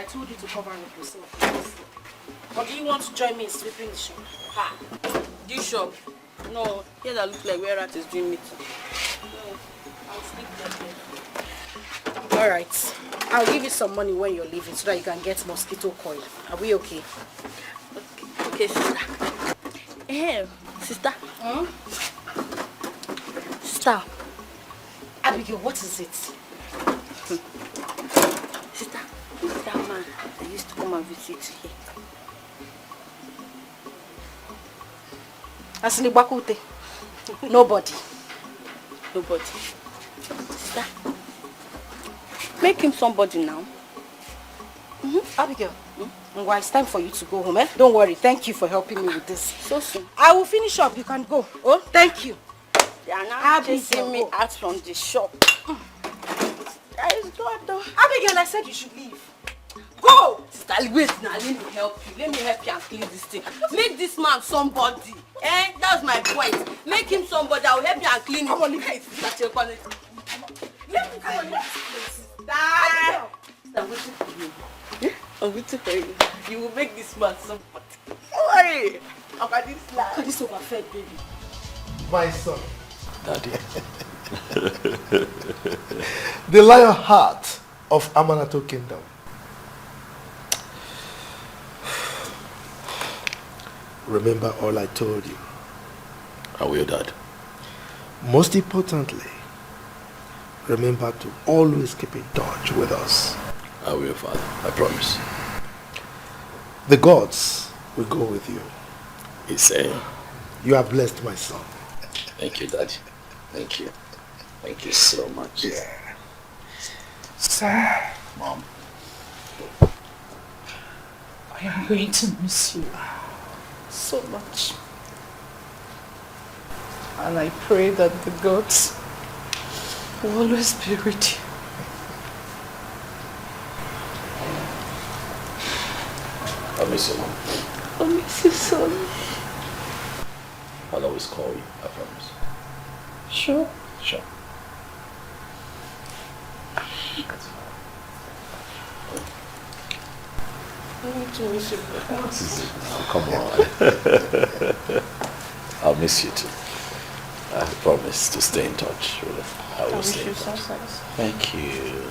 told you to cover up yourself. Or do you want to join me in sweeping the shop? Ha! This shop? No, here that looks like where Rat is doing meeting. No, I'll sleep there. Alright. I'll give you some money when you're leaving so that you can get mosquito coil. Are we okay? Okay, sister. Hey, sister. Hmm? Sister. Abigail, what is it? Sister, who's that man that used to come and visit here? Asini Bakute. Nobody. Nobody. Sister, make him somebody now. Abigail, well, it's time for you to go home, eh? Don't worry. Thank you for helping me with this. So soon. I will finish up. You can go. Oh, thank you. They are now chasing me out from the shop. Abigail, I said you should leave. Go! Sister, wait now. Let me help you. Let me help you and clean this thing. Make this man somebody. Eh? That's my point. Make him somebody. I will help you and clean it. Come on, leave it. That's your point. Let me come on, leave this place. Abigail. I'm waiting for you. Yeah? I'm waiting for you. You will make this man somebody. Don't worry. About this life. Look at this overfed baby. My son. Daddy. The lion heart of Amanato Kingdom. Remember all I told you. I will, Dad. Most importantly, remember to always keep in touch with us. I will, Father. I promise. The gods will go with you. He's saying. You are blessed, my son. Thank you, Daddy. Thank you. Thank you so much. Yeah. Sir, Mom. I am going to miss you so much. And I pray that the gods will always be with you. I miss you, Mom. I miss you so much. I'll always call you. I promise. Sure. Sure. I need to miss you. Oh, come on. I'll miss you too. I promise to stay in touch. Really. I will stay in touch. Thank you.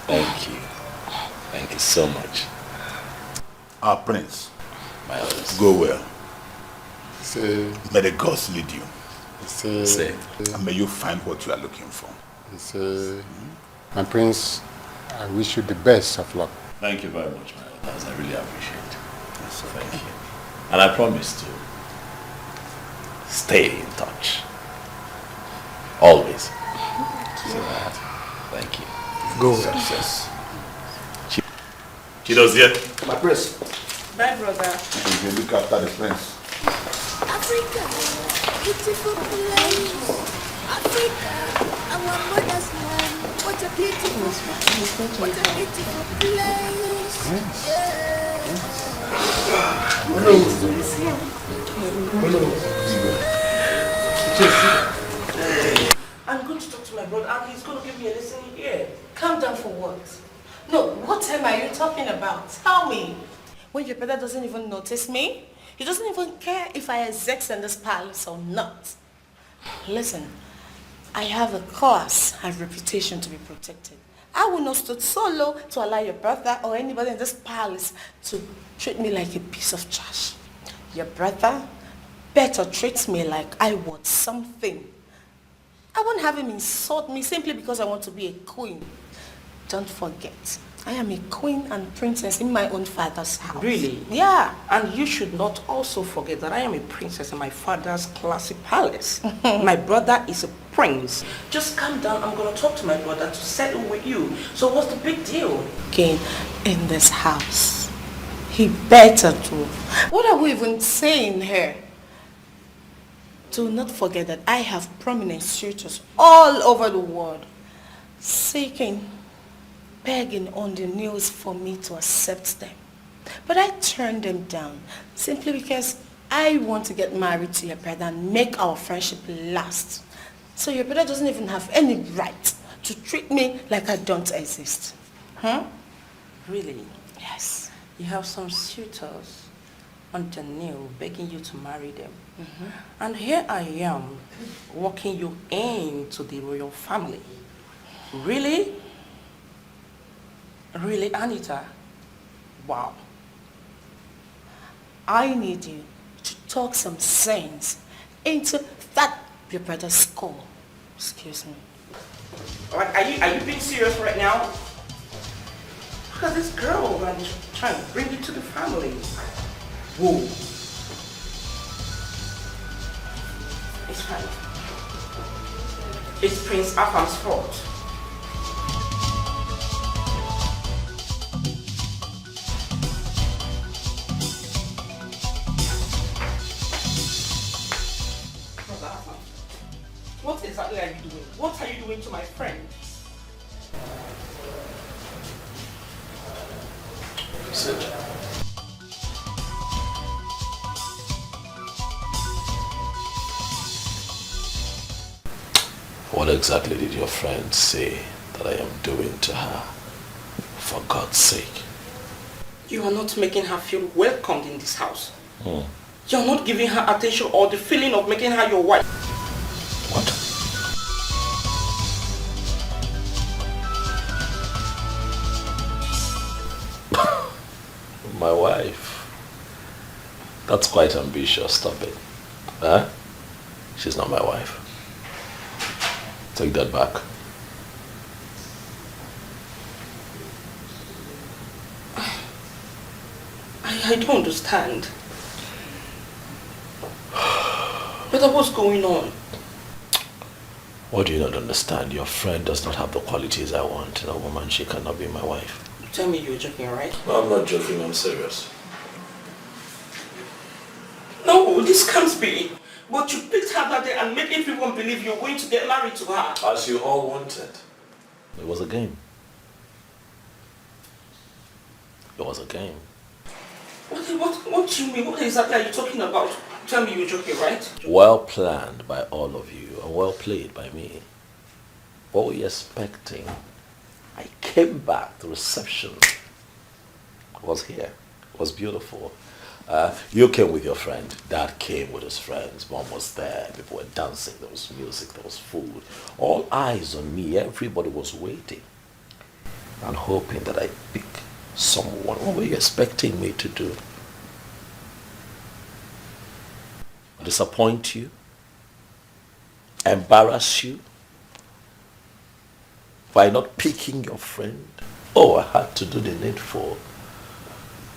Thank you. Thank you so much. Our prince, My eldest. go well. Say, May the gods lead you. Say. And may you find what you are looking for. My prince, I wish you the best of luck. Thank you very much, my elders. I really appreciate it. Thank you. And I promise to stay in touch. Always. So, thank you. go well. Success. Chido's here. My prince. Bye, brother. You can look after the prince. Africa, beautiful place. Africa, our mother's land. What a beautiful place. What a beautiful place. I'm going to talk to my brother and he's going to give me a lesson here. Calm down for what? No, what time are you talking about? Tell me. When your brother doesn't even notice me, he doesn't even care if I exist in this palace or not. Listen, I have a cause and reputation to be protected. I will not stood so low to allow your brother or anybody in this palace to treat me like a piece of trash. Your brother better treat me like I want something. I won't have him insult me simply because I want to be a queen. Don't forget, I am a queen and princess in my own father's house. Really? Yeah. And you should not also forget that I am a princess in my father's classy palace. My brother is a prince. Just calm down. I'm going to talk to my brother to settle with you. So what's the big deal? Again, in this house, he better do. What are we even saying here? Do not forget that I have prominent suitors all over the world seeking, begging on the news for me to accept them. But I turned them down simply because I want to get married to your brother and make our friendship last. So your brother doesn't even have any right to treat me like I don't exist. Huh? Really? Yes. You have some suitors on the nail begging you to marry them. And here I am, walking you into the royal family. Really? Really, Anita? Wow. I need you to talk some sense into that your brother's skull. Excuse me. Like, are you being serious right now? Look at this girl and she's trying to bring you to the family. Whoa. It's fine. It's Prince Afam's fault. Brother Afam, what exactly are you doing? What are you doing to my friend? Sit. What exactly did your friend say that I am doing to her? For God's sake. You are not making her feel welcomed in this house. You are not giving her attention or the feeling of making her your wife. What? My wife? That's quite ambitious, stop it. Huh? She's not my wife. Take that back. I don't understand. But what's going on? What do you not understand? Your friend does not have the qualities I want in a woman. She cannot be my wife. Tell me you're joking, right? No, I'm not joking. I'm serious. No, this can't be. But you picked her that day and made everyone believe you're going to get married to her. As you all wanted. It was a game. It was a game. What do you mean? What exactly are you talking about? Tell me you're joking, right? Well planned by all of you and well played by me. What were you expecting? I came back, the reception was here. It was beautiful. You came with your friend. Dad came with his friends. Mom was there. People were dancing. There was music. There was food. All eyes on me. Everybody was waiting and hoping that I'd pick someone. What were you expecting me to do? Disappoint you? Embarrass you? By not picking your friend? Oh, I had to do the needful.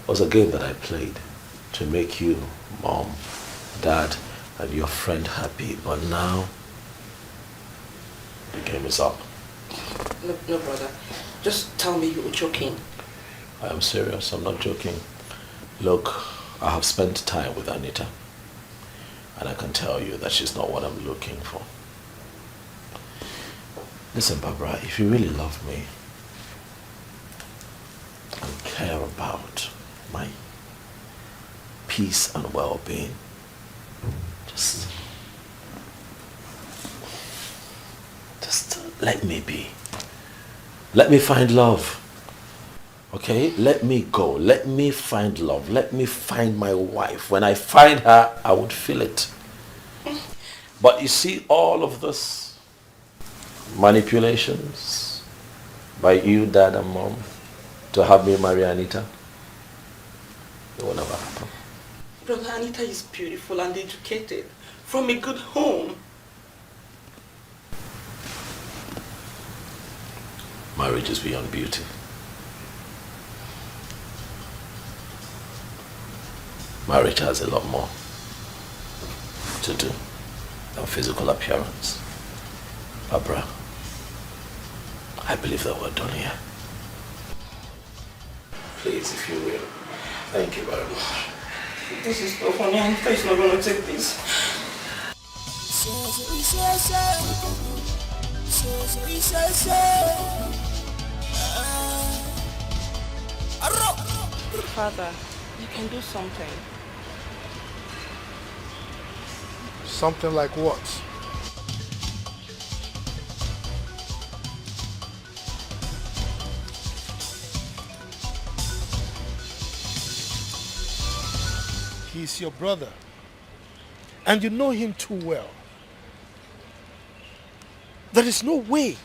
It was a game that I played to make you, Mom, Dad, and your friend happy. But now, the game is up. No, brother. Just tell me you were joking. I am serious. I'm not joking. Look, I have spent time with Anita. And I can tell you that she's not what I'm looking for. Listen, Barbara, if you really love me and care about my peace and well-being, just let me be. Let me find love. Okay? Let me go. Let me find love. Let me find my wife. When I find her, I would feel it. But you see all of this manipulations by you, Dad and Mom, to have me marry Anita, it will never happen. Brother, Anita is beautiful and educated, from a good home. Marriage is beyond beauty. Marriage has a lot more to do than physical appearance. Barbara, I believe that we're done here. Please, if you will. Thank you very much. This is so funny. Anita is not going to take this. Father, you can do something. Something like what? He's your brother. And you know him too well. There is no way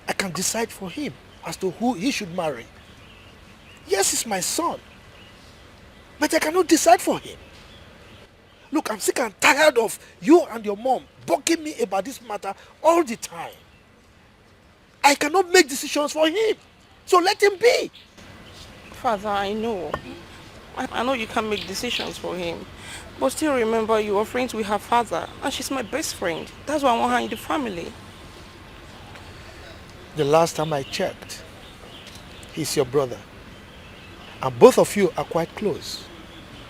I can decide for him as to who he should marry. Yes, he's my son. But I cannot decide for him. Look, I'm sick and tired of you and your mom bugging me about this matter all the time. I cannot make decisions for him. So let him be. Father, I know. I know you can't make decisions for him. But still remember, you are friends with her father. And she's my best friend. That's why I want her in the family. The last time I checked, he's your brother. And both of you are quite close.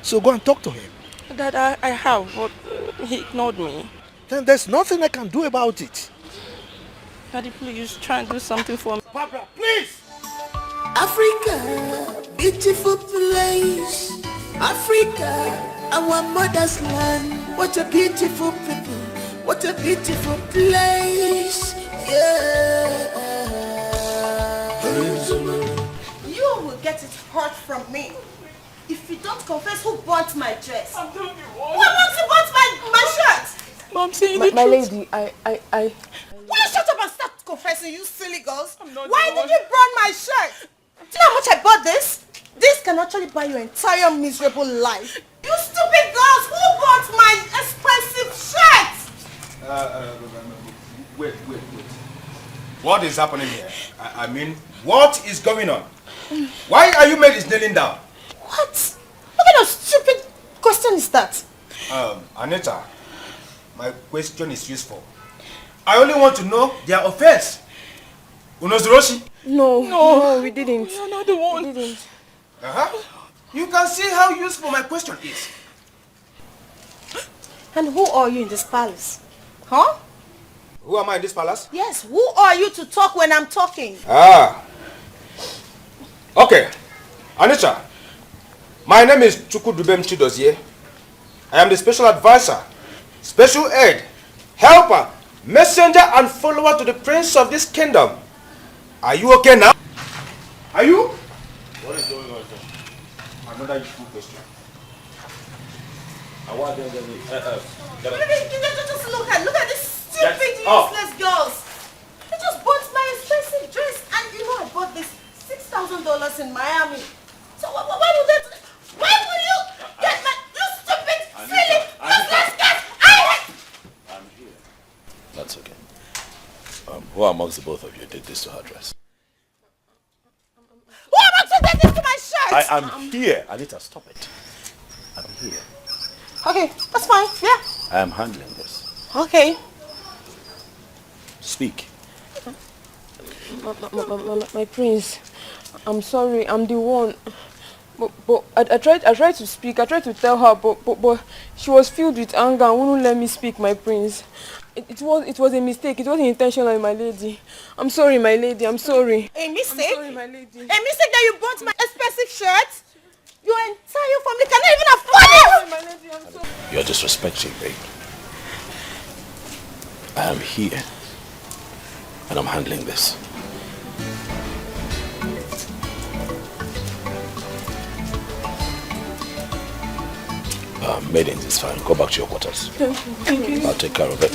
So go and talk to him. Dad, I have, but he ignored me. Then there's nothing I can do about it. Daddy, please try and do something for me. Barbara, please! Africa, beautiful place. Africa, our mother's land. What a beautiful people. What a beautiful place. Yeah. You will get it hurt from me if you don't confess who bought my dress. I'm telling you what. Who bought my shirt? Mom, saying my lady, Will you shut up and start confessing, you silly girls? Why did you burn my shirt? Do you know how much I bought this? This can actually buy your entire miserable life. You stupid girls, who bought my expensive shirt? Wait. What is happening here? I mean, what is going on? Why are you ladies kneeling down? What? What kind of stupid question is that? Anita, my question is useful. I only want to know their offense. Unozoroshi? No, we didn't. You're not the one. We didn't. You can see how useful my question is. And who are you in this palace? Huh? Who am I in this palace? Yes, who are you to talk when I'm talking? Okay. Anita, my name is Chukudubem Chidozie. I am the special advisor, special aid, helper, messenger and follower to the prince of this kingdom. Are you okay now? Are you? What is going on, sir? Another useful question. Just look at this stupid, useless girls. They just bought my expensive dress, and you know I bought this $6,000 in Miami. So why would that? Why would you get my you stupid, silly, useless girls? I'm here. That's okay. Who amongst the both of you did this to her dress? Who amongst you did this to my shirt? I am here. Anita, stop it. I'm here. Okay, that's fine. Yeah. I am handling this. Okay. Speak. My prince, I'm sorry, I'm the one. But I tried to speak, I tried to tell her, but she was filled with anger and wouldn't let me speak, my prince. It was a mistake, it wasn't intentional, my lady. I'm sorry, my lady, I'm sorry. A mistake? I'm sorry, my lady. A mistake that you bought my expensive shirt? Your entire family cannot even afford it! My lady, I'm sorry. You're disrespecting me. I am here. And I'm handling this. Maidens, it's fine. Go back to your quarters. Thank you. I'll take care of it.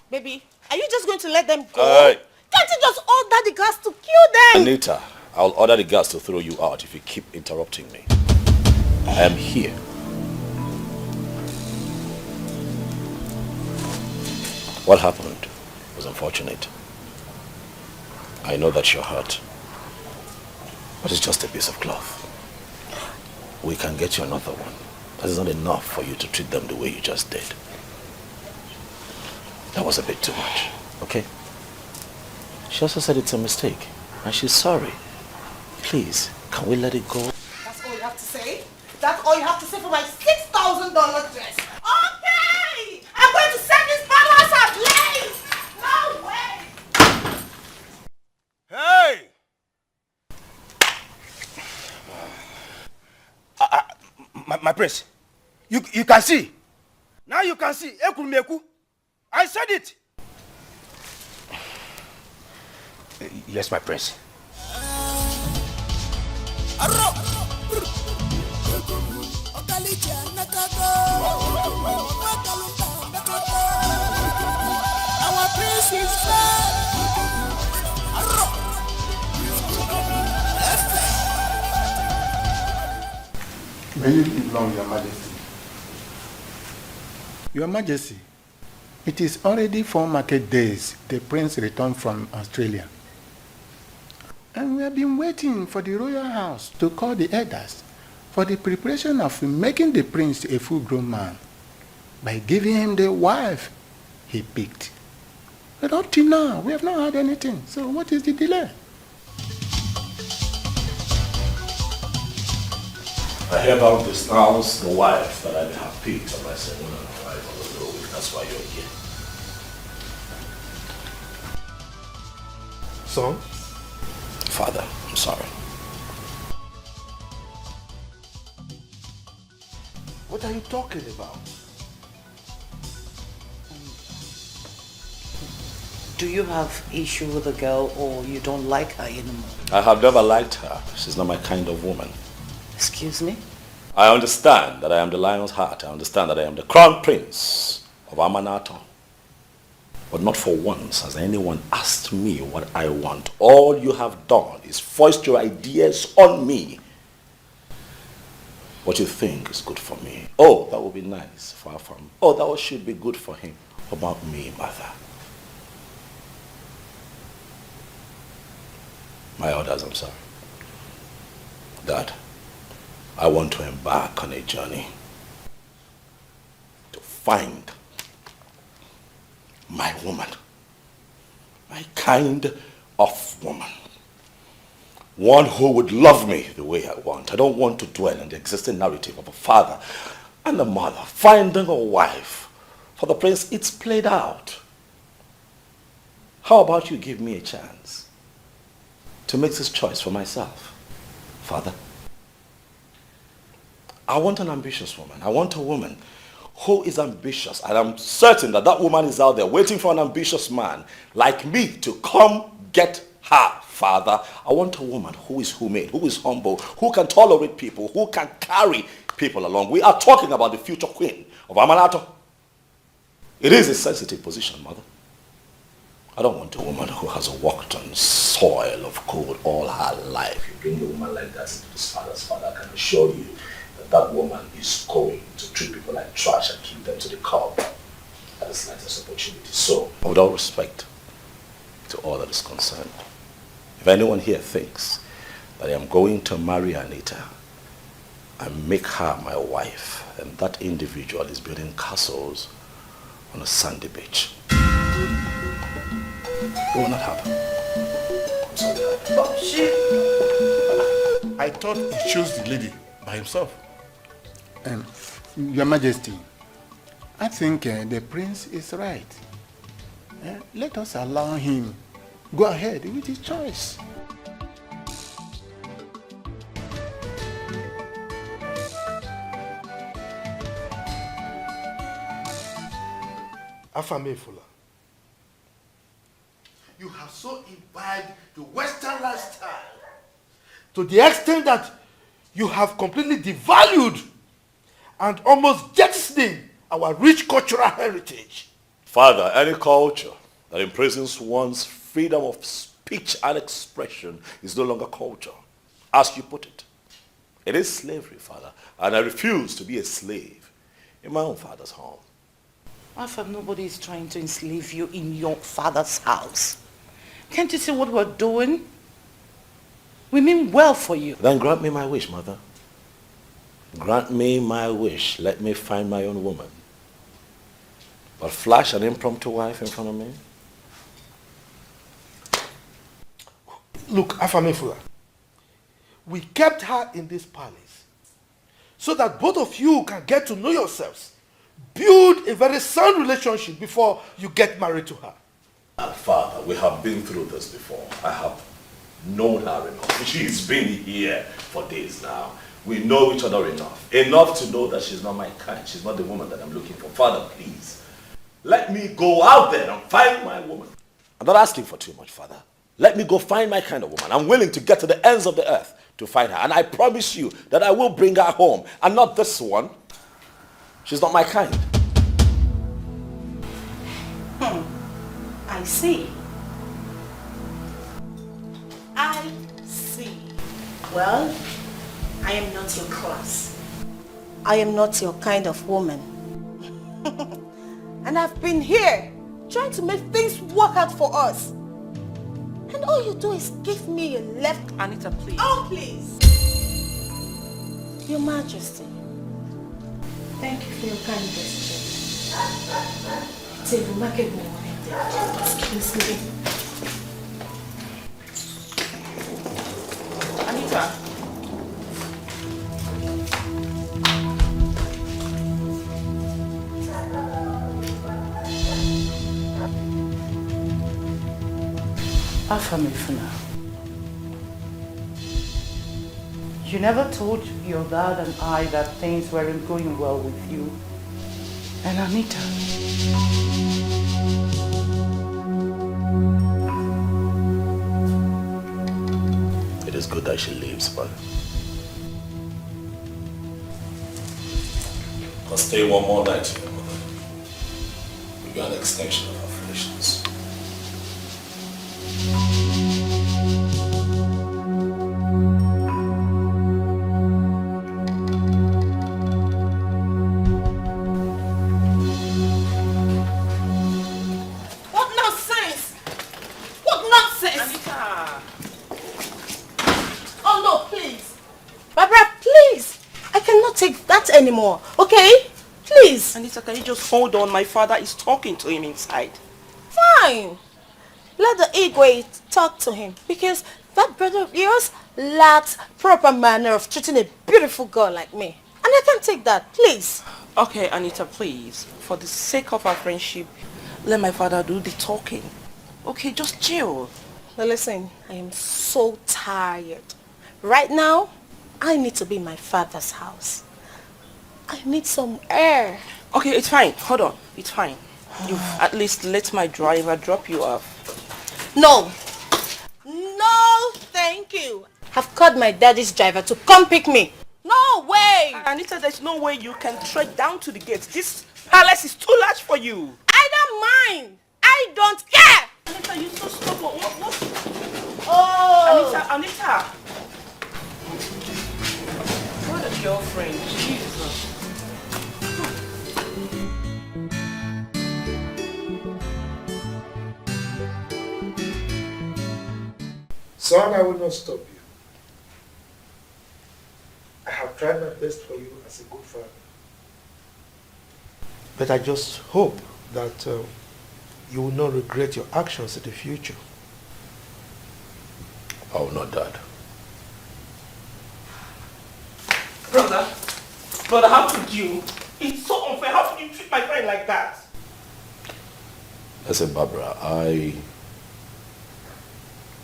Baby, are you just going to let them go? Can't you just order the guards to kill them? Anita, I'll order the guards to throw you out if you keep interrupting me. I am here. What happened was unfortunate. I know that you're hurt. But it's just a piece of cloth. We can get you another one. That is not enough for you to treat them the way you just did. That was a bit too much, okay? She also said it's a mistake, and she's sorry. Please, can we let it go? That's all you have to say? That's all you have to say for my $6,000 dress? Okay! I'm going to set this palace ablaze! No way! Hey! My prince, you can see. Now you can see. I said it. Yes, my prince. Our prince is fed. May you live long, Your Majesty. Your Majesty, it is already 4 market days the prince returned from Australia. And we have been waiting for the royal house to call the elders for the preparation of making the prince a full-grown man by giving him the wife he picked. But up till now, we have not heard anything. So what is the delay? I hereby denounce the wife that I have picked on my second arrival on the road. That's why you're here. Son? Father, I'm sorry. What are you talking about? Do you have issue with the girl or you don't like her anymore? I have never liked her. She's not my kind of woman. Excuse me? I understand that I am the lion's heart. I understand that I am the crown prince of Amanato. But not for once has anyone asked me what I want. All you have done is foist your ideas on me. What you think is good for me. Oh, that would be nice. Far from. Oh, that should be good for him. What about me, mother? My orders, I'm sorry. Dad, I want to embark on a journey to find my woman, my kind of woman. One who would love me the way I want. I don't want to dwell in the existing narrative of a father and a mother finding a wife. For the prince, it's played out. How about you give me a chance to make this choice for myself, Father? I want an ambitious woman. I want a woman who is ambitious. And I'm certain that that woman is out there waiting for an ambitious man like me to come get her, Father. I want a woman who is humane, who is humble, who can tolerate people, who can carry people along. We are talking about the future queen of Amanato. It is a sensitive position, Mother. I don't want a woman who has walked on soil of cold all her life. You bring a woman like that into this father's father, I can assure you that that woman is going to treat people like trash and keep them to the curb at the slightest opportunity. So, with all respect to all that is concerned, if anyone here thinks that I am going to marry Anita and make her my wife, then that individual is building castles on a sandy beach. It will not happen. I'm sorry. Oh, shit. I thought he chose the lady by himself. Your Majesty, I think the prince is right. Let us allow him go ahead with his choice. Afamefula, you have so imbibed the Western lifestyle to the extent that you have completely devalued and almost jettisoning our rich cultural heritage. Father, any culture that imprisons one's freedom of speech and expression is no longer culture, as you put it. It is slavery, Father, and I refuse to be a slave in my own father's home. Alpha, nobody is trying to enslave you in your father's house. Can't you see what we're doing? We mean well for you. Then grant me my wish, Mother. Grant me my wish. Let me find my own woman. But flash an impromptu wife in front of me? Look, Afamefula, we kept her in this palace so that both of you can get to know yourselves. Build a very sound relationship before you get married to her. Father, we have been through this before. I have known her enough. She's been here for days now. We know each other enough. Enough to know that she's not my kind. She's not the woman that I'm looking for. Father, please, let me go out there and find my woman. I'm not asking for too much, Father. Let me go find my kind of woman. I'm willing to get to the ends of the earth to find her. And I promise you that I will bring her home. And not this one. She's not my kind. I see. I see. Well, I am not your class. I am not your kind of woman. And I've been here trying to make things work out for us. And all you do is give me a left... Anita, please. Oh, please. Your Majesty. Thank you for your kind gesture. It's a remarkable one. Excuse me. Anita. Afamifuna, you never told your dad and I that things weren't going well with you and Anita. It is good that she leaves, but I'll stay one more night here, mother. We'll be an extension of our relations. What nonsense! What nonsense! Anita. Oh no, please. Barbara, please. I cannot take that anymore, okay? Please. Anita, can you just hold on? My father is talking to him inside. Fine. Let the Igwe talk to him because that brother of yours lacks proper manner of treating a beautiful girl like me. And I can't take that, please. Okay, Anita, please. For the sake of our friendship, let my father do the talking. Okay, just chill. Now listen, I am so tired. Right now, I need to be in my father's house. I need some air. Okay, it's fine. Hold on. It's fine. You at least let my driver drop you off. No. No, thank you. I've called my daddy's driver to come pick me. No way. Anita, there's no way you can trek down to the gate. This palace is too large for you. I don't mind. I don't care. Anita, you're so stubborn. What? Oh. Anita. What a girlfriend. Jesus. Son, I will not stop you. I have tried my best for you as a good father. But I just hope that you will not regret your actions in the future. I will not, Dad. Brother, how could you? It's so unfair. How could you treat my friend like that? Listen, Barbara, I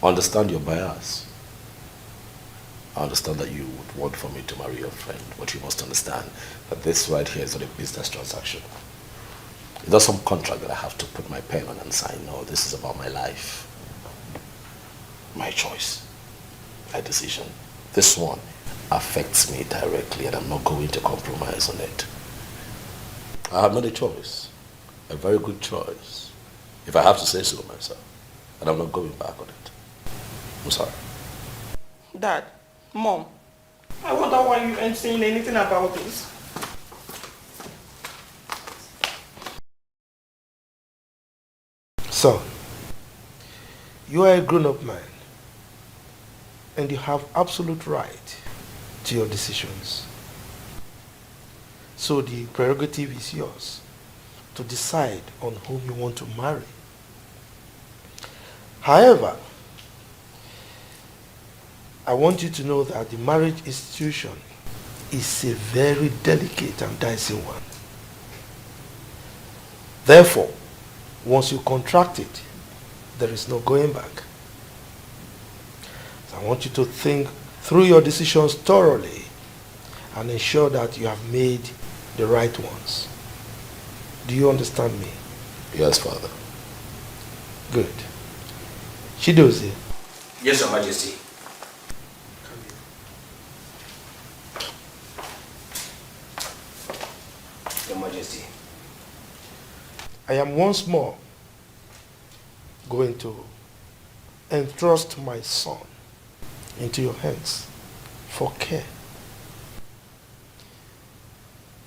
understand your bias. I understand that you would want for me to marry your friend, but you must understand that this right here is not a business transaction. It's not some contract that I have to put my pen on and sign. No, this is about my life. My choice. My decision. This one affects me directly and I'm not going to compromise on it. I have made a choice. A very good choice. If I have to say so myself. And I'm not going back on it. I'm sorry. Dad, Mom, I wonder why you ain't saying anything about this. Son, you are a grown-up man and you have absolute right to your decisions. So the prerogative is yours to decide on whom you want to marry. However, I want you to know that the marriage institution is a very delicate and dicey one. Therefore, once you contract it, there is no going back. So I want you to think through your decisions thoroughly and ensure that you have made the right ones. Do you understand me? Yes, Father. Good. Chidozie. Yes, Your Majesty. I am once more going to entrust my son into your hands for care.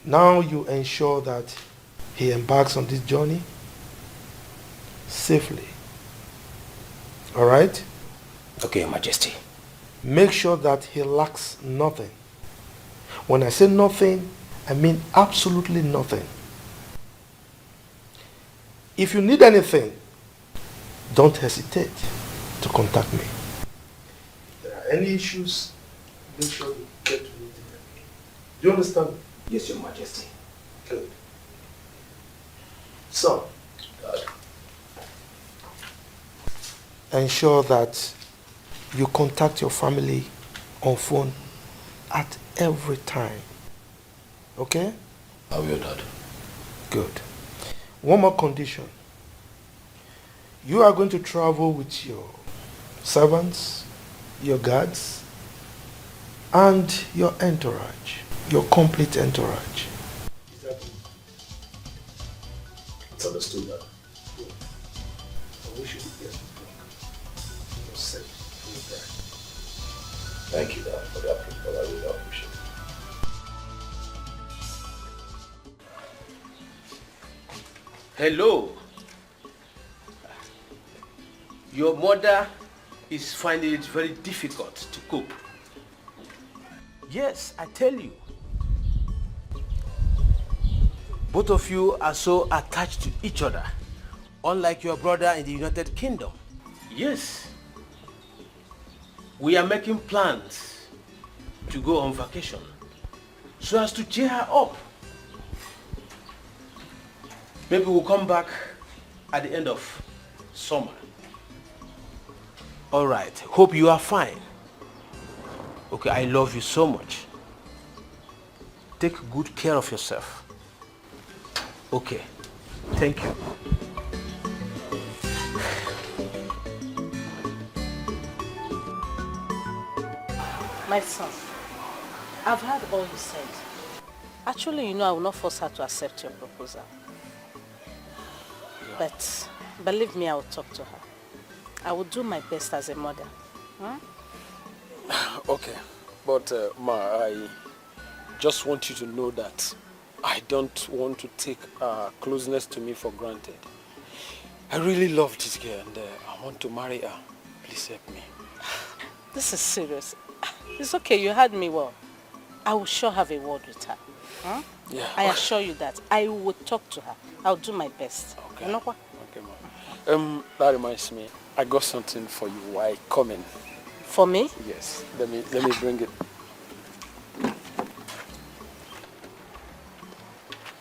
Now you ensure that he embarks on this journey safely. All right? Okay, Your Majesty. Make sure that he lacks nothing. When I say nothing, I mean absolutely nothing. If you need anything, don't hesitate to contact me. If there are any issues, make sure you get to me. Do you understand? Yes, Your Majesty. Good. So, ensure that you contact your family on phone at every time. Okay? I will, Dad. Good. One more condition. You are going to travel with your servants, your guards, and your entourage, your complete entourage. Is that good? It's understood, Dad. Good. I wish you the best of luck. You're safe. Thank you, Dad, for the approval. I really appreciate it. Hello. Your mother is finding it very difficult to cope. Yes, I tell you. Both of you are so attached to each other, unlike your brother in the United Kingdom. Yes. We are making plans to go on vacation so as to cheer her up. Maybe we'll come back at the end of summer. All right, hope you are fine. Okay, I love you so much. Take good care of yourself. Okay, thank you. My son, I've heard all you said. Actually, you know I will not force her to accept your proposal. But believe me, I will talk to her. I will do my best as a mother. Okay, but Ma, I just want you to know that I don't want to take closeness to me for granted. I really love this girl and I want to marry her. Please help me. This is serious. It's okay, you heard me well. I will sure have a word with her. Yeah. I assure you that I will talk to her. I'll do my best. Okay. You know what? Okay, Ma. That reminds me. I got something for you while coming. For me? Yes. Let me bring it.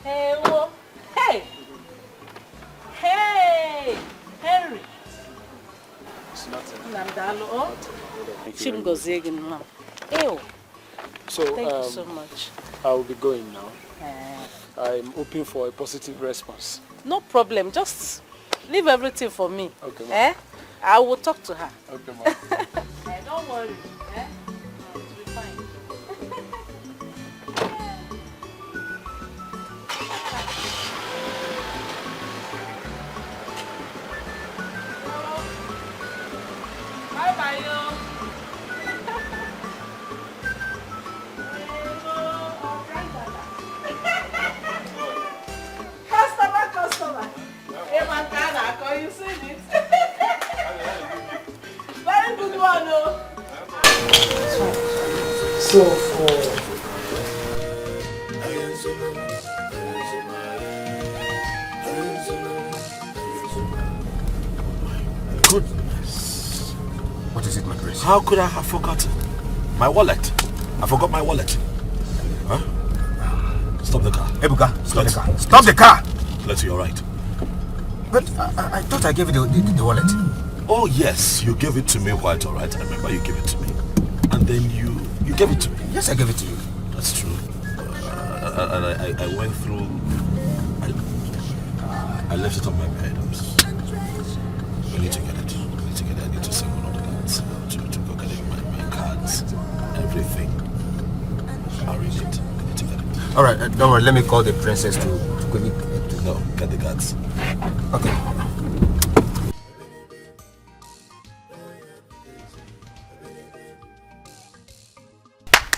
Hey, whoa. Hey! Hey! Henry! It's nothing. Namdalo. Thank you very much. Ew. So, thank you so much. I will be going now. I'm hoping for a positive response. No problem. Just leave everything for me. Okay, Ma. I will talk to her. Okay, Ma. Don't worry. It will be fine. Bye-bye, yo. Customer. Hey, man, can you see it? Very good one, no? So for Goodness. What is it, my prince? How could I have forgotten? My wallet. I forgot my wallet. Huh? Stop the car. Ebuka, stop the car. Stop the car! Let's you're right. But I thought I gave you the wallet. Oh yes, you gave it to me quite alright. I remember you gave it to me. And then you gave it to me. Yes, I gave it to you. That's true. And I went through. I left it on my bed. I need to get it. I need to send one of the guards to go get it. My cards, everything. I'll read it. I need to get it. Alright, don't worry. Let me call the princess to No, get the guards.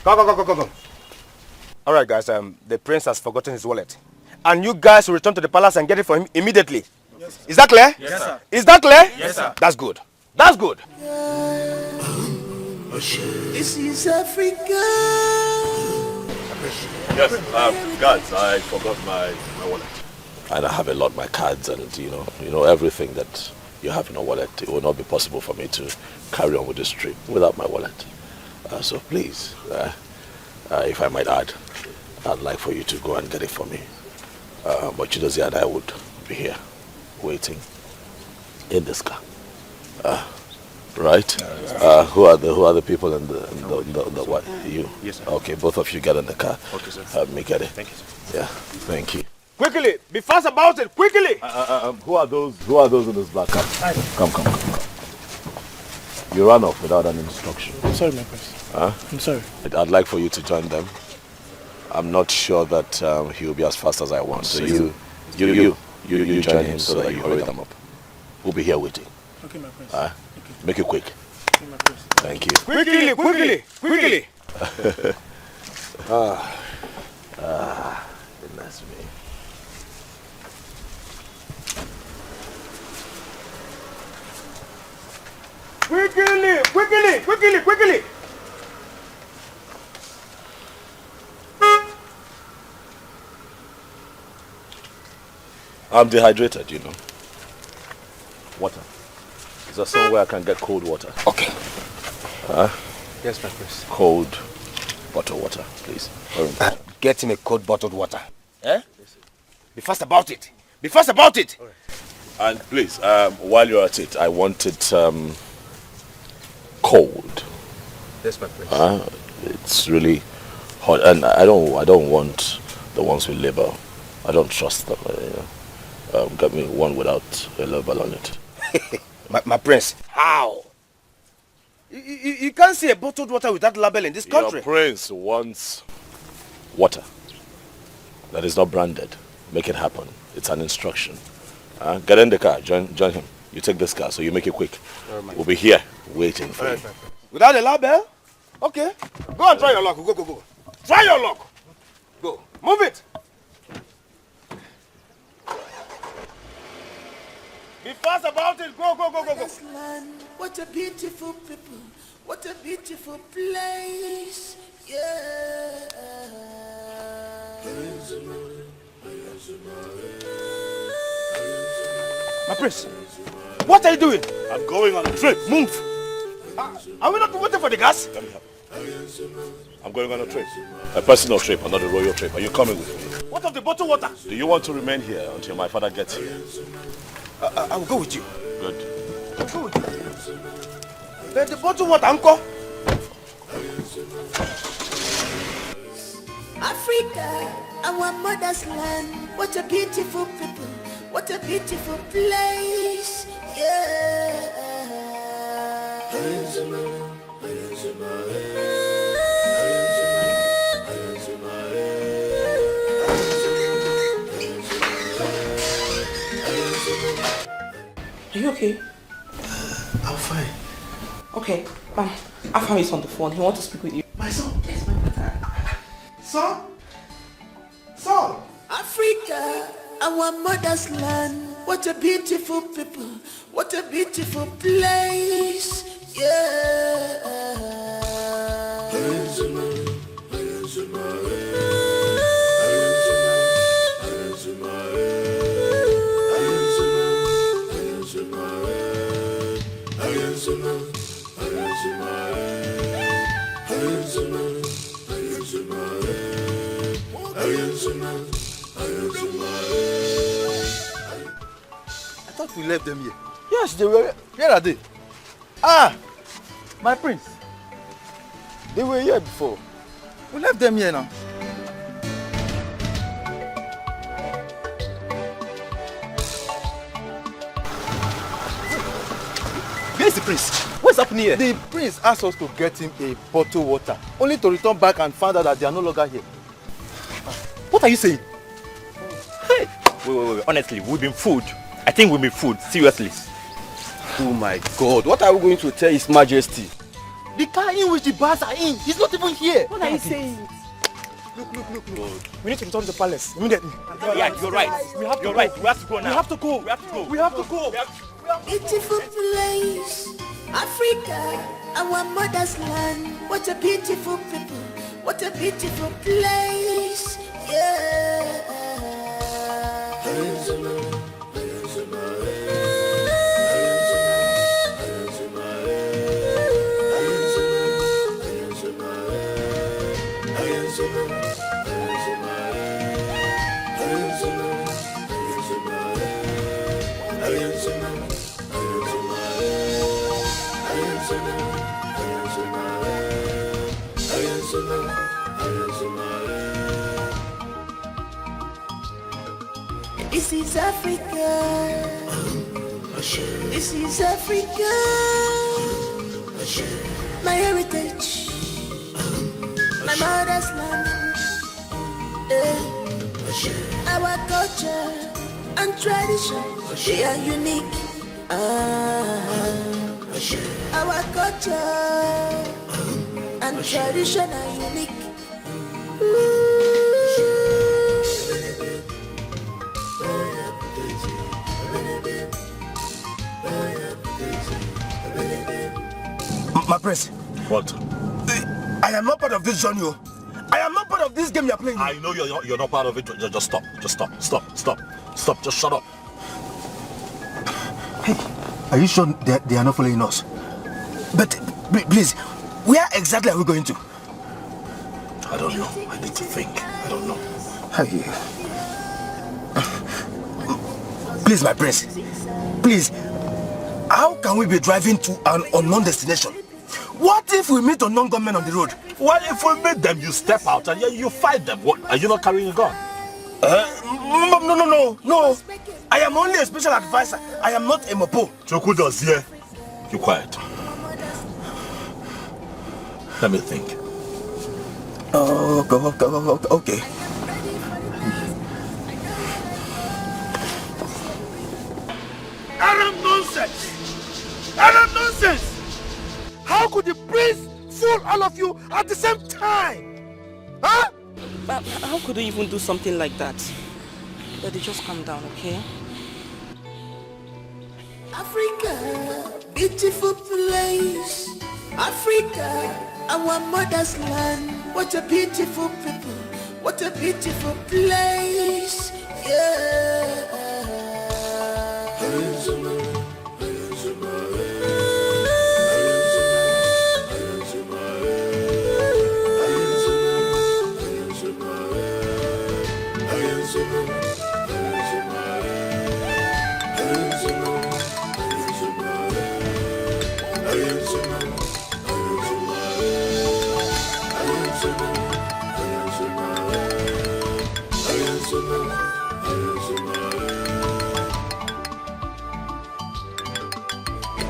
Come. All right, guys. The prince has forgotten his wallet, and you guys will return to the palace and get it for him immediately. Yes, sir. Is that clear? Yes, sir. Is that clear? Yes, sir. That's good. That's good. This is Africa. Yes, guys, I forgot my wallet. And I have a lot of my cards and you know everything that you have in a wallet. It will not be possible for me to carry on with this trip without my wallet. So please, if I might add, I'd like for you to go and get it for me. But Chidozie and I would be here, waiting in this car. Right? Who are the people in the what? You? Yes, sir. Okay, both of you get in the car. Okay, sir. Help me get it. Thank you, sir. Yeah, thank you. Quickly, be fast about it. Quickly. Who are those in this black car? Come. You ran off without an instruction. I'm sorry, my prince. I'm sorry. I'd like for you to join them. I'm not sure that he will be as fast as I want. So you join him so that you hurry them up. We'll be here waiting. Okay, my prince. Make it quick. Okay, my prince. Thank you. Quickly. Goodness me. Quickly. I'm dehydrated, you know. Water. Is there somewhere I can get cold water? Okay. Yes, my prince. Cold bottled water, please. Get him a cold bottled water. Eh? Be fast about it. Right. And please, while you're at it, I want it cold. Yes, my prince. It's really hot, and I don't want the ones with label. I don't trust them. Get me one without a label on it. my prince, how? You can't see a bottled water without label in this country. Your prince wants water that is not branded. Make it happen. It's an instruction. Get in the car. Join him. You take this car, so you make it quick. We'll be here waiting for you. Without a label? Okay. Go and try your luck. Go. Try your luck. Go. Move it. Be fast about it. Go. This land, what a beautiful people. What a beautiful place. Yeah. My prince, what are you doing? I'm going on a trip. Move. Are we not waiting for the gas? Let me help. I'm going on a trip. A personal trip, not a royal trip. Are you coming with me? What of the bottled water? Do you want to remain here until my father gets here? I will go with you. Good. I'll go with you. The bottled water, uncle. Africa, our mother's land. What a beautiful people. What a beautiful place. Yeah. Are you okay? I'm fine. Okay, Afam is on the phone. He wants to speak with you. My son. Yes, my brother. Son. Africa, our mother's land. What a beautiful people. What a beautiful place. Yeah. I thought we left them here. Yes, they were. Where are they? Ah, my prince. They were here before. We left them here now. Where's the prince? What's happening here? The prince asked us to get him a bottle water, only to return back and find out that they are no longer here. What are you saying? Hey! Wait. Honestly, we've been fooled. I think we've been fooled. Seriously. Oh my God. What are we going to tell His Majesty? The car in which the bars are in, he's not even here. What are you saying? Look. We need to return to the palace immediately. Yeah, you're right. We have to go. Right. We have to go now. We have to go. We have to go. Beautiful place, Africa, our mother's land. What a beautiful people, what a beautiful place, yeah. This is Africa. This is Africa. My heritage. My mother's land. Our culture and tradition, they are unique. Our culture and tradition are unique. My prince. What? I am not part of this journey. I am not part of this game you're playing. I know you're not part of it. Just stop. Stop. Just shut up. Hey, are you sure they are not following us? But please, where exactly are we going to? I don't know. I need to think. I don't know. Hey. Please, my prince. Please. How can we be driving to an unknown destination? What if we meet unknown gunmen on the road? Well, if we meet them, you step out and you fight them. What? Are you not carrying a gun? No. I am only a special advisor. I am not a mopo. Choku does here. You quiet. Let me think. Okay. Arab nonsense! How could the prince fool all of you at the same time? Huh? But how could they even do something like that? Daddy, just calm down, okay? Africa, beautiful place. Africa, our mother's land. What a beautiful people, what a beautiful place, yeah.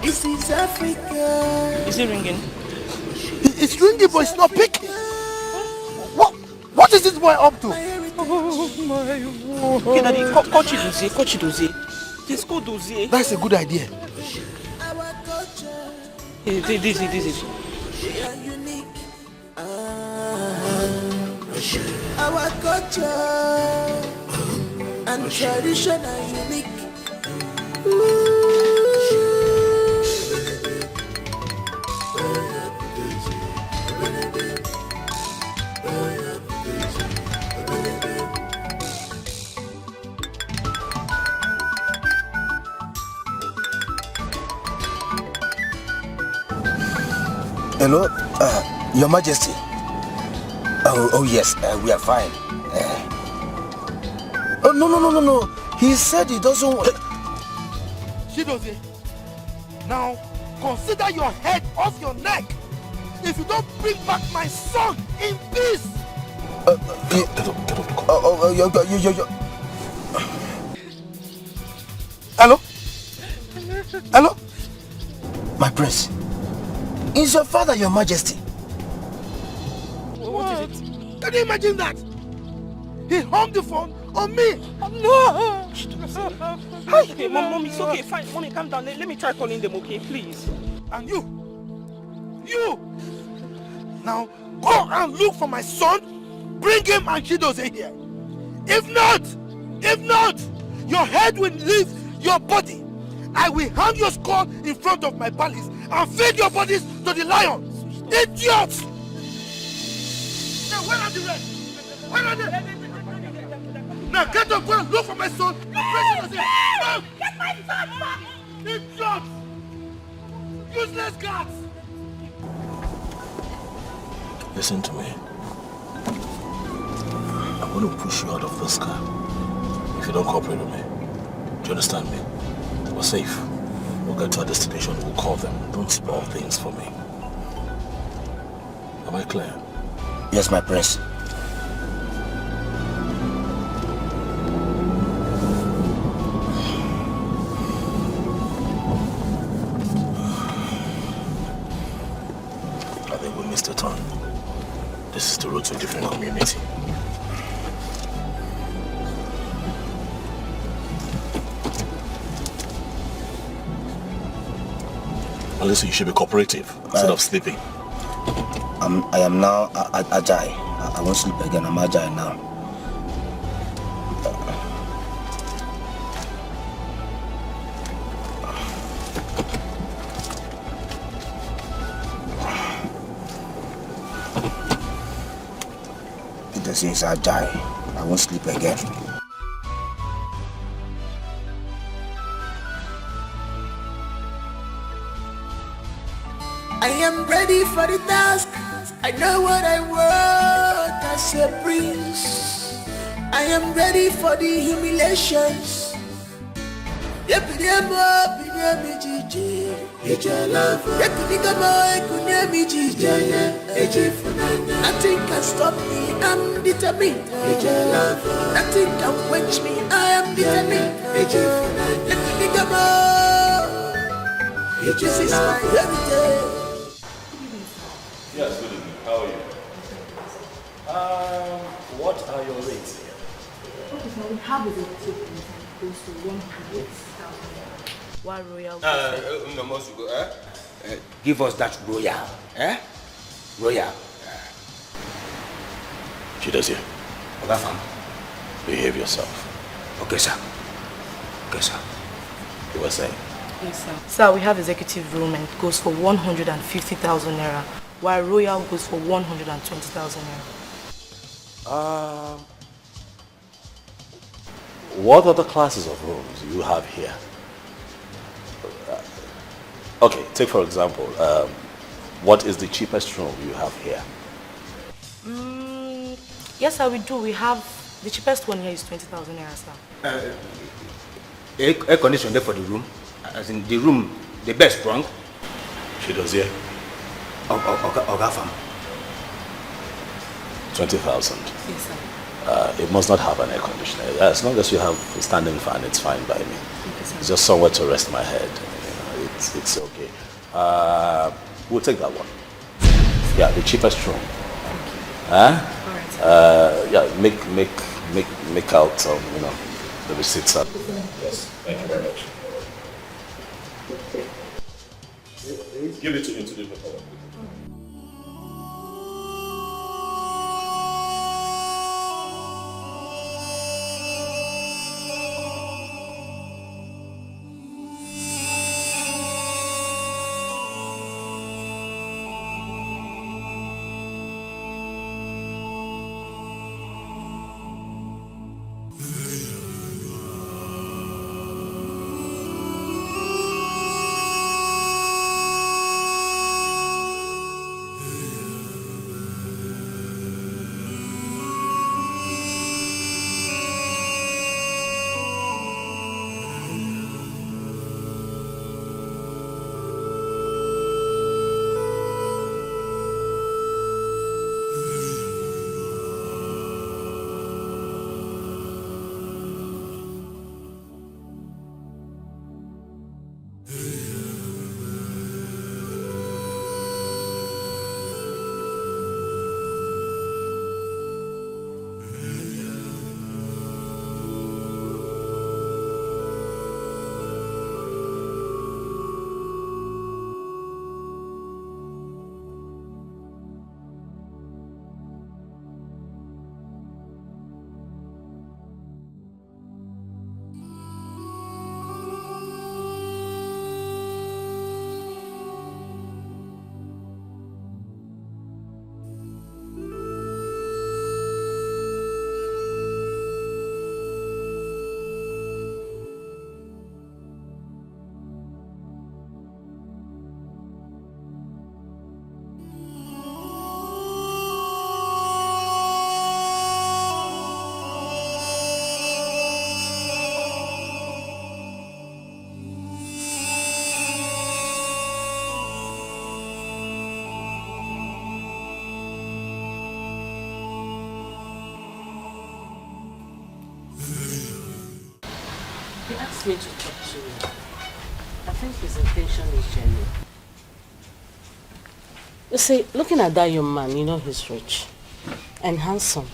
This is Africa. Is it ringing? It's ringing, but it's not picking. What is this boy up to? Okay, Daddy, call Chidozie. Just call Dozie. That's a good idea. This is. Our culture and tradition are unique. Hello, Your Majesty. Oh yes, we are fine. Oh no. He said he doesn't want... Chidozie, now consider your head off your neck. If you don't bring back my son in peace. Get up. Hello? My prince. Is your father Your Majesty? What? Can you imagine that? He hung the phone on me. No! Hi. Okay, Mom, it's okay, fine. Mommy, calm down. Let me try calling them, okay, please. And you? You! Now, go and look for my son, bring him and Chidozie here. If not, your head will leave your body. I will hang your skull in front of my palace and feed your bodies to the lions. Idiots! Now, where are the rest? Where are they? Now, get up, go and look for my son. Get my son back! Idiots! Useless guards! Listen to me. I'm going to push you out of this car if you don't cooperate with me. Do you understand me? We're safe. We'll get to our destination. We'll call them. Don't spoil things for me. Am I clear? Yes, my prince. I think we missed a turn. This is the road to a different community. Listen, you should be cooperative instead of sleeping. I am now agile. I won't sleep again. I'm agile now. It says agile. I won't sleep again. I am ready for the task. I know what I want as a prince. I am ready for the humiliations. Nothing can stop me, I'm determined. Nothing can quench me, I am determined. This is my heritage. Yes, good evening. How are you? What are your rates here? Okay, so we have a ticket goes to 100,000. Why royal? Give us that royal. Royal. Chidozie. Okay, fam. Behave yourself. Okay, sir. Okay, sir. You were saying? Yes, sir. Sir, we have executive room and it goes for 150,000 naira, while royal goes for 120,000 naira. What other classes of rooms do you have here? Okay, take for example, what is the cheapest room you have here? Yes, sir, we do. We have the cheapest one here is 20,000 naira, sir. Air condition there for the room. As in the room, the best strong. Chidozie. Okay, fam. 20,000. Yes, sir. It must not have an air conditioner. As long as you have a standing fan, it's fine by me. It's just somewhere to rest my head. You know, it's okay. We'll take that one. Yeah, the cheapest room. Huh? Yeah, make out some, the receipts up. Yes, thank you very much. Give it to me to do the follow-up. wants me to talk to you. I think his intention is genuine. You see, looking at that young man, you know he's rich and handsome.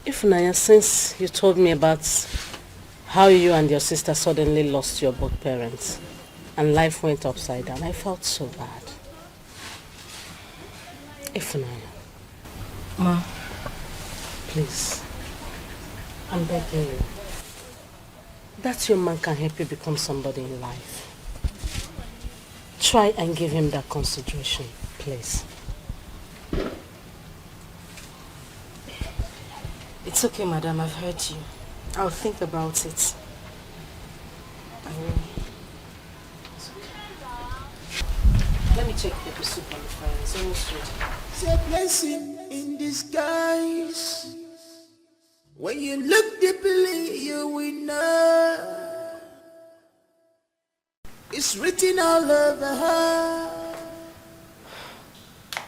If Naya, since you told me about how you and your sister suddenly lost your both parents and life went upside down, I felt so bad. If Naya, Ma, please, I'm begging you. That young man can help you become somebody in life. Try and give him that consideration, please. It's okay, madam, I've heard you. I'll think about it. I will. It's okay. Let me check the soup on the fire. It's almost ready. It's a blessing in disguise. When you look deeply, you will know. It's written all over her.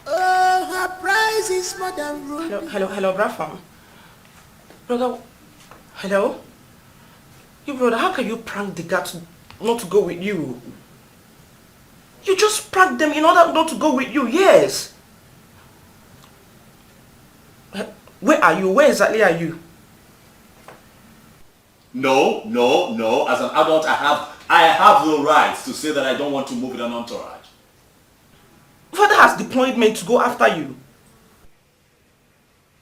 Oh, her price is more than ruby. Hello, Brafam. Brother, hello? You brother, how can you prank the guy not to go with you? You just pranked them in order not to go with you, yes. Where are you? Where exactly are you? No. As an adult, I have the right to say that I don't want to move with an entourage. Father has deployed men to go after you.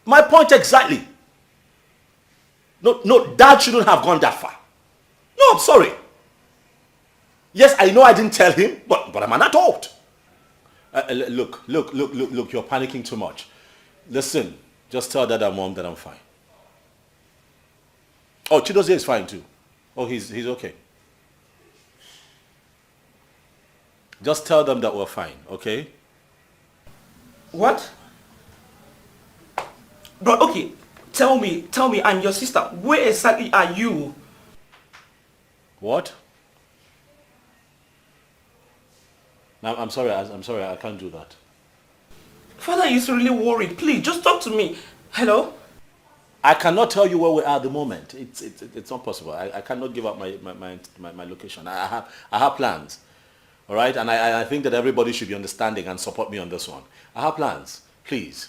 My point exactly. No, Dad shouldn't have gone that far. No, I'm sorry. Yes, I know I didn't tell him, but I'm an adult. Look, you're panicking too much. Listen, just tell Dad and Mom that I'm fine. Oh, Chidozie is fine too. Oh, he's okay. Just tell them that we're fine, okay? What? Bro, okay. Tell me, and your sister, where exactly are you? What? No, I'm sorry, I can't do that. Father is really worried. Please, just talk to me. Hello? I cannot tell you where we are at the moment. It's not possible. I cannot give up my location. I have plans. All right? And I think that everybody should be understanding and support me on this one. I have plans. Please.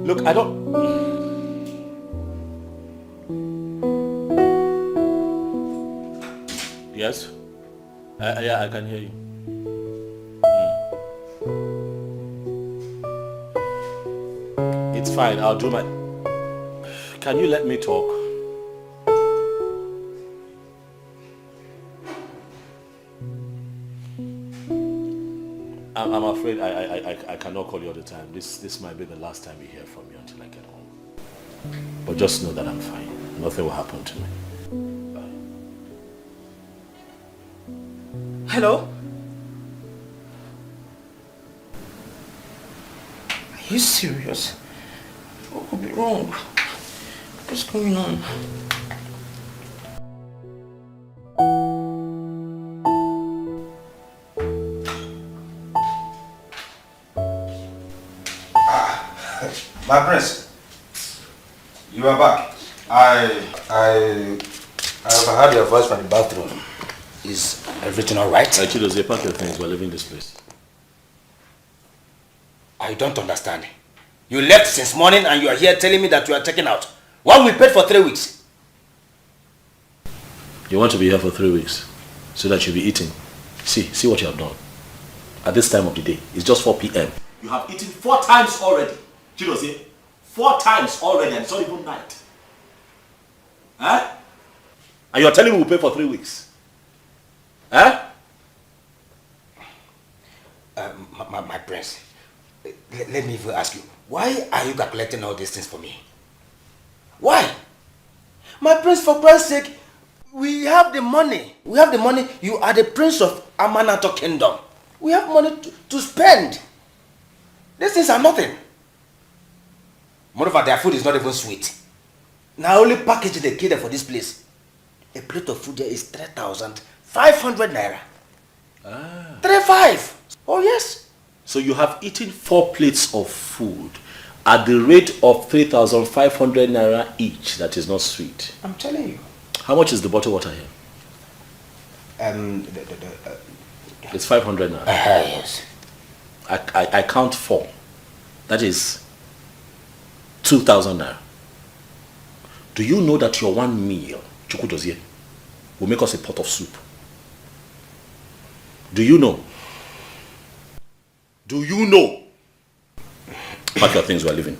Look, I don't... Yes? Yeah, I can hear you. It's fine, I'll do my... Can you let me talk? I'm afraid I cannot call you all the time. This might be the last time you hear from me until I get home. But just know that I'm fine. Nothing will happen to me. Bye. Hello? Are you serious? What could be wrong? What's going on? My prince, you are back. I overheard your voice from the bathroom. Is everything all right? Chidozie, pack your things. We're leaving this place. I don't understand. You left since morning and you are here telling me that you are checking out. While we paid for 3 weeks. You want to be here for 3 weeks so that you'll be eating. See what you have done. At this time of the day, it's just 4 p.m. You have eaten 4 times already. Chidozie, 4 times already and it's not even night. Huh? And you're telling me we'll pay for 3 weeks. Huh? My prince, let me even ask you, why are you calculating all these things for me? Why? My prince, for Christ's sake, we have the money. We have the money. You are the prince of Amanato Kingdom. We have money to spend. These things are nothing. Moreover, their food is not even sweet. Now only package they cater for this place. A plate of food there is 3,500 naira. 3,500. Oh yes. So you have eaten 4 plates of food At the rate of 3,500 naira each, that is not sweet. I'm telling you. How much is the bottled water here? It's 500 naira. Yes. I count 4. That is 2,000 naira. Do you know that your one meal, chukudozie, will make us a pot of soup? Do you know? Do you know? Pack your things, we're leaving.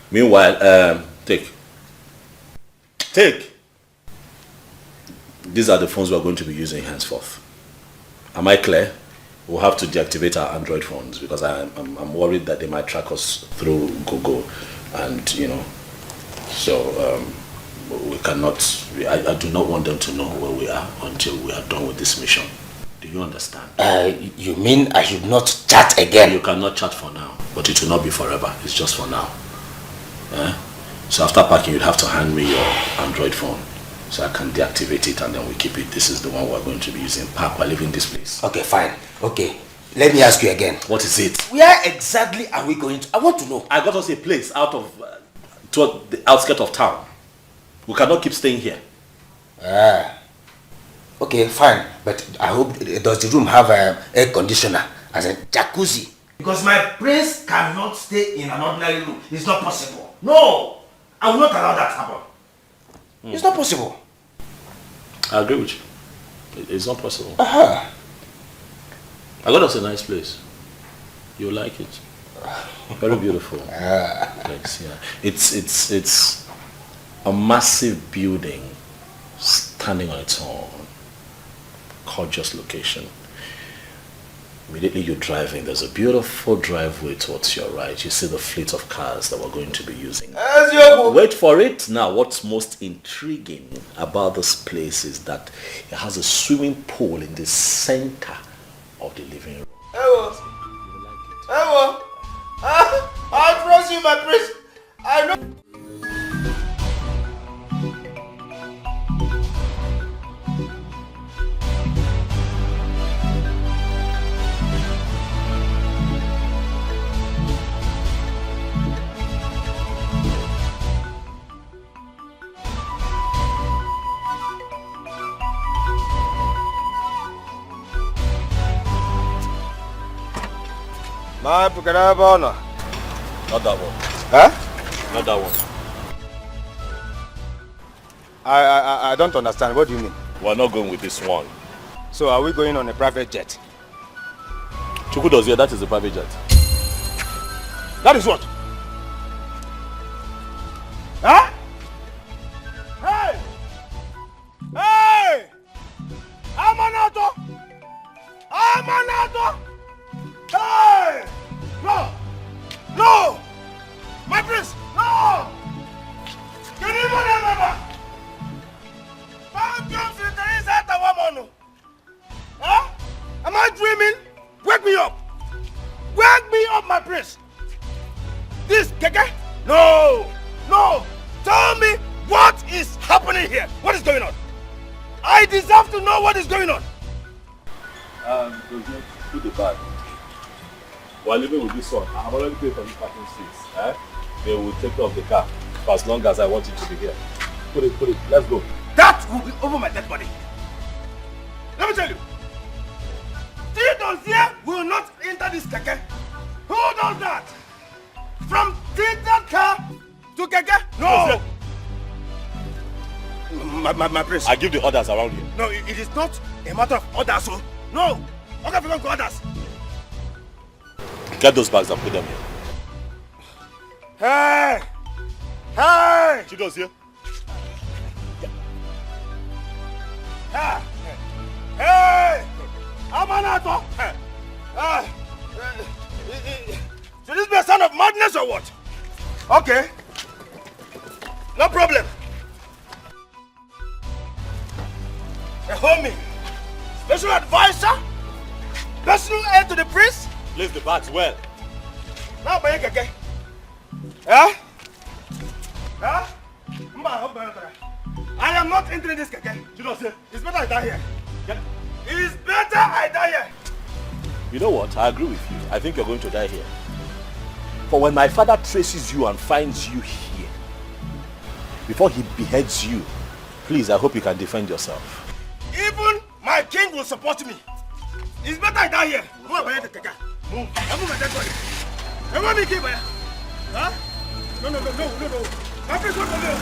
Meanwhile, take. These are the phones we're going to be using henceforth. Am I clear? We'll have to deactivate our Android phones because I'm worried that they might track us through Google, and so we cannot. I do not want them to know where we are until we are done with this mission. Do you understand? You mean I should not chat again? You cannot chat for now, but it will not be forever. It's just for now. So after packing, you'd have to hand me your Android phone so I can deactivate it and then we keep it. This is the one we're going to be using. Pack, we're leaving this place. Okay, fine. Okay. Let me ask you again. What is it? Where exactly are we going to? I want to know. I got us a place out of toward the outskirts of town. We cannot keep staying here. Okay, fine. But I hope, does the room have an air conditioner as a jacuzzi? Because my prince cannot stay in an ordinary room. It's not possible. No! I will not allow that to happen. It's not possible. I agree with you. It's not possible. I got us a nice place. You'll like it. Very beautiful. Thanks, yeah. It's a massive building standing on its own. Gorgeous location. Immediately you're driving, there's a beautiful driveway towards your right. You see the fleet of cars that we're going to be using. Wait for it. Now, what's most intriguing about this place is that it has a swimming pool in the center of the living room. I trust you, my prince. I know. Not that one. Huh? Not that one. I don't understand. What do you mean? We're not going with this one. So are we going on a private jet? Chukudozie, that is a private jet. That is what? Huh? Hey! Hey! Amanato! Hey! No! No! My prince! No! Can you remember? Huh? Am I dreaming? Wake me up! Wake me up, my prince! This Dikeh? No! No! Tell me what is happening here? What is going on? I deserve to know what is going on. Put the bag. We're living with this one. I have already paid for the parking seats. They will take care of the car for as long as I want it to be here. Put it. Let's go. That will be over my dead body. Let me tell you. Tinto's will not enter this Dikeh. Who does that? From tinted car to Dikeh? No! My prince. I give the orders around here. No, it is not a matter of orders, so. No! Okay, we don't go orders. Get those bags and put them here. Hey! Hey! She goes here. Hey! Hey! Amanato! Should this be a sign of madness or what? Okay. No problem. A homie, special advisor, personal aid to the priest. Place the bags well. Now, Keke. Yeah? Huh? I am not entering this Keke. You know, it's better I die here. Yeah. It's better I die here. You know what? I agree with you. I think you're going to die here. For when my father traces you and finds you here, before he beheads you, please, I hope you can defend yourself. Even my king will support me. It's better I die here. Move. I move my dead body. I want me keep. Huh? No. My friends want to live.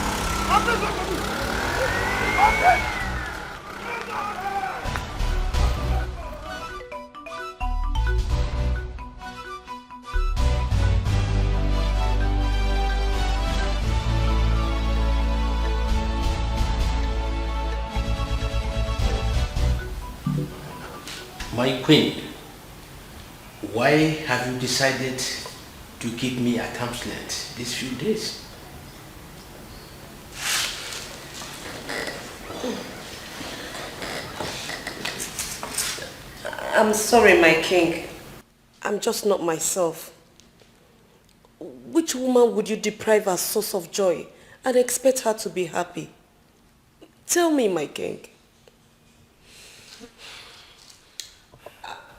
My queen, why have you decided to keep me at arm's length these few days? I'm sorry, my king. I'm just not myself. Which woman would you deprive her source of joy and expect her to be happy? Tell me, my king.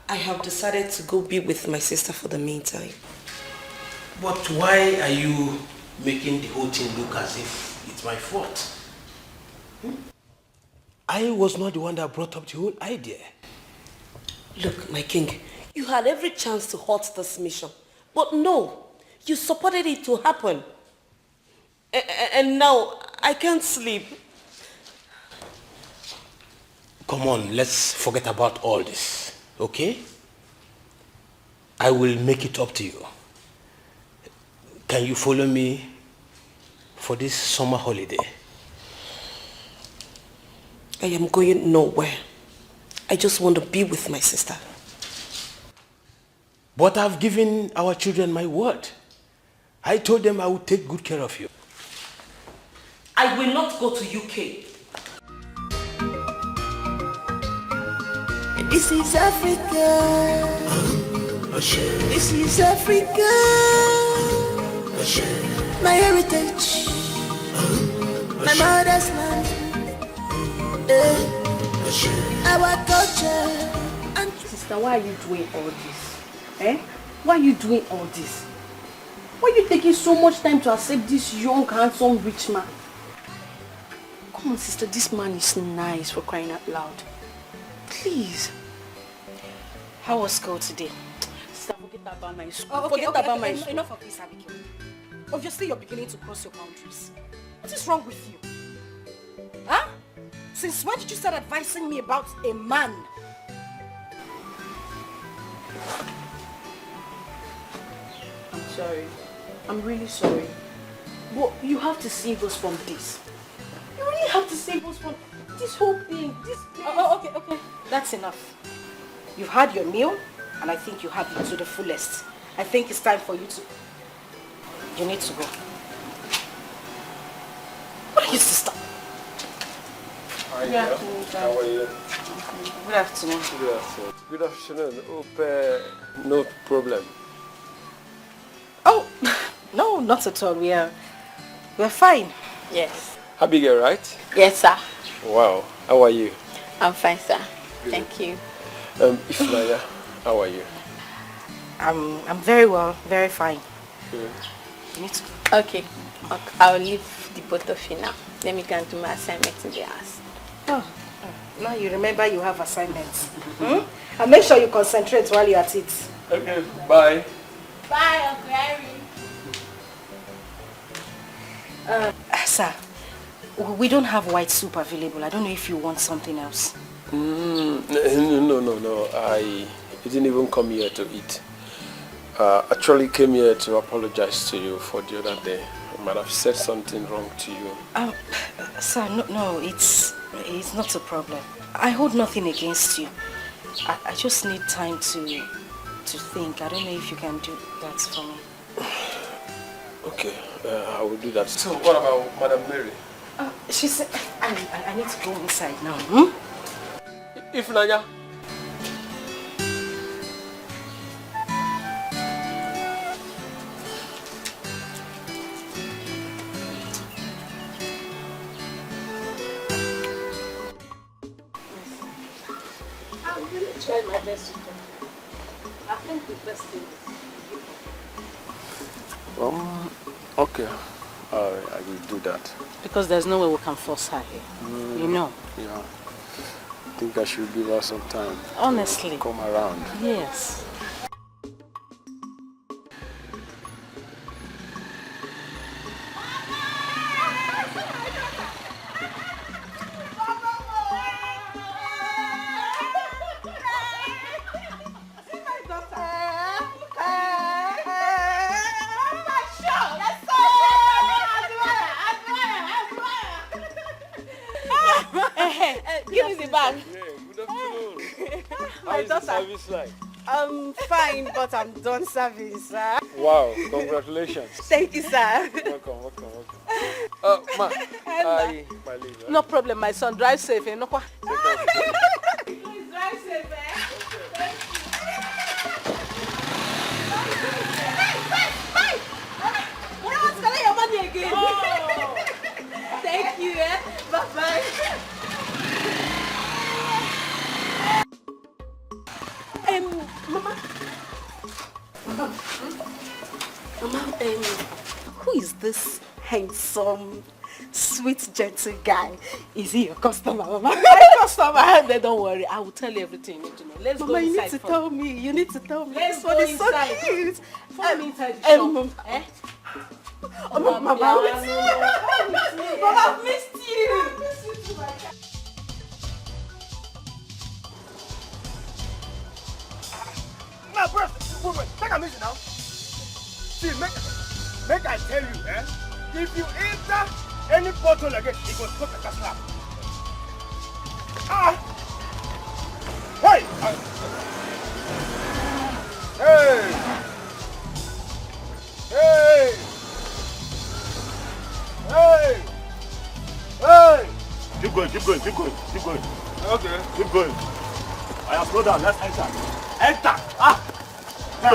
I have decided to go be with my sister for the meantime. But why are you making the whole thing look as if it's my fault? I was not the one that brought up the whole idea. Look, my king, you had every chance to halt this mission. But no, you supported it to happen. And now, I can't sleep. Come on, let's forget about all this, okay? I will make it up to you. Can you follow me for this summer holiday? I am going nowhere. I just want to be with my sister. But I've given our children my word. I told them I would take good care of you. I will not go to UK. This is Africa. This is Africa. My heritage. My mother's land. Our culture. And sister, why are you doing all this? Why are you doing all this? Why are you taking so much time to accept this young, handsome, rich man? Come on, sister, this man is nice, for crying out loud. Please. How was school today? Sister, forget about my school. Forget about my school. Enough of this, Abigail. Obviously, you're beginning to cross your boundaries. What is wrong with you? Huh? Since when did you start advising me about a man? I'm sorry. I'm really sorry. But you have to save us from this. You really have to save us from this whole thing. Okay. That's enough. You've had your meal, and I think you had it to the fullest. I think it's time for you to... You need to go. What are you, sister? Hi, Good afternoon, how are you? Good afternoon. Good afternoon. Good afternoon. Hope no problem. Oh, no, not at all. We're fine. Yes. Abigail, right? Yes, sir. Wow. How are you? I'm fine, sir. Good. Thank you. Ifnaya, how are you? I'm very well, very fine. Good. You need to... Okay. I'll leave the both of you now. Let me go and do my assignment in the house. Oh, now you remember you have assignments. And make sure you concentrate while you're at it. Okay, bye. Bye, Uncle Irene. Sir, we don't have white soup available. I don't know if you want something else. No. I didn't even come here to eat. Actually came here to apologize to you for the other day. I might have said something wrong to you. Sir, no, it's not a problem. I hold nothing against you. I just need time to think. I don't know if you can do that for me. Okay, I will do that. So what about Madam Mary? She said, I need to go inside now. Ifnanya. I'm really trying my best to do. I think the best thing is Okay. I will do that. Because there's no way we can force her here. You know. Yeah. I think I should give her some time. Honestly. To come around. Yes. Give me the bag. Yeah, good afternoon. My How daughter. is the service like? I'm fine, but I'm done serving, sir. Wow, congratulations. Thank you, sir. Welcome. Ma, my leave. No problem, my son. Drive safe, eh? No, Please drive safe, eh? You don't want to collect your money again. Oh. Thank you, eh? Bye-bye. Mama, who is this handsome, sweet, gentle guy? Is he your customer, Mama? My customer, then don't worry. I will tell you everything you need to know. Let's Mama, go you inside. need to tell me. You need to tell me. Let's This go one is so inside. cute. Follow me inside the shop. Eh? Mama, I miss you. Mama, I missed you. I miss you too, my child. Now, bro, wait, take a minute now. See, make I tell you, eh? If you enter any bottle again, it will stop like a slap. Hey! Hey! Keep going. Okay. Keep going. I have slowed down. Let's enter. Enter! Hey!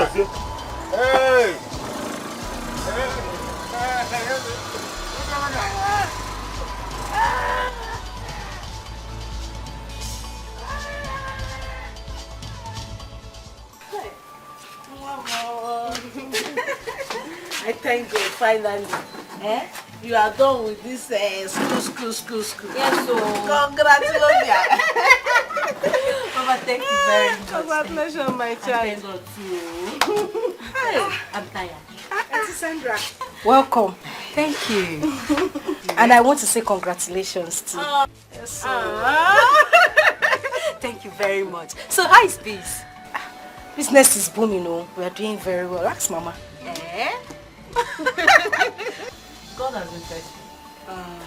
I thank God finally. Eh? You are done with this school. Yes, so. Congratulations. Mama, thank you very much. Congratulations, my child. Thank God too. Hey, I'm tired. Auntie Sandra. Welcome. Thank you. And I want to say congratulations too. Yes, sir. Thank you very much. So how is this? Business is booming, we are doing very well. Ask Mama. Eh? God has been faithful.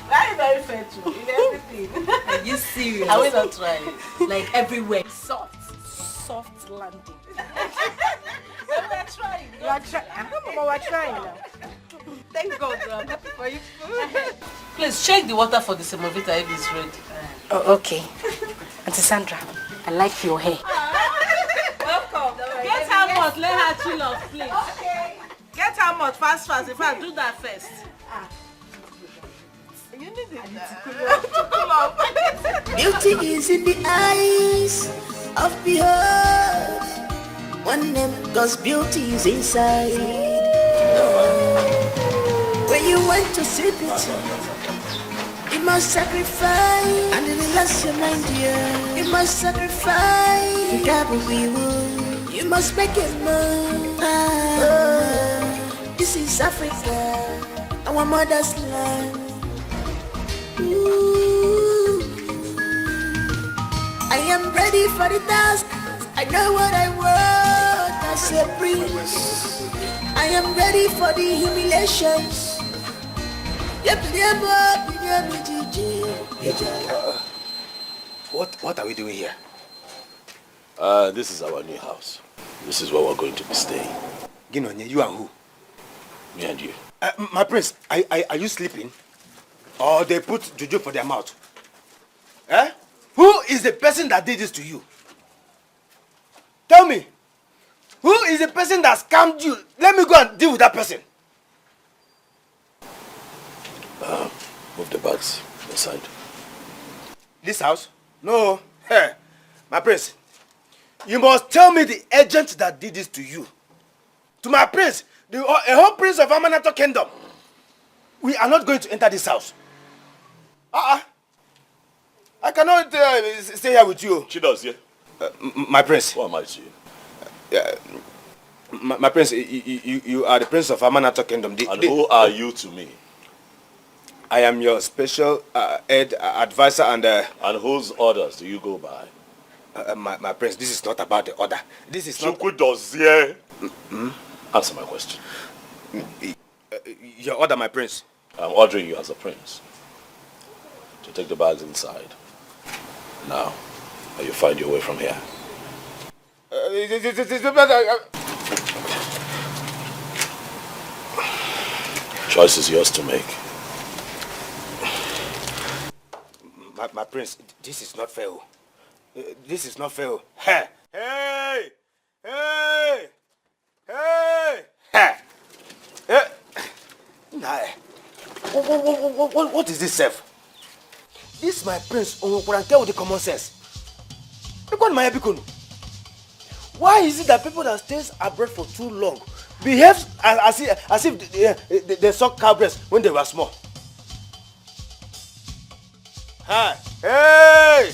Very, very faithful in everything. Are you serious? I will not try it. Like everywhere. Soft landing. We are trying. You are trying. Mama, we are trying now. Thank God, I'm happy for you. Please check the water for the semovita if it's ready. Oh, okay. Auntie Sandra, I like your hair. Welcome. Get her much. Let her chill off, please. Okay. Get her much. Fast. In fact, do that first. You need it to cool off. Beauty is in the eyes of behold. One name, cause beauty is inside. When you want to see beauty, you must sacrifice. And relax your mind, dear. You must sacrifice. You got what we want. You must make it move. This is Africa, our mother's land. Ooh. I am ready for the task. I know what I want as a prince. I am ready for the humiliations. What are we doing here? This is our new house. This is where we're going to be staying. Ginonye, you and who? Me and you. My prince, are you sleeping? Or they put juju for their mouth? Eh? Who is the person that did this to you? Tell me. Who is the person that scammed you? Let me go and deal with that person. Move the bags aside. This house? No. Hey, my prince, you must tell me the agent that did this to you. To my prince, A whole prince of Amanato kingdom. We are not going to enter this house. I cannot stay here with you. Chidozie. My prince. Who am I to you? My prince, you are the prince of Amanato kingdom. Who are you to me? I am your special advisor and... And whose orders do you go by? My prince, this is not about the order. This is not... Chukwudozie. Answer my question. Your order, my prince. I'm ordering you as a prince to take the bags inside. Now, may you find your way from here. Choice is yours to make. My prince, this is not fair. This is not fair. Hey! Hey! Hey! Hey! Hey! Hey! Nah. What is this, self? This is my prince, Onwokuranke with the common sense. Why is it that people that stays abroad for too long behave as if they suck cow breast when they were small? Hi. Hey!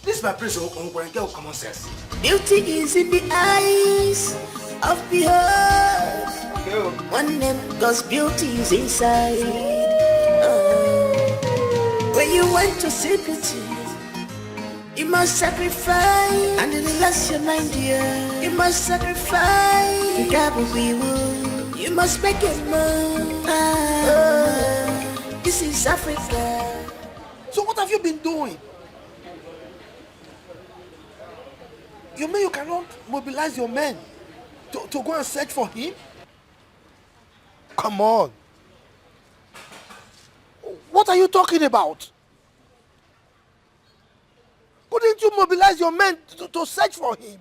This is my prince Onwokuranke with common sense. Beauty is in the eyes of behold. One name, cause beauty is inside. When you want to see beauty, you must sacrifice. And relax your mind, dear. You must sacrifice. You gotta be wood. You must make it move. This is Africa. So what have you been doing? You mean you cannot mobilize your men to go and search for him? Come on. What are you talking about? Couldn't you mobilize your men to search for him?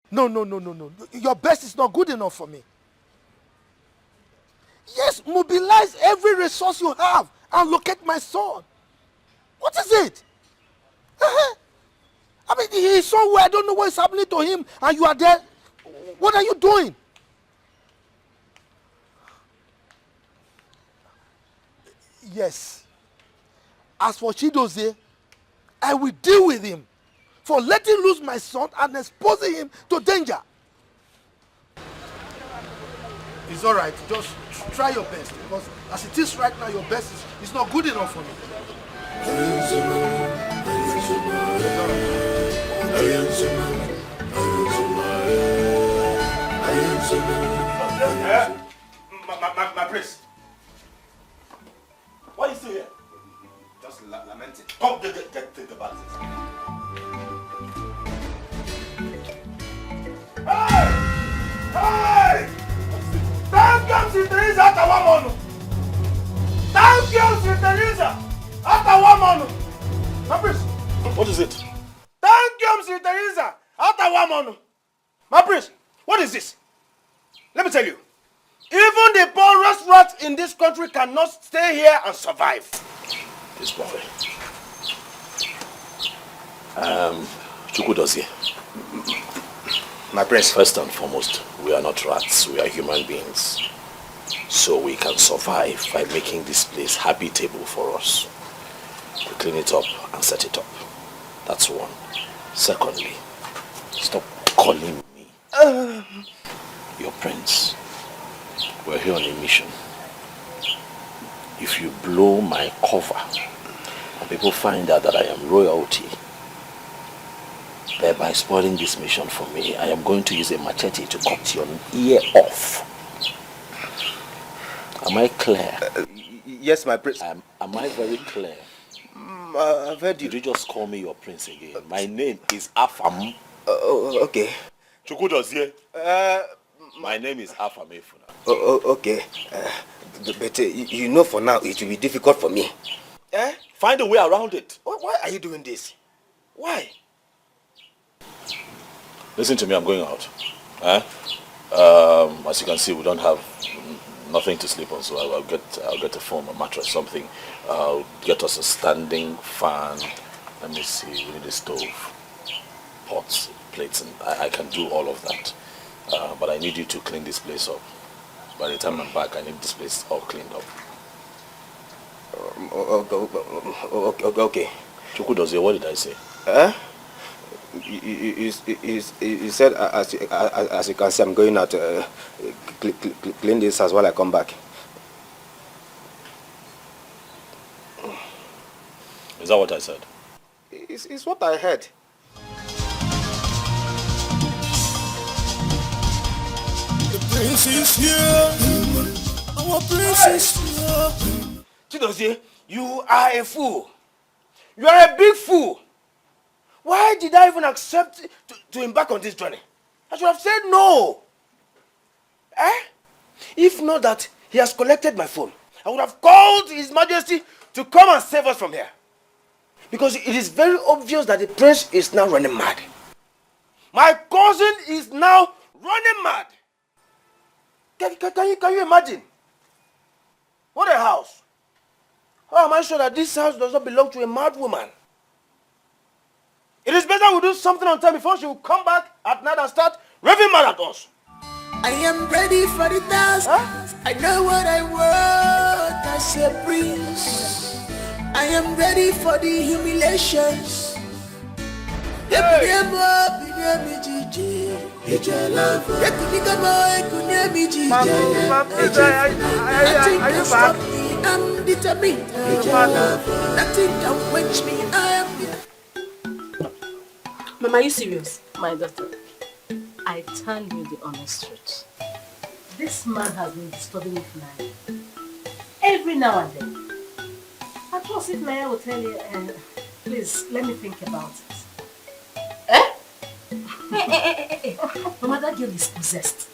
No. Your best is not good enough for me. Yes, mobilize every resource you have and locate my son. What is it? I mean, he is somewhere, I don't know what is happening to him, and you are there. What are you doing? Yes. As for Chidozie, I will deal with him for letting loose my son and exposing him to danger. It's all right. Just try your best, because as it is right now, your best is not good enough for me. My prince. Why are you still here? Just lamenting. Come, get the bags. Hey! Thank you, Sister Teresa, Atawamono. Thank you, Sister Teresa, Atawamono. My prince. What is it? Thank you, Sister Teresa, Atawamono. My prince, what is this? Let me tell you. Even the poorest rats in this country cannot stay here and survive. This boy. Chukwudozie. My prince. First and foremost, we are not rats, we are human beings. So we can survive by making this place habitable for us. We clean it up and set it up. That's one. Secondly, stop calling me your prince. We're here on a mission. If you blow my cover and people find out that I am royalty, thereby spoiling this mission for me, I am going to use a machete to cut your ear off. Am I clear? Yes, my prince. Am I very clear? I've heard you. Did you just call me your prince again? My name is Afam. Okay. Chukwudozie. My name is Afam Efuna. Okay. But you know for now it will be difficult for me. Find a way around it. Why are you doing this? Why? Listen to me, I'm going out. As you can see, we don't have nothing to sleep on, so I'll get a foam, a mattress, something. I'll get us a standing fan Let me see, we need a stove, pots, plates, and I can do all of that. But I need you to clean this place up. By the time I'm back, I need this place all cleaned up. Okay. Chukudozie, what did I say? You said, as you can see, I'm going out to clean this house while I come back. Is that what I said? It's what I heard. The prince is here. Our prince is here. Chidozie, you are a fool. You are a big fool. Why did I even accept to embark on this journey? I should have said no. If not that he has collected my phone, I would have called His Majesty to come and save us from here. Because it is very obvious that the prince is now running mad. My cousin is now running mad. Can you imagine? What a house. How am I sure that this house does not belong to a mad woman? It is better we do something on time before she will come back at night and start raving mad at us. I am ready for the task. I know what I want as a prince. I am ready for the humiliations. I'm determined. Nothing can quench me. I am. Mama, are you serious? My daughter, I tell you the honest truth. This man has been disturbing me flying. Every now and then. I trust if Naya will tell you, please, let me think about it. Mama, that girl is possessed.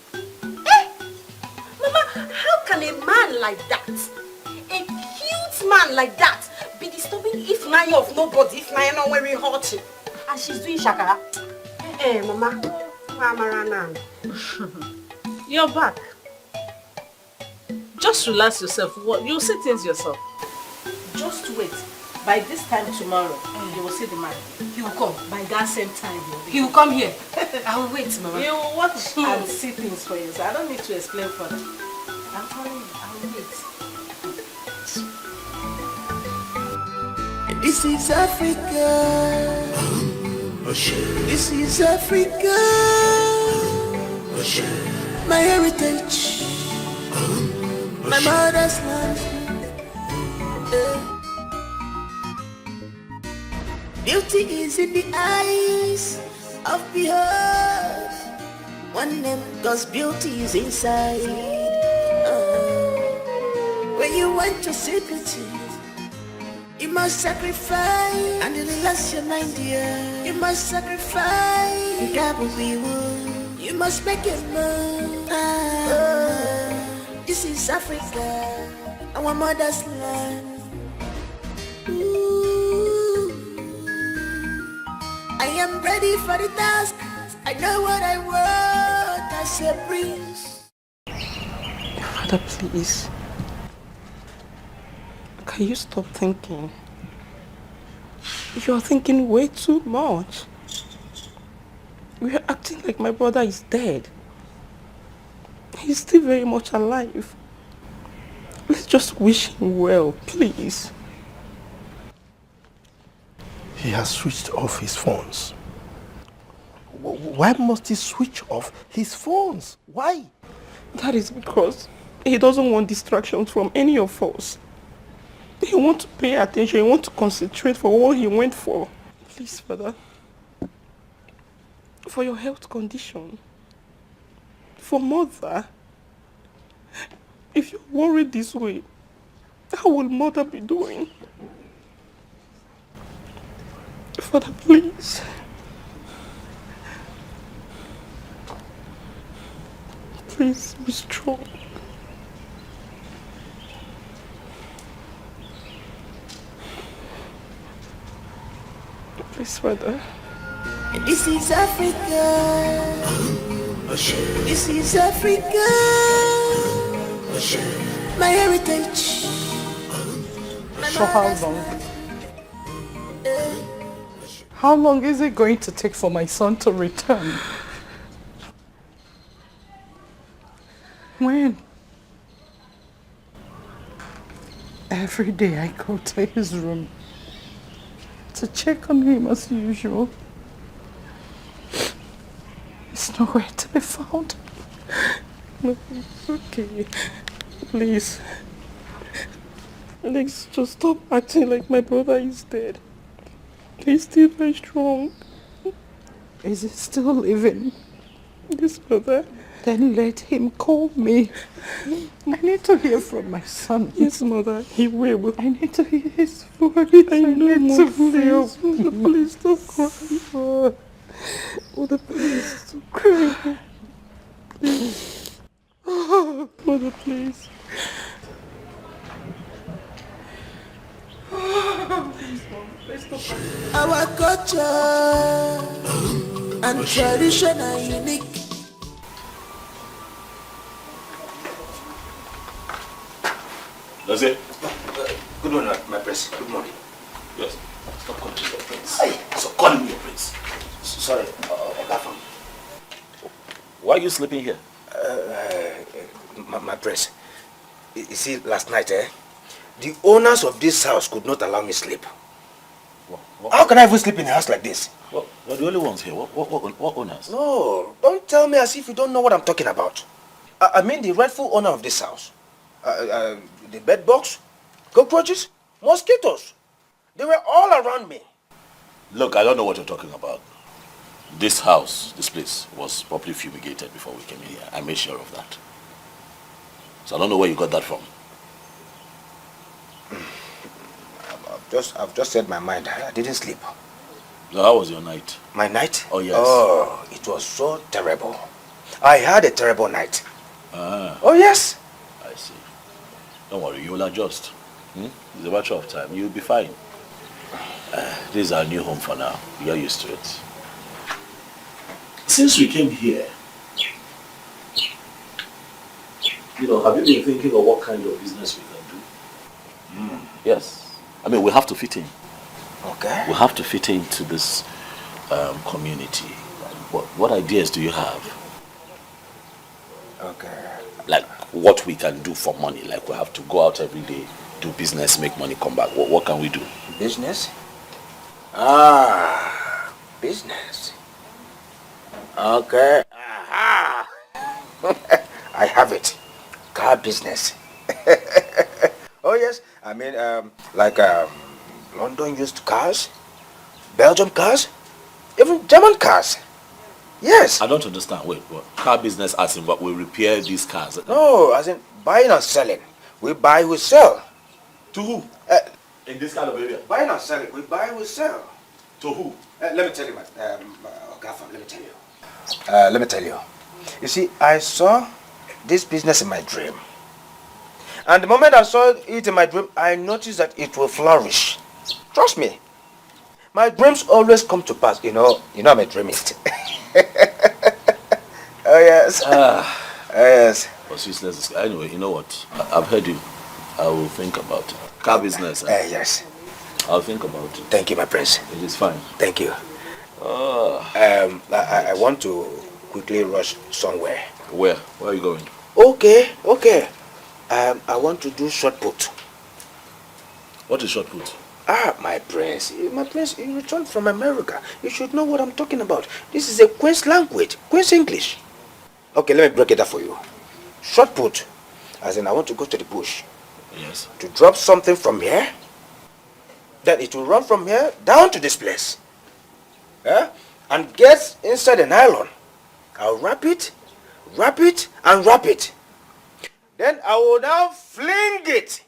Mama, how can a man like that, a cute man like that, be disturbing if Naya of nobody, if Naya not wearing hot? And she's doing shakara? Mama, You're back. Just relax yourself. You'll see things yourself. Just wait. By this time tomorrow, you will see the man. He will come. By that same time, he will come here. I will wait, Mama. You will watch and see things for you. So I don't need to explain further. I'm telling you, I will wait. This is Africa. This is Africa. My heritage. My mother's land. Beauty is in the eyes of behold. One name, cause beauty is inside. When you want to see beauty, you must sacrifice. And the last your mind, dear. You must sacrifice. You got what we want. You must make it move. This is Africa, our mother's land. I am ready for the task. I know what I want as a prince. Father, please. Can you stop thinking? You are thinking way too much. We are acting like my brother is dead. He's still very much alive. Let's just wish him well, please. He has switched off his phones. Why must he switch off his phones? Why? That is because he doesn't want distractions from any of us. He wants to pay attention, he wants to concentrate for what he went for. Please, Father. For your health condition. For Mother. If you're worried this way, how will Mother be doing? Father, please. Please be strong. Please, Father. This is Africa. This is Africa. My heritage. So how long? How long is it going to take for my son to return? When? Every day I go to his room to check on him as usual. He's nowhere to be found. No, it's okay. Please. Alex, just stop acting like my brother is dead. He's still very strong. Is he still living? Yes, mother. Then let him call me. I need to hear from my son. Yes, mother, he will. I need to hear his voice. I need to feel. Please don't cry. Mother, please don't cry. Please. Oh, mother, please. Please, Mom. Please don't cry. Our culture and tradition are unique. That's it. Good morning, my prince. Good morning. Yes. Stop calling me your prince. Stop calling me your prince. Sorry, Ogafam. Why are you sleeping here? My prince. You see, last night, the owners of this house could not allow me sleep. How can I even sleep in a house like this? Well, you're the only ones here. What owners? No, don't tell me as if you don't know what I'm talking about. I mean the rightful owner of this house. The bed bugs, cockroaches, mosquitoes. They were all around me. Look, I don't know what you're talking about. This house, this place, was properly fumigated before we came in here. I made sure of that. So I don't know where you got that from. I've just said my mind. I didn't sleep. So how was your night? My night? Oh, yes. Oh, it was so terrible. I had a terrible night. Ah. Oh, yes. I see. Don't worry, you'll adjust. It's a matter of time. You'll be fine. This is our new home for now. You're used to it. Since we came here, have you been thinking of what kind of business we can do? Yes. I mean, we have to fit in. Okay. We have to fit into this community. What ideas do you have? Okay. Like what we can do for money. Like we have to go out every day, do business, make money, come back. What can we do? Business? Business. Okay. Aha. I have it. Car business. Oh yes. I mean, London used cars, Belgium cars, even German cars. Yes. I don't understand. Wait, what? Car business as in what we repair these cars? No, as in buying and selling. We buy, we sell. To who? In this kind of area? Buying and selling. We buy, we sell. To who? Let me tell you, Gaffam, let me tell you. Let me tell you. You see, I saw this business in my dream. And the moment I saw it in my dream, I noticed that it will flourish. Trust me. My dreams always come to pass. You know I'm a dreamist. Oh yes. Yes. What's useless? Anyway, you know what? I've heard you. I will think about it. Car business. Yes. I'll think about it. Thank you, my prince. It is fine. Thank you. I want to quickly rush somewhere. Where? Where are you going? Okay. I want to do shot put. What is shot put? My prince, you returned from America. You should know what I'm talking about. This is a Queen's language, Queen's English. Okay, let me break it up for you. Shot put, as in I want to go to the bush. Yes. To drop something from here, then it will run from here down to this place. And get inside the nylon. I'll wrap it, and wrap it. Then I will now fling it.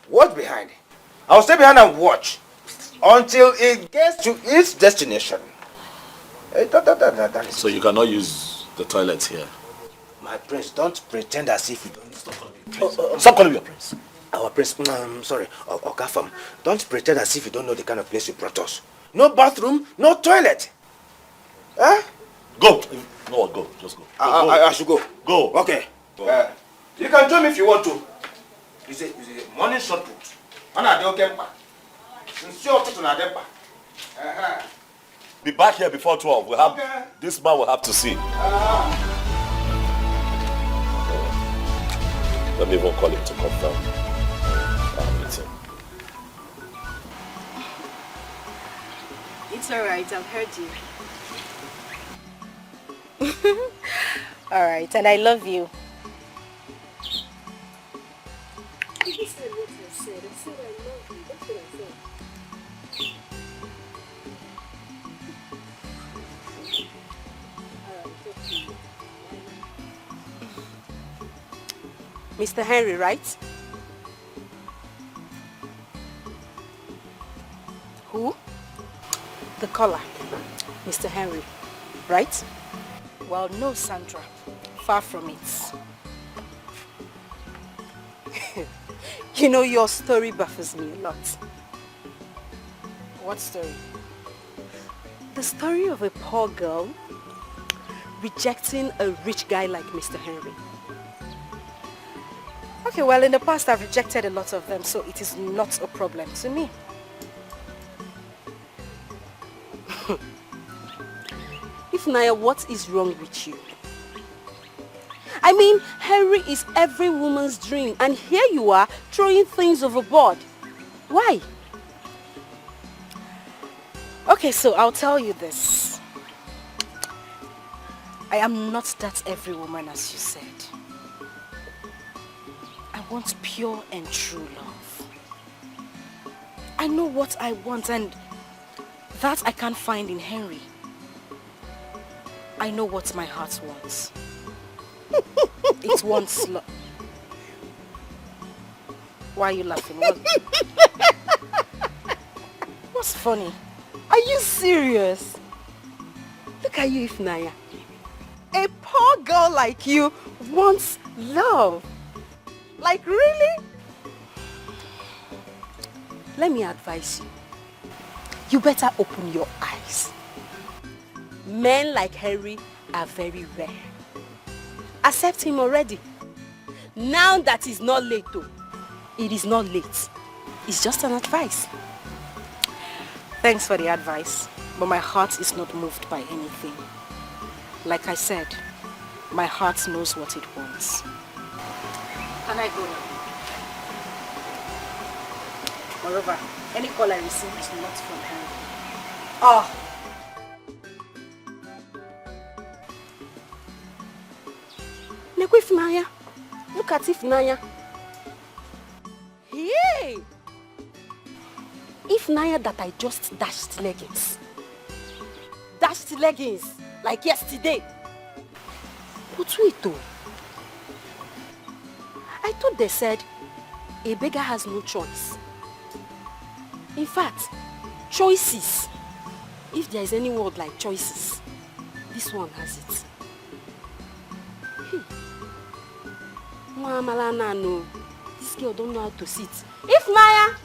Watch behind. I'll stay behind and watch until it gets to its destination. So you cannot use the toilets here? My prince, don't pretend as if you don't. Stop calling me your prince. Our prince, I'm sorry, Okafam, don't pretend as if you don't know the kind of place you brought us. No bathroom, no toilet. Go. No, go. Just go. I should go. Go. Okay. Go. You can join me if you want to. It's a morning shot put. Be back here before 12. We'll have this man will have to see. Let me even call him to confirm our meeting. It's alright, I've heard you. Alright, and I love you. You said what I said. I said I love you. That's what I said. Mr. Henry, right? Who? The caller, Mr. Henry, right? Well, no, Sandra. Far from it. You know, your story baffles me a lot. What story? The story of a poor girl rejecting a rich guy like Mr. Henry. Okay, well, in the past I've rejected a lot of them, so it is not a problem to me. If Naya, what is wrong with you? I mean, Henry is every woman's dream, and here you are throwing things overboard. Why? Okay, so I'll tell you this. I am not that every woman, as you said. I want pure and true love. I know what I want, and that I can't find in Henry. I know what my heart wants. It wants love. Why are you laughing? What's funny? Are you serious? Look at you, Ifnaya. A poor girl like you wants love. Like, really? Let me advise you. You better open your eyes. Men like Henry are very rare. Accept him already. Now that it's not late though. It is not late. It's just an advice. Thanks for the advice, but my heart is not moved by anything. Like I said, my heart knows what it wants. Can I go now? Moreover, any call I receive is not from Henry. Oh! Ifnaya. Look at Ifnaya. Hey! Ifnaya that I just dashed leggings. Dashed leggings like yesterday. But wait though. I thought they said a beggar has no choice. In fact, choices. If there is any word like choices, this one has it. No. This girl don't know how to sit. Ifnaya!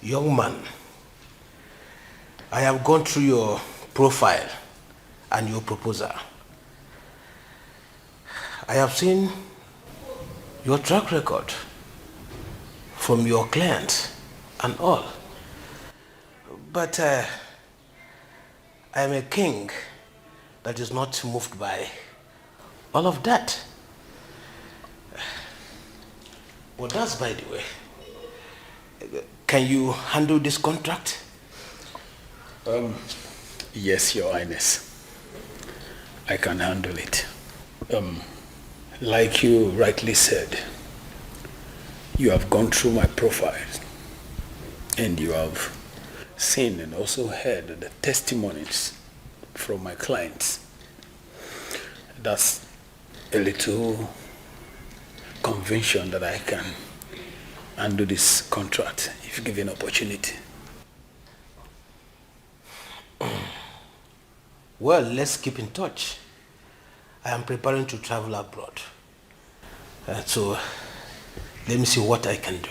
Young man, I have gone through your profile and your proposal. I have seen your track record from your clients and all. But I am a king that is not moved by all of that. Well, that's by the way. Can you handle this contract? Yes, Your Highness. I can handle it. Like you rightly said, you have gone through my profile and you have seen and also heard the testimonies from my clients. That's a little conviction that I can handle this contract if given opportunity. Well, let's keep in touch. I am preparing to travel abroad. So, let me see what I can do.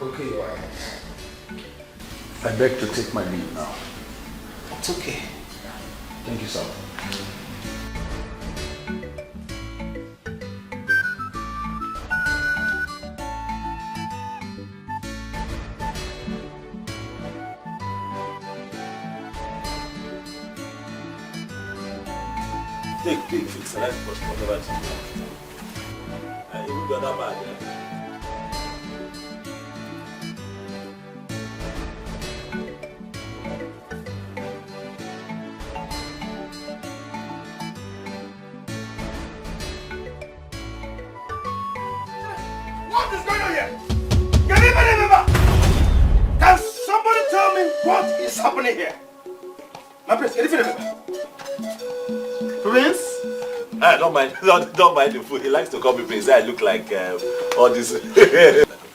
Okay, Your Highness. I beg to take my leave now. It's okay. Thank you, sir. Take, select whatever it's you will do that bad, What is going on here? Can anybody remember? Can somebody tell me what is happening here? My prince, anything remember? Prince? Don't mind the food. He likes to call me Prince. I look like all this.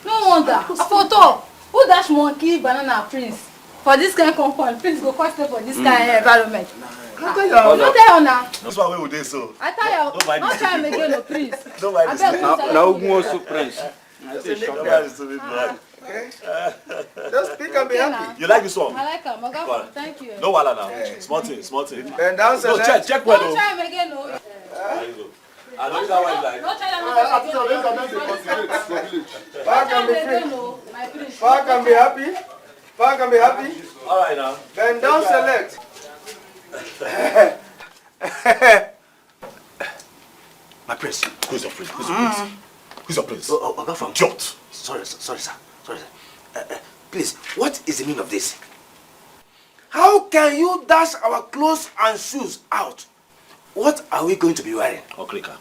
No wonder. Photo. Who dash monkey banana prince? For this kind of compound, prince go first for this kind of environment. No, No tell you now. that's why we would do so. I tell you, not try him again, no prince. Don't mind this. Now who wants to prince? Don't mind this stupid man. Just speak and be happy. You like this one? I like him. Well, Thank you. No wala now. Small thing. Bend down, No, select. check well Don't though. try him again, no. There you go. I know that one like. Don't try him again. Park and be free. My prince. Park and be happy. Park and be happy. All right now. Bend down, select. My prince. Who's your prince? Who's your prince? Who's your prince? Oga from Jot. Sorry, sir. Please, what is the meaning of this? How can you dash our clothes and shoes out? What are we going to be wearing? Okrika.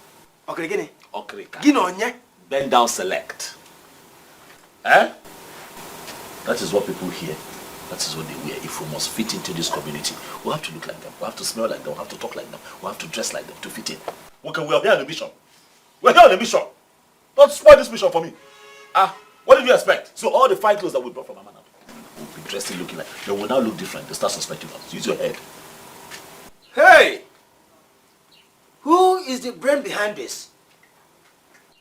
Okay, Gini. Okrika. Gino, nye? Bend down, select. Eh? That is what people hear. That is what they wear. If we must fit into this community, we have to look like them. We have to smell like them. We have to talk like them. We have to dress like them to fit in. Okay, we are here on a mission. We're here on a mission. Don't spoil this mission for me. What did you expect? So all the fine clothes that we brought from Mama now, we'll be dressed in looking like, they will now look different. They start suspecting us. Use your head. Hey! Who is the brain behind this?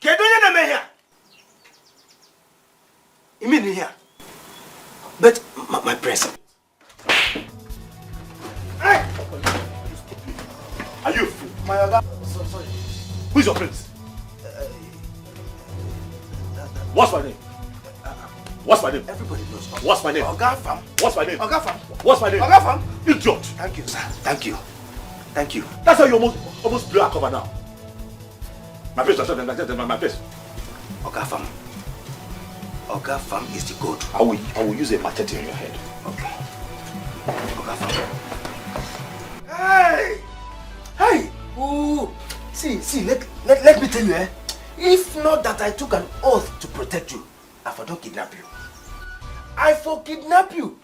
Kedonya na me here. You mean here? But my prince. Hey! Are you? My Oga. Sorry. Who is your prince? What's my name? What's my name? Everybody knows. What's my name? Oga Fam. What's my name? Oga Fam. What's my name? Oga Fam. Idiot. Thank you, sir. Thank you. Thank you. That's how you almost blew our cover now. My face, my face. Oga Fam. Oga Fam is the goat. I will use a machete on your head. Okay. Oga Fam. Hey! Hey! Ooh! See, let me tell you, if not that I took an oath to protect you, I for don't kidnap you. I for kidnap you.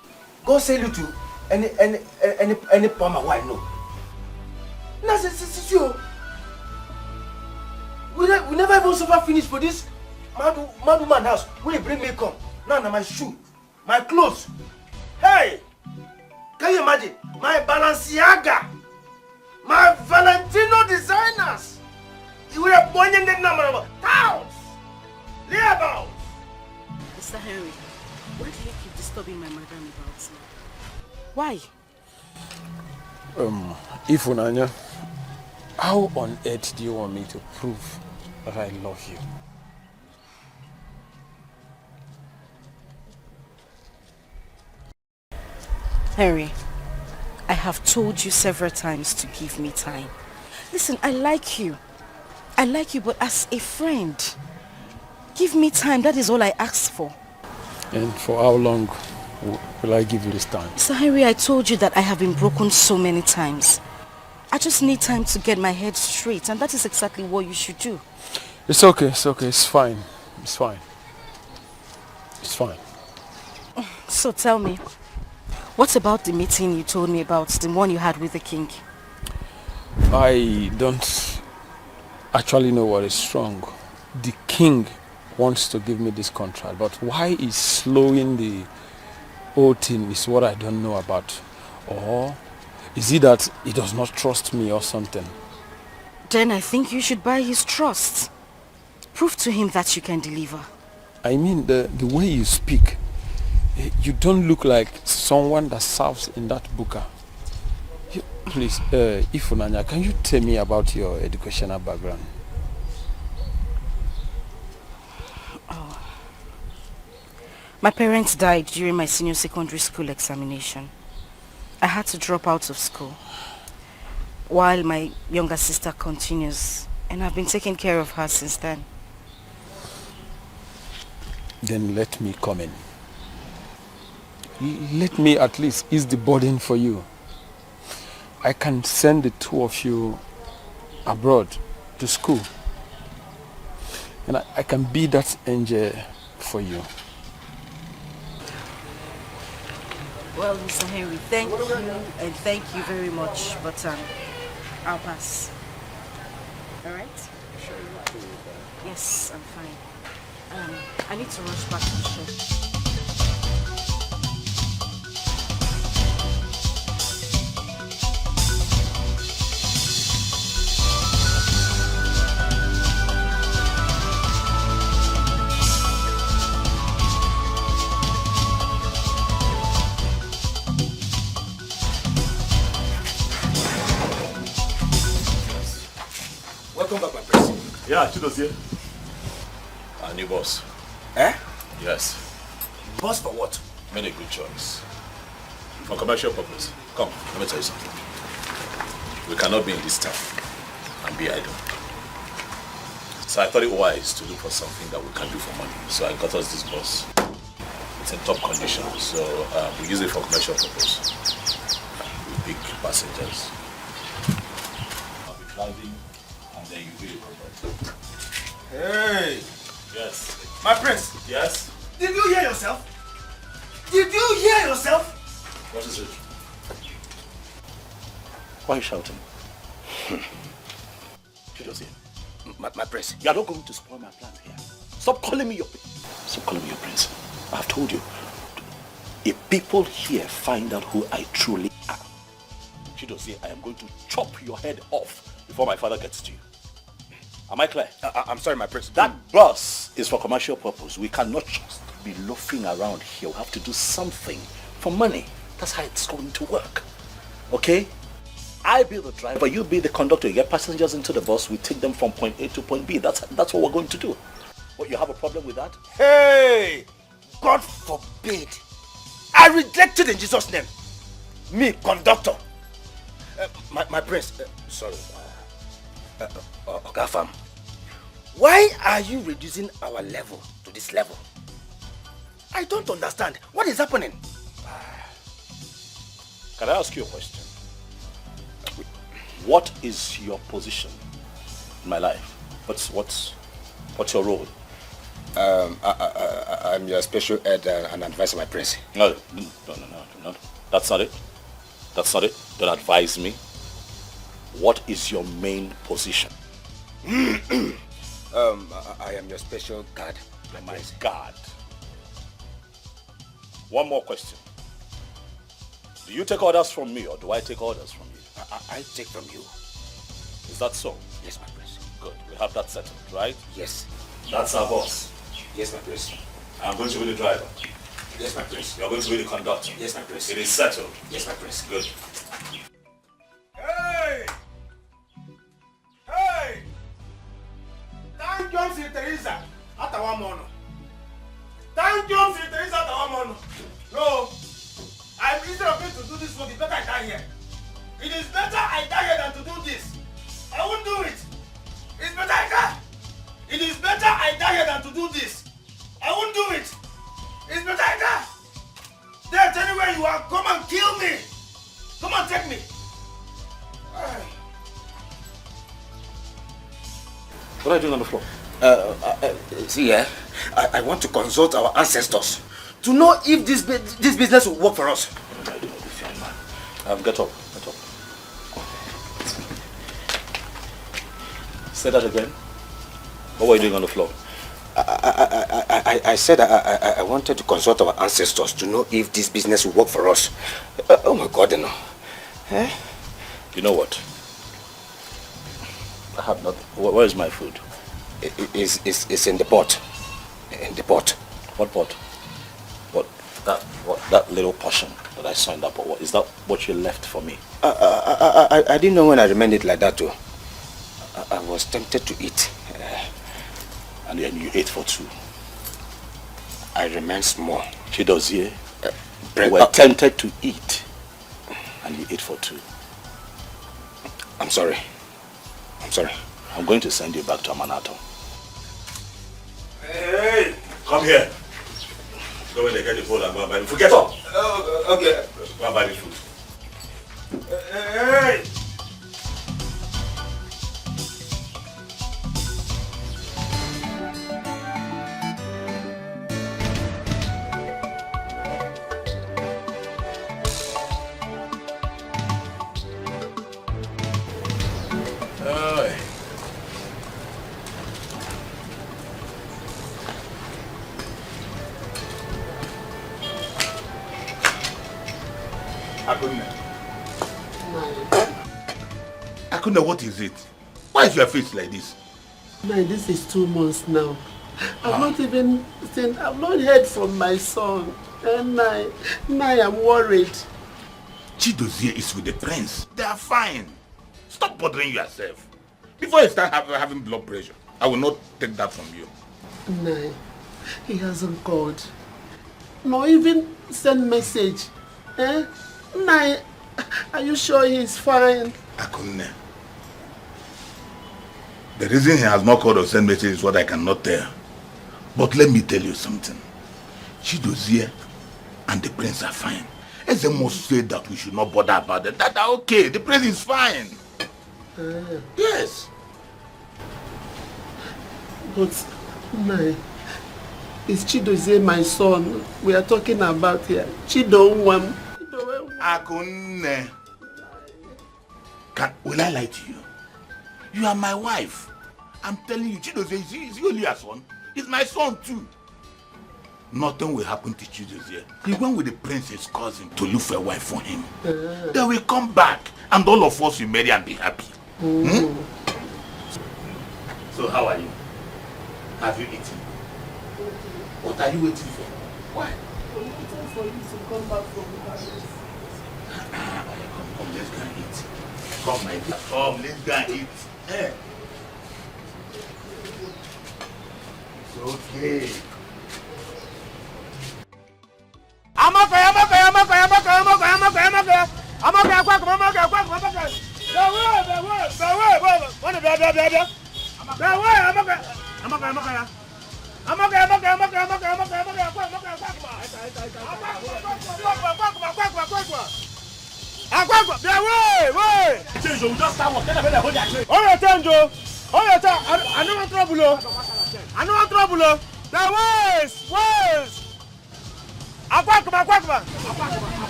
Go sell you to any farmer who I know. Now, see you. We never even suffer finish for this mad woman house. When you bring me come, now my shoe, my clothes. Hey! Can you imagine? My Balenciaga, my Valentino designers. You were born in the number of towns, thereabouts. Mr. Henry, why do you keep disturbing my madam about me? Why? Ifunanya, how on earth do you want me to prove that I love you? Henry, I have told you several times to give me time. Listen, I like you. I like you, but as a friend. Give me time, that is all I ask for. And for how long will I give you this time? Mr. Henry, I told you that I have been broken so many times. I just need time to get my head straight, and that is exactly what you should do. It's okay, it's fine. It's fine. It's fine. So tell me, what about the meeting you told me about, the one you had with the king? I don't actually know what is wrong. The king wants to give me this contract, but why he's slowing the whole thing is what I don't know about. Or is it that he does not trust me or something? Then I think you should buy his trust. Prove to him that you can deliver. I mean, the way you speak, you don't look like someone that serves in that buka. Please, Ifunanya, can you tell me about your educational background? Oh. My parents died during my senior secondary school examination. I had to drop out of school while my younger sister continues, and I've been taking care of her since then. Then let me come in. Let me at least ease the burden for you. I can send the two of you abroad to school. And I can be that angel for you. Well, Mr. Henry, thank you, and thank you very much, but I'll pass. All right? Yes, I'm fine. I need to rush back to the show. Welcome back, my prince. Yeah, Chido's here. Our new boss. Eh? Yes. Boss for what? Made a good choice. For commercial purpose. Come, let me tell you something. We cannot be in this town and be idle. So I thought it wise to look for something that we can do for money. So I got us this bus. It's in top condition, so we use it for commercial purpose. With big passengers. I'll be driving and then you'll be the conductor. Hey! Yes. My prince! Yes? Did you hear yourself? Did you hear yourself? What is it? Why are you shouting? Chido's here. My prince. You are not going to spoil my plans here. Stop calling me your prince. Stop calling me your prince. I have told you. If people here find out who I truly am, Chido's here, I am going to chop your head off before my father gets to you. Am I clear? I'm sorry, my prince. That bus is for commercial purpose. We cannot just be loafing around here. We have to do something for money. That's how it's going to work. Okay? I be the driver, you be the conductor. You get passengers into the bus, we take them from point A to point B. That's what we're going to do. What, you have a problem with that? Hey! God forbid. I reject it in Jesus' name. Me, conductor. My prince. Sorry. Ogafam. Why are you reducing our level to this level? I don't understand. What is happening? Can I ask you a question? What is your position in my life? What's your role? I'm your special ed and advisor, my prince. No. That's not it. That's not it. Don't advise me. What is your main position? I am your special guard. My guard. One more question. Do you take orders from me or do I take orders from you? I take from you. Is that so? Yes, my prince. Good. We have that settled, right? Yes. That's our boss. Yes, my prince. I'm going to be the driver. Yes, my prince. You're going to be the conductor. Yes, my prince. It is settled. Yes, my prince. Good. Hey! Hey! Thank you, Sir Teresa. Atawamono. Thank you, Sir Teresa. Atawamono. No. I'm instead of me to do this work, it's better I die here. It is better I die here than to do this. I won't do it. It's better I die. It is better I die here than to do this. I won't do it. It's better I die. Death, anywhere you are, come and kill me. Come and take me. What are you doing on the floor? See, I want to consult our ancestors to know if this business will work for us. What am I doing with this young man? Get up. Say that again. What were you doing on the floor? I said I wanted to consult our ancestors to know if this business will work for us. Oh my God, you know. Eh? You know what? I have nothing. Where is my food? It's in the pot. In the pot. What pot? That little portion that I saw in that pot. Is that what you left for me? I didn't know when I remained it like that too. I was tempted to eat. And then you ate for two. I remained small. Chidozie, you were tempted to eat. And you ate for two. I'm sorry. I'm going to send you back to Amanato. Hey! Come here. Go in there, get the food and go and buy the food. Get up! Okay. Go and buy the food. Hey! Akuna, what is it? Why is your face like this? Man, this is 2 months now. I've not even seen, I've not heard from my son. And now I'm worried. Chidozie is with the prince. They are fine. Stop bothering yourself. Before you start having blood pressure, I will not take that from you. Nah, he hasn't called. Nor even send message. Nah, are you sure he's fine? Akuna. The reason he has not called or sent message is what I cannot tell. But let me tell you something. Chidozie and the prince are fine. Ezemo said that we should not bother about it. That are okay. The prince is fine. Yes. But, nah, is Chidozie my son we are talking about here? Chidonwam. Akune. Will I lie to you? You are my wife. I'm telling you, Chidozie, is he only a son? He's my son too. Nothing will happen to Chidozie. He went with the prince's cousin to look for a wife for him. They will come back and all of us will marry and be happy. So how are you? Have you eaten? What are you waiting for? Why? I'm waiting for you to come back from the palace. Come, let's go and eat. Come, my dear. Come, let's go and eat. It's okay.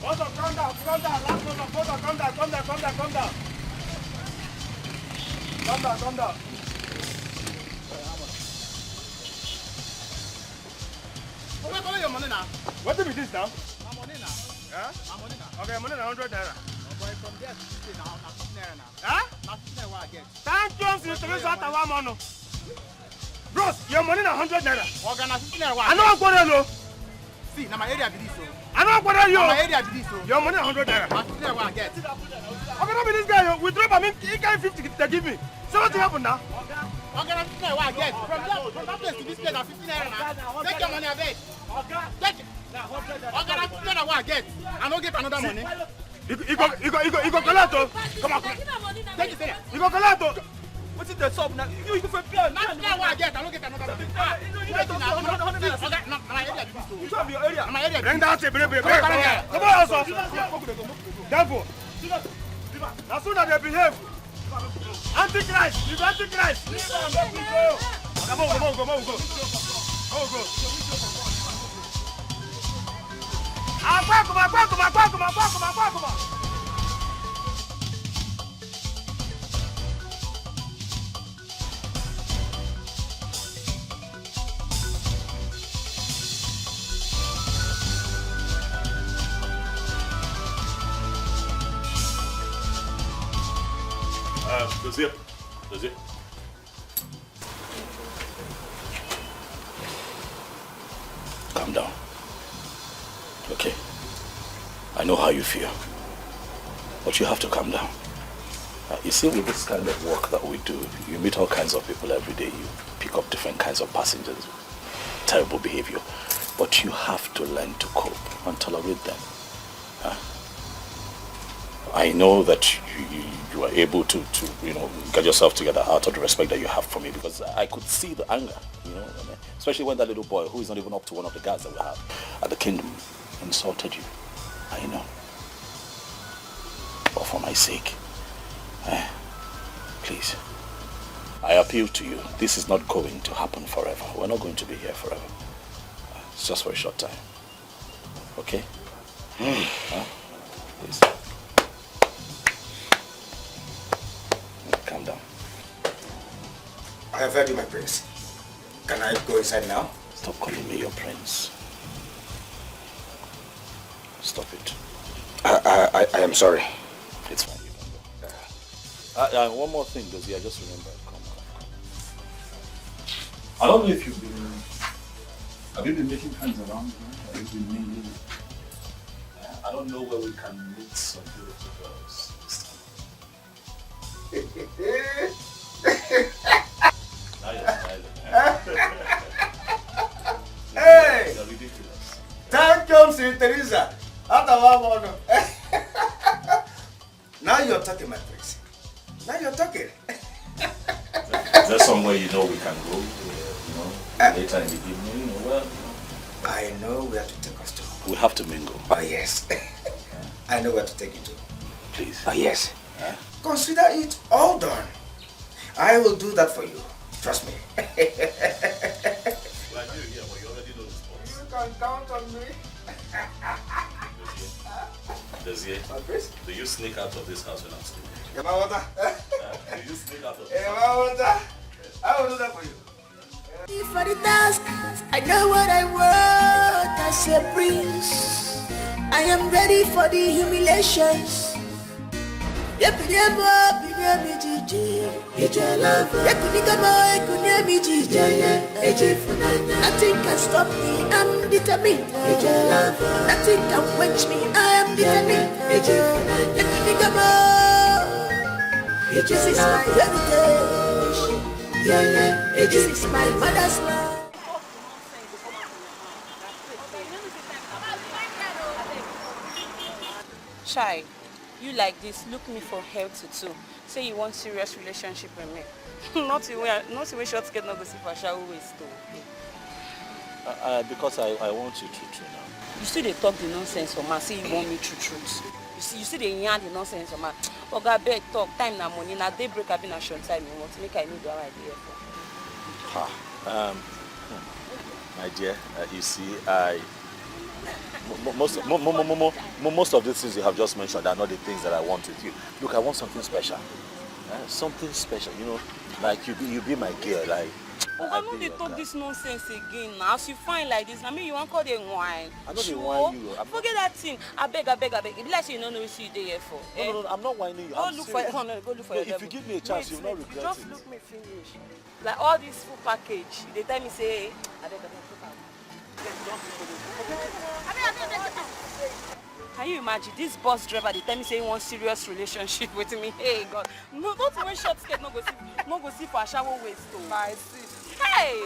Both of calm down, calm down. Last one, both of calm down, calm down, calm down, calm down. Calm down, calm down. Where are your money now? What do we do now? My money now. Yeah? My money now. Okay, money now 100 naira. Boy, from there to 50 now, now 50 naira now. Huh? Now 50 naira what I get. Thank you, Mr. Teresa Tawamono. Bros, your money now 100 naira. Okay, now 50 naira what I get. I know I'm going to see, now my area be this so. I know I'm going to my area be this so. Your money now 100 naira. Now 50 naira what I get. Okay, not be this guy. We drop him, he can't 50 to give me. So what happened now? Okay, now 50 naira what I get. From that place to this place, now 50 naira now. Take your money, I beg. Take it. Okay, now 50 naira what I get. I don't get another money. You go collect. Come on, come on. Take it there. You go collect. What's it the sub now? You go for play. Now what I get. I don't get another money. You show me your area. My area. Bring that. Come on, also. Therefore, as soon as they behave, Antichrist. You Antichrist. Come on, go. Come on. Does it? Calm down. Okay. I know how you feel. But you have to calm down. You see, with this kind of work that we do, you meet all kinds of people every day. You pick up different kinds of passengers. Terrible behavior. But you have to learn to cope and tolerate them. I know that you are able to get yourself together out of the respect that you have for me, because I could see the anger, especially when that little boy, who is not even up to one of the guards that we have at the kingdom, insulted you. I know. But for my sake, please, I appeal to you. This is not going to happen forever. We're not going to be here forever. It's just for a short time. Okay? Please. Calm down. I have heard you, my prince. Can I go inside now? Stop calling me your prince. Stop it. I am sorry. It's fine, you can go. One more thing, Dozie, I just remembered. Come on. I don't know if have you been making friends around here? Have you been mingling? I don't know where we can meet some beautiful girls this time. Now you're smiling. Hey! You're ridiculous. Thank you, St. Teresa. Now you're talking, my prince. Now you're talking. Is there somewhere you know we can go? Later in the evening? I know where to take us to. We have to mingle. Oh, yes. I know where to take you to. Please. Oh, yes. Consider it all done. I will do that for you. Trust me. You can count on me. Dozie, do you sneak out of this house when I'm sleeping? Do you sneak out of this house? I will do that for you. For the task, I know what I want as a prince. I am ready for the humiliations. Nothing can stop me, I'm determined. Nothing can quench me, I am determined. This is my heritage. This is my mother's land. Chai, you like this, look me for help too. Say you want serious relationship with me. not the way short skirt not go see for shall waste though. Because I want you to now. You see they talk the nonsense for man, say you want me truth. You see they yarn the nonsense for man. Oga beg talk, time na money, na daybreak have been a short time you want to make I know the right idea for. My dear, you see, I Most of these things you have just mentioned are not the things that I want with you. Look, I want something special. Something special, you know, like you be my girl, like. I know they talk this nonsense again now. As you find like this, I mean you want call them wine. I know they whine you. Forget that thing. I beg. If you like say you don't know what you there for. No, I'm not whining you. Go look for your If you give me a chance, you'll not regret it. Just look me finish. Like all this full package, they tell me say, I beg. Can you imagine this bus driver? They tell me say he wants serious relationship with me. Hey God, no, don't wear short skirt. No go see for a shower waist too. I see. Hey,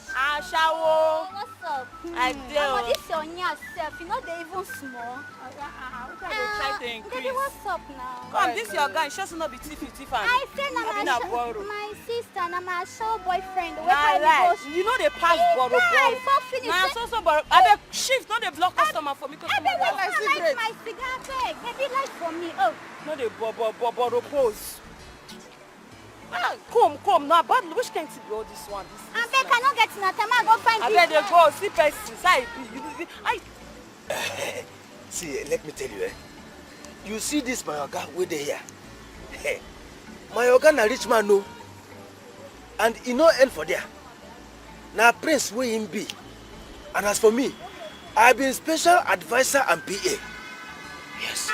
a shower. What's up? I do. This your yourself. You know they even small. Try to increase. Baby, what's up now? Come, this your guy. Just not be thief. I said my sister, my show boyfriend. You know they pass borrow. Nah, so borrow. I beg shift. Not they block customer for me. I beg like my cigar bag. Maybe like for me. Oh. No they borrow pose. Come now, but which can't be all this one? I beg cannot get in a time. I go find. I beg they go see person. See, let me tell you, you see this my oga wey dey here. My oga na rich man no, and he no end for there. Na prince wey him be, and as for me, I been special advisor and PA. Yes.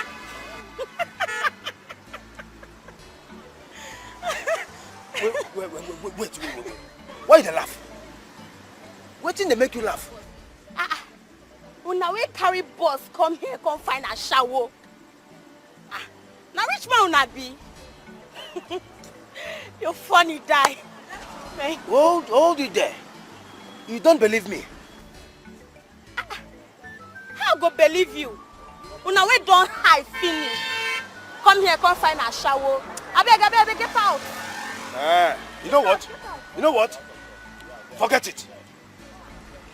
Wait. Why you dey laugh? Wetin dey make you laugh? Una we carry bus come here, come find a shower. Now rich man una be. You're funny, die. Hold it there. You don't believe me? How go believe you? Una we don't hide finish. Come here, come find a shower. I beg, get out. You know what? Forget it.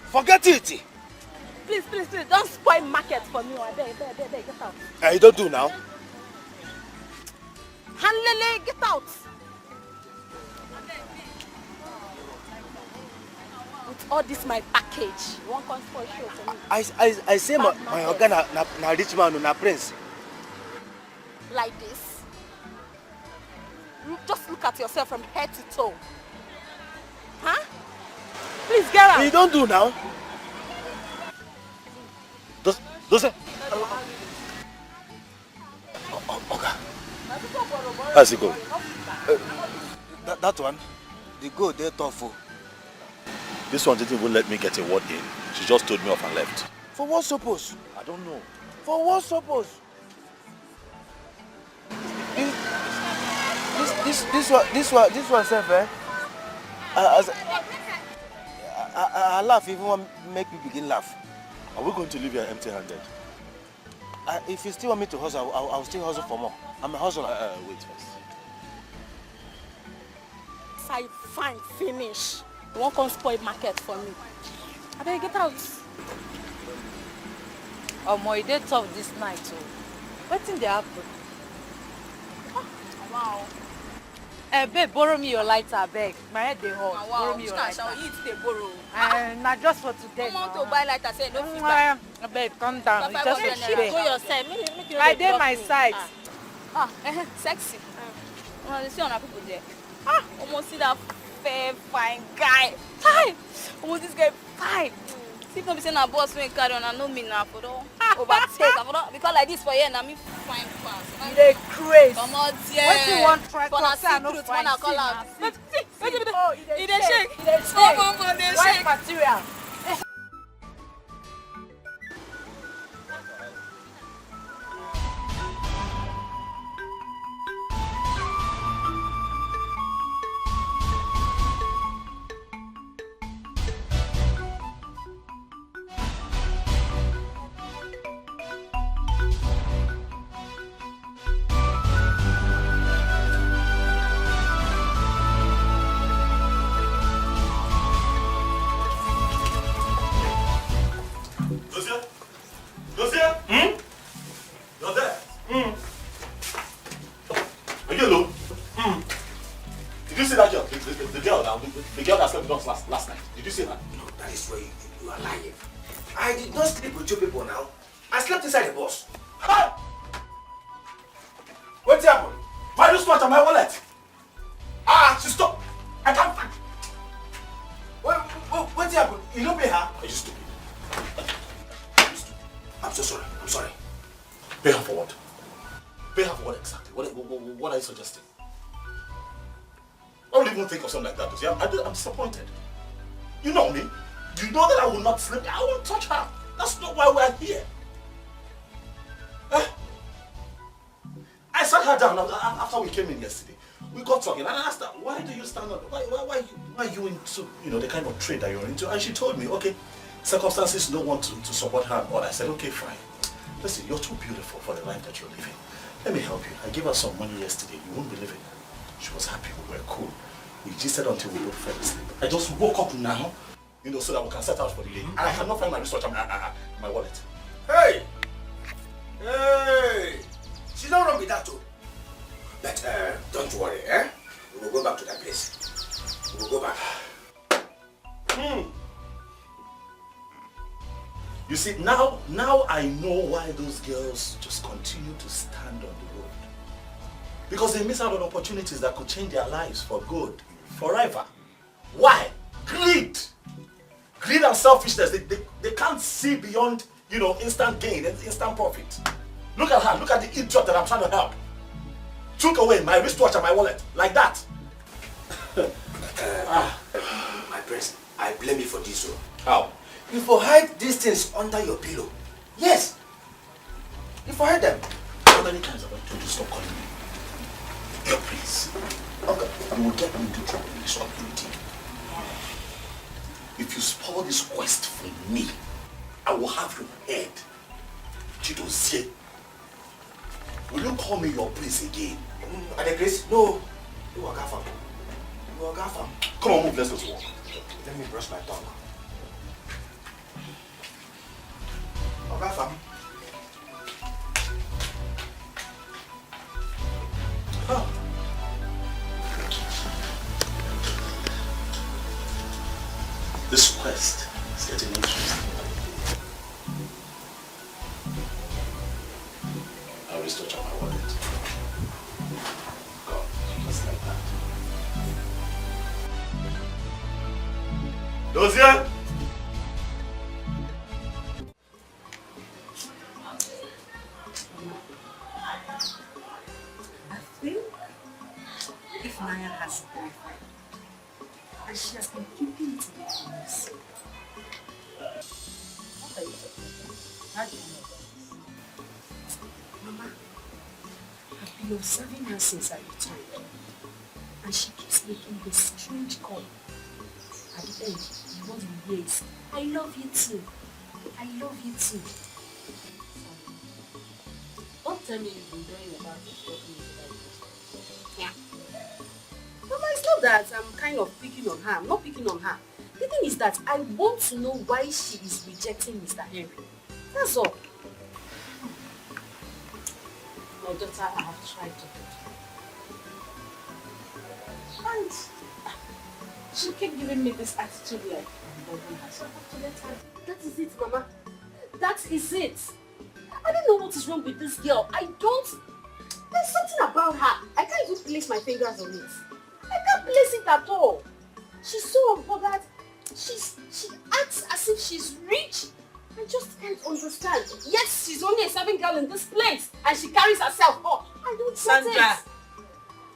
Forget it. Please, don't spoil market for me. I beg, get out. You don't do now. Hanlele, get out. With all this my package, you won't come spoil show for me. I say my oga na rich man, na prince. Like this. Just look at yourself from head to toe. Huh? Please get out. You don't do now. Does okay. How's it go? That one, the go there tough. This one didn't even let me get a word in. She just told me off and left. For what suppose? I don't know. For what suppose? This one self, I laugh even want make me begin laugh. Are we going to leave here empty-handed? If you still want me to hustle, I'll still hustle for more. I'm a hustler. Wait first. I find finish. You won't come spoil market for me. I better get out. Omo, it dey tough this night too. Wetin dey happen? Oh, wow. Babe, borrow me your lighter, beg. My head dey hot. Wow. Borrow me your lighter. You dey borrow. Na just for today. Come on to buy lighter, say no fit buy. Babe, calm down. It's just for today. Go your side. Make you I dey my side. Sexy. You see on people there. Almost see that fair, fine guy. Hi. Almost this guy fine. See if no be say na boss wey carry on, I know me now for don overtake. Because like this for here, na me fine pass. You dey craze. Come on there. Wetin you wan try for talk say I no secret, fine wanna call out. He dey shake. He dey shake. White material. inside the bus. Huh? What's happened? My wristwatch and my wallet. Ah, she stopped. I can't find. What's happened? You don't pay her? Are you stupid? I'm so sorry. I'm sorry. Pay her for what? Pay her for what exactly? What are you suggesting? I don't even think of something like that. See, I'm disappointed. You know me. You know that I will not sleep. I won't touch her. That's not why we're here. I sat her down after we came in yesterday. We got talking and I asked her, why do you stand up? Why are you into, the kind of trade that you're into? And she told me, okay, circumstances don't want to support her. But I said, okay, fine. Listen, you're too beautiful for the life that you're living. Let me help you. I gave her some money yesterday. You won't believe it. She was happy. We were cool. We gisted until we both fell asleep. I just woke up now, so that we can set out for the day. And I cannot find my wristwatch and my wallet. Hey! Hey! She's not wrong with that too. But don't worry, eh? We will go back to that place. We will go back. You see, now I know why those girls just continue to stand on the road. Because they miss out on opportunities that could change their lives for good, forever. Why? Greed! Greed and selfishness, they can't see beyond, instant gain and instant profit. Look at her, look at the idiot that I'm trying to help. Took away my wristwatch and my wallet, like that. My prince, I blame you for this. How? You for hide these things under your pillow. Yes. You for hide them. How many times have I told you stop calling me? Your prince. Okay, you will get me into trouble in this community. If you spoil this quest for me, I will have your head. Chidozie. Will you call me your prince again? Adekris? No. You are Gafam. You are Gafam. Come on, move, let's go to work. Let me brush my tongue. Gafam. Huh. This quest is getting interesting. I'll restore my wallet. God, just like that. Dozier! I think if Naya has a boyfriend, and she has been keeping it away from us. What are you talking about? How do you know about this? Mama, I've been observing her since I returned, and she keeps making this strange call. At the end, what you hear is, I love you too. I love you too. Don't tell me you've been doing about this talking about this. Yeah. Mama, it's not that I'm kind of picking on her. I'm not picking on her. The thing is that I want to know why she is rejecting Mr. Henry. That's all. My daughter, I have tried to do. And she kept giving me this attitude like I'm loving her. So I have to let her. That is it, Mama. That is it. I don't know what is wrong with this girl. There's something about her. I can't even place my fingers on it. I can't place it at all. She's so unbothered. She acts as if she's rich. I just can't understand. Yes, she's only a serving girl in this place. And she carries herself up. I don't get it. Sandra,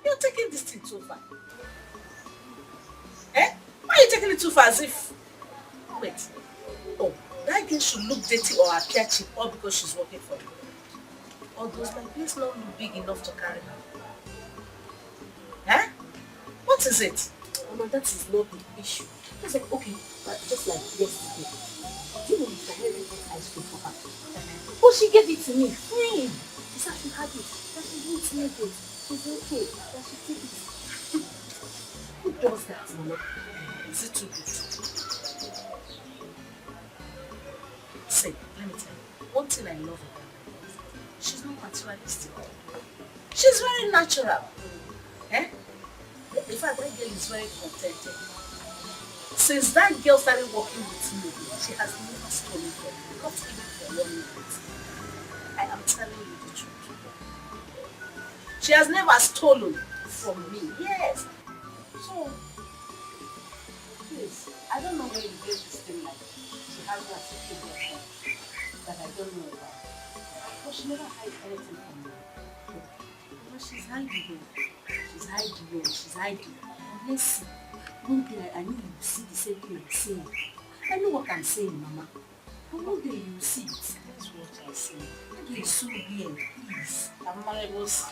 you're taking this thing too far. Eh? Why are you taking it too far as if... Wait. Oh, that girl should look dirty or appear cheap all because she's working for you. Or does my place not look big enough to carry her? Eh? What is it? Mama, that is not the issue. It's like, okay, just like yesterday. Do you know Mr. Henry bought ice cream for her? But she gave it to me free. She said she had it. That she didn't make it. She's okay. That she take it. Who does that, Mama? Is it too good? Say, let me tell you. One thing I love about her, she's not materialistic. She's very natural. Eh? In fact, that girl is very contented. Since that girl started working with me, she has never stolen from me, not even for 1 minute. I'm telling you the truth. She has never stolen from me. Yes. So, please, I don't know where you get this thing like. She has a secret girlfriend that I don't know about. But she never hides anything from me. But she's hiding. She's hiding. She's hiding. And let's see. One day I know you will see the same thing I'm saying. I know what I'm saying, Mama. But one day you will see it. That's what I say. It's so weird, please. I'm marvelous.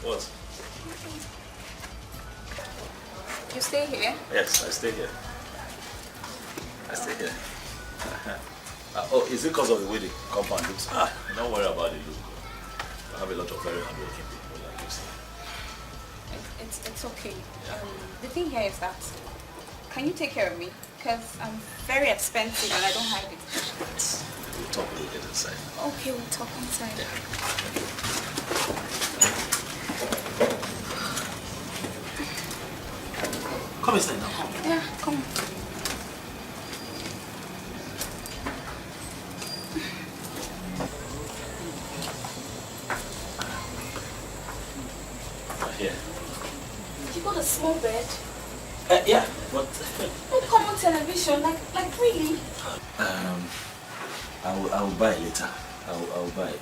What? You stay here? Yes, I stay here. I stay here. Oh, is it because of the way the compound looks? Don't worry about the look. I have a lot of very hardworking people like you. It's okay. The thing here is that, can you take care of me? Because I'm very expensive and I don't hide it. We'll talk when we get inside. Okay, we'll talk inside. Yeah. Come inside now. Come. Yeah, come on. Here. You got a small bed? Yeah, but No common television, like really? I will buy later. I will buy it.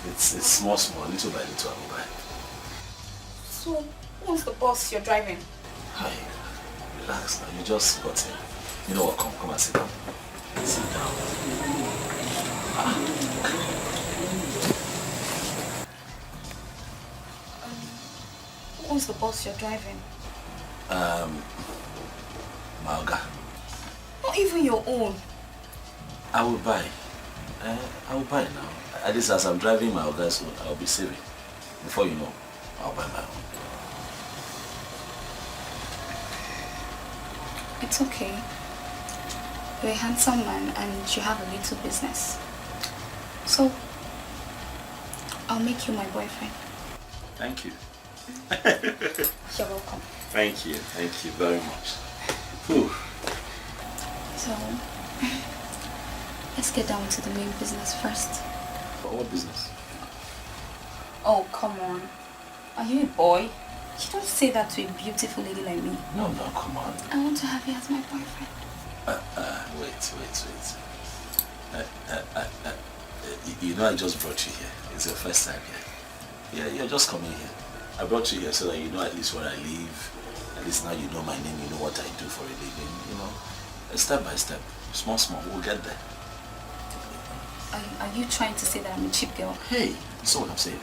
It's small, little by little. I will buy. So, who's the boss you're driving? Hi, relax now. You just got in. You know what? Come and sit down. Sit down. Who's the boss you're driving? Malga. Not even your own. I will buy. I will buy now. At least as I'm driving my Malga, so I'll be saving. Before you know, I'll buy my own. It's okay. You're a handsome man and you have a little business. So, I'll make you my boyfriend. Thank you. You're welcome. Thank you very much. Whew. So, let's get down to the main business first. What business? Oh, come on. Are you a boy? You don't say that to a beautiful lady like me. No, come on. I want to have you as my boyfriend. Wait. You know I just brought you here. It's your first time here. Yeah, you're just coming here. I brought you here so that you know at least where I live. At least now you know my name, you know what I do for a living, you know. Step by step, small, we'll get there. Are you trying to say that I'm a cheap girl? Hey, that's what I'm saying.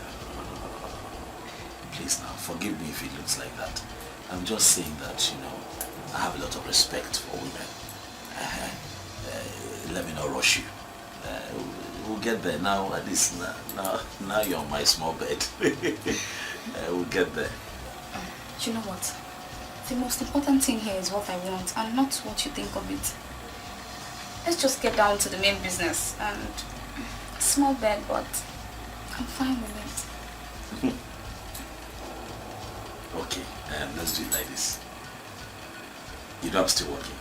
Please now, forgive me if it looks like that. I'm just saying that, you know, I have a lot of respect for women. Let me not rush you. We'll get there now, at least now you're on my small bed. We'll get there. You know what? The most important thing here is what I want and not what you think of it. Let's just get down to the main business and small bed, but I'm fine with it. Okay, let's do it like this. You know I'm still working.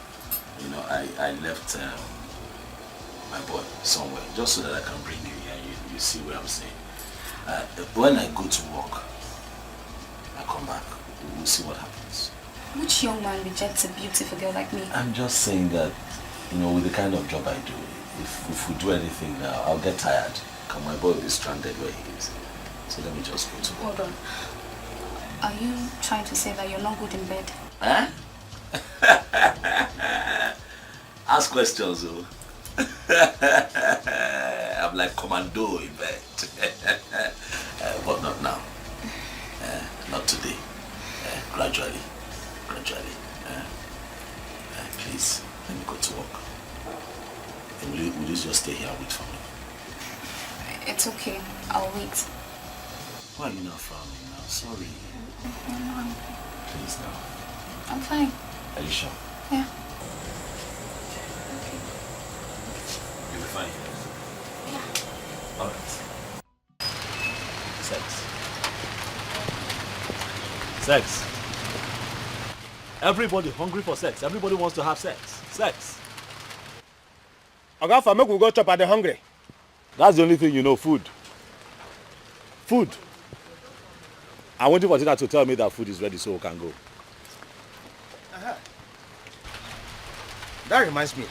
You know, I left my boy somewhere just so that I can bring you here and you see what I'm saying. When I go to work, I come back, we'll see what happens. Which young man rejects a beautiful girl like me? I'm just saying that, you know, with the kind of job I do, if we do anything now, I'll get tired. Because my boy will be stranded where he is. So let me just go to work. Hold on. Are you trying to say that you're not good in bed? Huh? Ask questions, oh. I'm like commando in bed. But not now. Not today. Gradually. Please, let me go to work. Will you just stay here and wait for me? It's okay. I'll wait. Why are you not frowning now? Sorry. Please now. I'm fine. Are you sure? Yeah. You'll be fine. Yeah. Alright. Sex. Everybody hungry for sex. Everybody wants to have sex. Sex. Oga, for make we go chop at the hungry. That's the only thing you know, food. Food. I'm waiting for Tina to tell me that food is ready so we can go. That reminds me.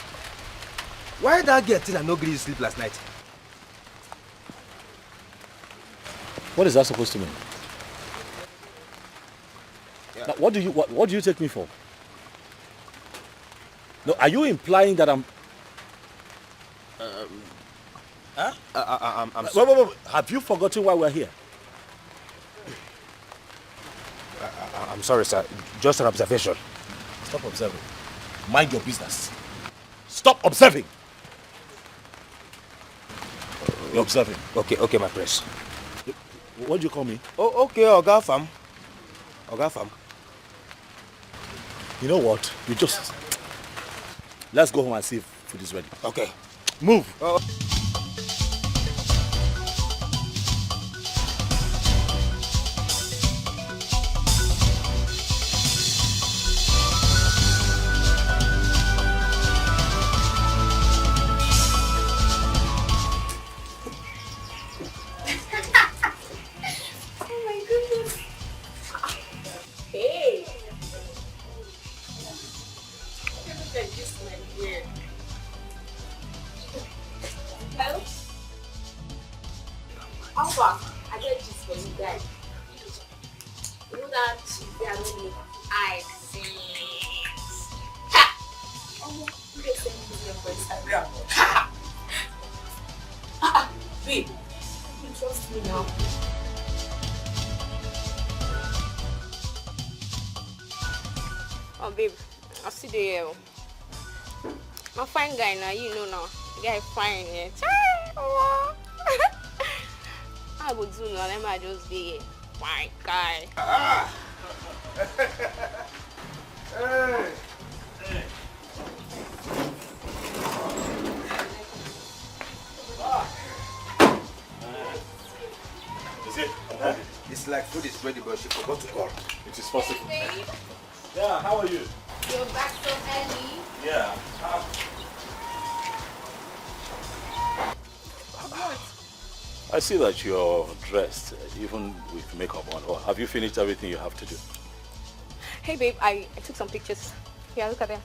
Why that girl Tina no gree sleep last night? What is that supposed to mean? Yeah. Now, what do you take me for? No, are you implying that I'm... I'm wait. Have you forgotten why we're here? I'm sorry, sir. Just an observation. Stop observing. Mind your business. Stop observing. You're observing. Okay, my prince. What do you call me? Oh, okay, Oga Fam. You know what? Let's go home and see if food is ready. Okay. Move. Babe, you trust me now. Oh, babe, I see the here. I'm fine guy now, you know now. The guy fine, yeah. I would do now, let me just be fine guy. Hey. Is it? It's like food is ready, but she forgot to call. It is possible. Babe. Yeah, how are you? You're back so early. Yeah. What? I see that you're dressed, even with makeup on. Or have you finished everything you have to do? Hey babe, I took some pictures. Yeah, look at them.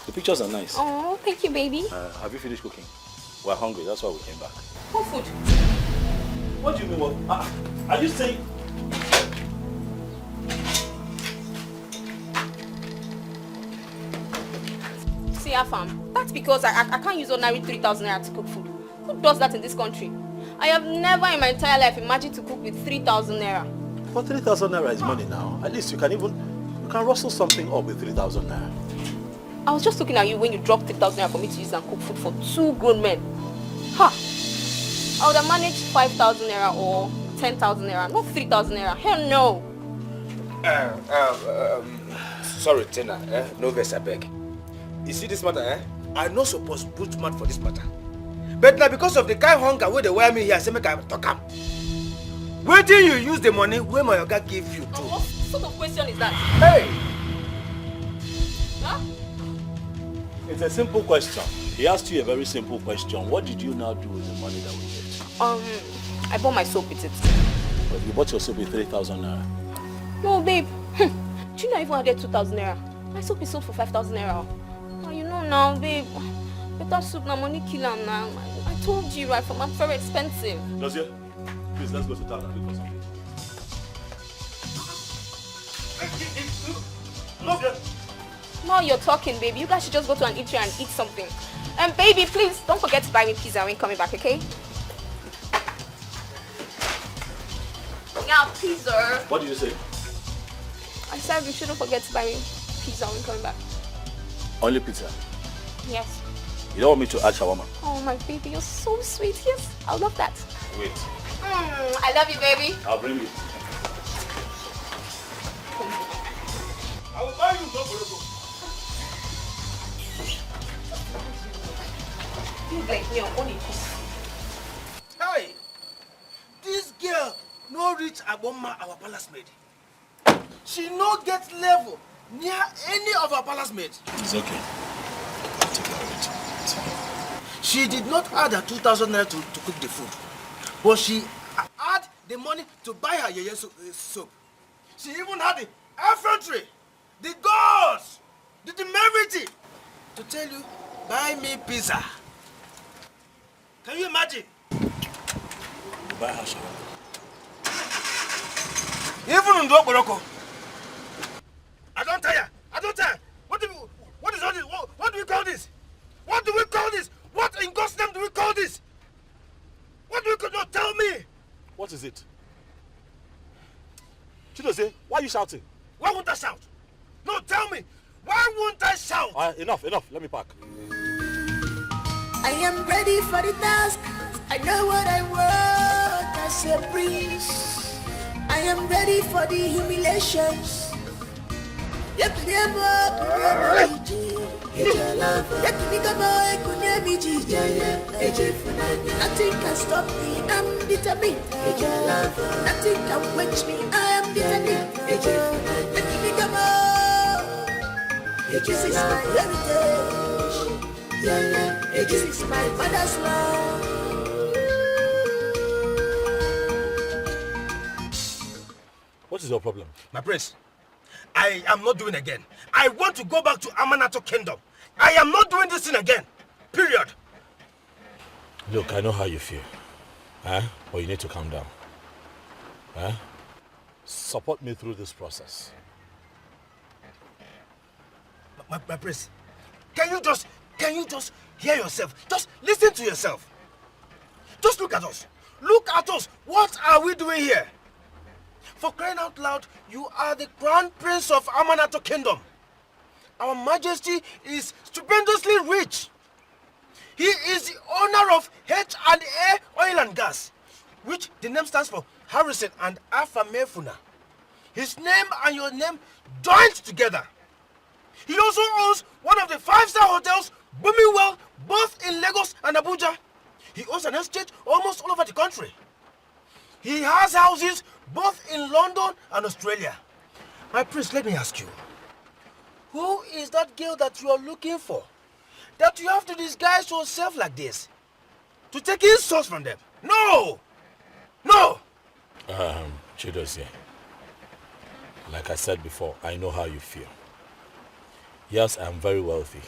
The pictures are nice. Oh, thank you, baby. Have you finished cooking? We're hungry, that's why we came back. What food? What do you mean? What? Are you saying... See, Afam, that's because I can't use ordinary 3,000 naira to cook food. Who does that in this country? I have never in my entire life imagined to cook with 3,000 naira. But 3,000 naira is money now. At least you can rustle something up with 3,000 naira. I was just looking at you when you dropped 3,000 naira for me to use and cook food for 2 grown men. Ha! I would have managed 5,000 naira or 10,000 naira, not 3,000 naira. Hell no! Sorry, Tina. No verse, I beg. You see this matter, I not supposed to put mouth for this matter. But now because of the kind hunger where they wear me here, say make I talk am. Where do you use the money where my oga give you to? What sort of question is that? Hey! Huh? It's a simple question. He asked you a very simple question. What did you now do with the money that we get? I bought my soap with it. But you bought your soap with 3,000 naira. No, babe. Do you know I even added 2,000 naira? My soap is sold for 5,000 naira. Oh, you know now, babe. Better soup now, money kill am now. I told you, right, from I'm very expensive. Dosia, please let's go to town and look for something. Now you're talking, baby. You guys should just go to an eatery and eat something. And baby, please don't forget to buy me pizza when coming back, okay? Yeah, pizza. What did you say? I said you shouldn't forget to buy me pizza when coming back. Only pizza? Yes. You don't want me to add shawarma? Oh, my baby, you're so sweet. Yes, I love that. Wait. I love you, baby. I'll bring it. I will buy you no. Hey, this girl no reach Aboma, our palace maid. She no get level near any of our palace maids. It's okay. I'll take care of it. It's fine. She did not add her 2,000 naira to cook the food, but she had the money to buy her yeye soap. She even had the effrontery, the guts, the temerity to tell you, buy me pizza. Can you imagine? You buy her shawarma. Even in Boroko. I don't tire. What is all this? What do we call this? What do we call this? What in God's name do we call this? What do we call? No, tell me. What is it? Chidozie, why are you shouting? Why won't I shout? No, tell me. Why won't I shout? Enough. Let me pack. I am ready for the task. I know what I want as a prince. I am ready for the humiliations. Nothing can stop me, I'm determined. Nothing can quench me, I am determined. This is my heritage. This is my mother's love. What is your problem? My prince, I am not doing again. I want to go back to Amanato Kingdom. I am not doing this thing again. Period. Look, I know how you feel. But you need to calm down. Support me through this process. My prince, can you just hear yourself? Just listen to yourself. Just look at us. Look at us. What are we doing here? For crying out loud, you are the crown prince of Amanato Kingdom. Our majesty is stupendously rich. He is the owner of H&A Oil and Gas, which the name stands for Harrison and Afamefuna. His name and your name joined together. He also owns one of the 5-star hotels booming well both in Lagos and Abuja. He owns an estate almost all over the country. He has houses both in London and Australia. My prince, let me ask you, who is that girl that you are looking for? That you have to disguise yourself like this? To take insults from them? No! No! Chidozie, like I said before, I know how you feel. Yes, I am very wealthy,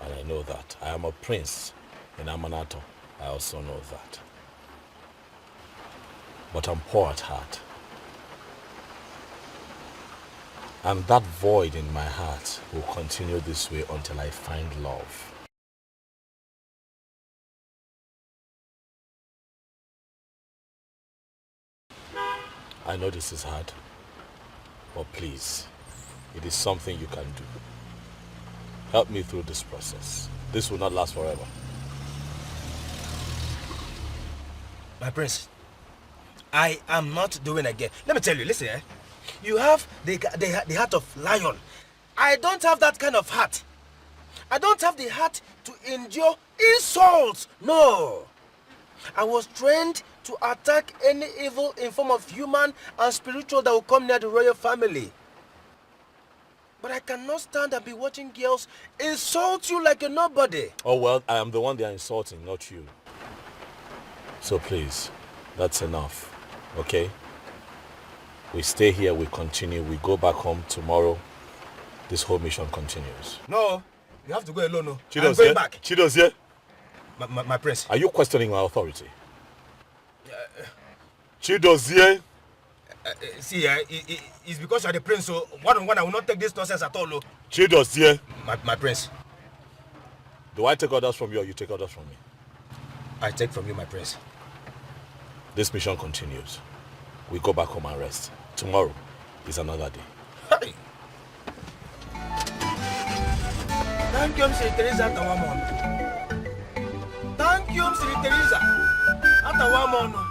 and I know that. I am a prince in Amanato. I also know that. But I'm poor at heart. And that void in my heart will continue this way until I find love. I know this is hard, but please, it is something you can do. Help me through this process. This will not last forever. My prince, I am not doing again. Let me tell you, listen, you have the heart of lion. I don't have that kind of heart. I don't have the heart to endure insults. No. I was trained to attack any evil in form of human and spiritual that will come near the royal family. But I cannot stand and be watching girls insult you like a nobody. Oh well, I am the one they are insulting, not you. So please, that's enough, okay? We stay here, we continue, we go back home tomorrow. This whole mission continues. No, you have to go alone. No. I'm Chidozie, going back. Chidozie. My prince. Are you questioning my authority? Chidozie. See, it's because you're the prince, so one-on-one, I will not take this nonsense at all. Chidos, yeah. My prince. Do I take orders from you or you take orders from me? I take from you, my prince. This mission continues. We go back home and rest. Tomorrow is another day. Hey. Thank you, Mr. Teresa Atawamon. Thank you, Mr. Teresa Atawamon.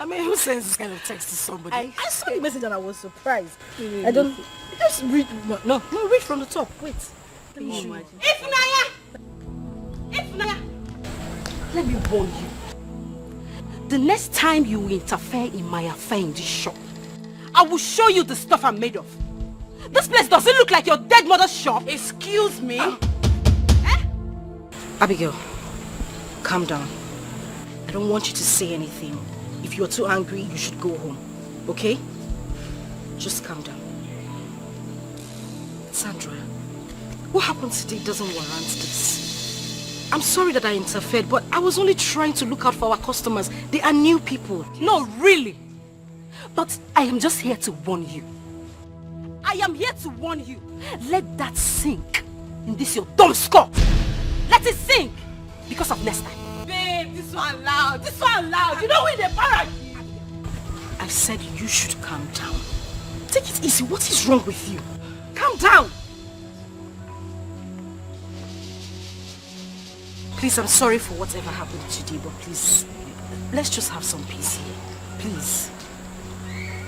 I mean, who sends this kind of text to somebody? I saw the message and I was surprised. I don't... Just read... No, read from the top. Wait. Ifnaya! Let me warn you. The next time you interfere in my affair in this shop, I will show you the stuff I'm made of. This place doesn't look like your dead mother's shop. Excuse me? Abigail, calm down. I don't want you to say anything. If you're too angry, you should go home. Okay? Just calm down. Sandra, what happened today doesn't warrant this. I'm sorry that I interfered, but I was only trying to look out for our customers. They are new people. No, really. But I am just here to warn you. I am here to warn you. Let that sink in this your dumb skull. Let it sink because of next time. Babe, this one loud. This one loud. You know when they parrot. I said you should calm down. Take it easy. What is wrong with you? Calm down. Please, I'm sorry for whatever happened today, but please, let's just have some peace here. Please.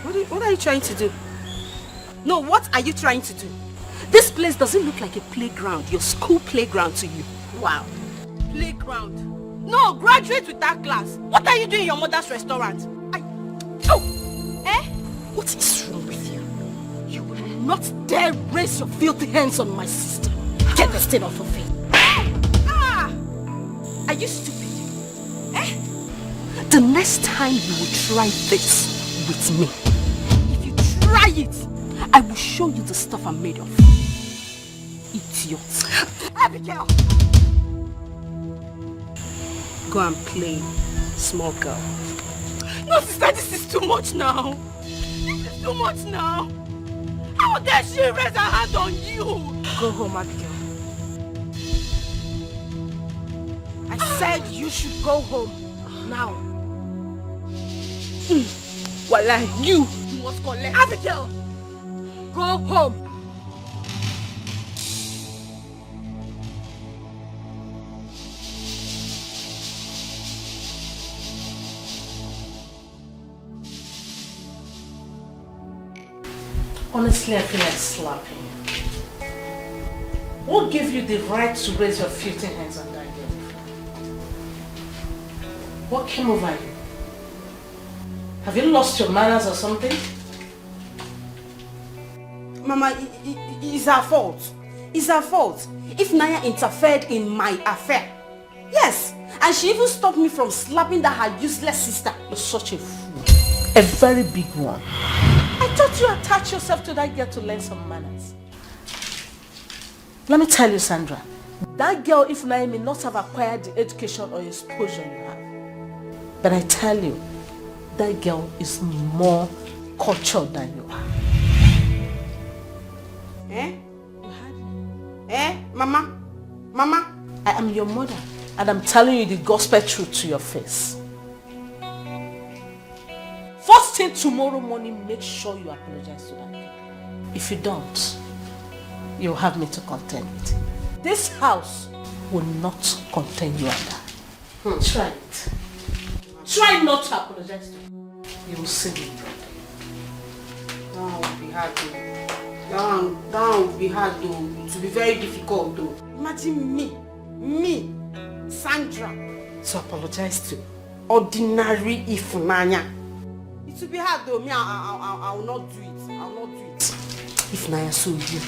What are you trying to do? No, what are you trying to do? This place doesn't look like a playground, your school playground to you. Wow. Playground. No, graduate with that class. What are you doing in your mother's restaurant? What is wrong with you? You will not dare raise your filthy hands on my sister. Get this thing off of me. Are you stupid? The next time you will try this with me, if you try it, I will show you the stuff I'm made of. Idiot. Abigail! Go and play, small girl. No, sister, this is too much now. This is too much now. How dare she raise her hand on you? Go home, Abigail. I said you should go home now. Wallah, you must collect. Abigail, go home. Honestly, I feel like slapping you. What gave you the right to raise your filthy hands on that girl? What came over you? Have you lost your manners or something? Mama, it's her fault. It's her fault. If Naya interfered in my affair. Yes, and she even stopped me from slapping that her useless sister. You're such a fool. A very big one. I thought you attached yourself to that girl to learn some manners. Let me tell you, Sandra. That girl, if Naya, may not have acquired the education or exposure you have. But I tell you, that girl is more cultured than you are. Mama? Mama? I am your mother, and I'm telling you the gospel truth to your face. First thing tomorrow morning, make sure you apologize to that girl. If you don't, you'll have me to contend with. This house will not contain you and I. Try it. Try not to apologize to me. You will see me. That would be hard though. That would be hard though. It will be very difficult though. Imagine me, Sandra, to apologize to ordinary Ifnanya. It will be hard though. Me, I will not do it. I will not do it. If Naya saw you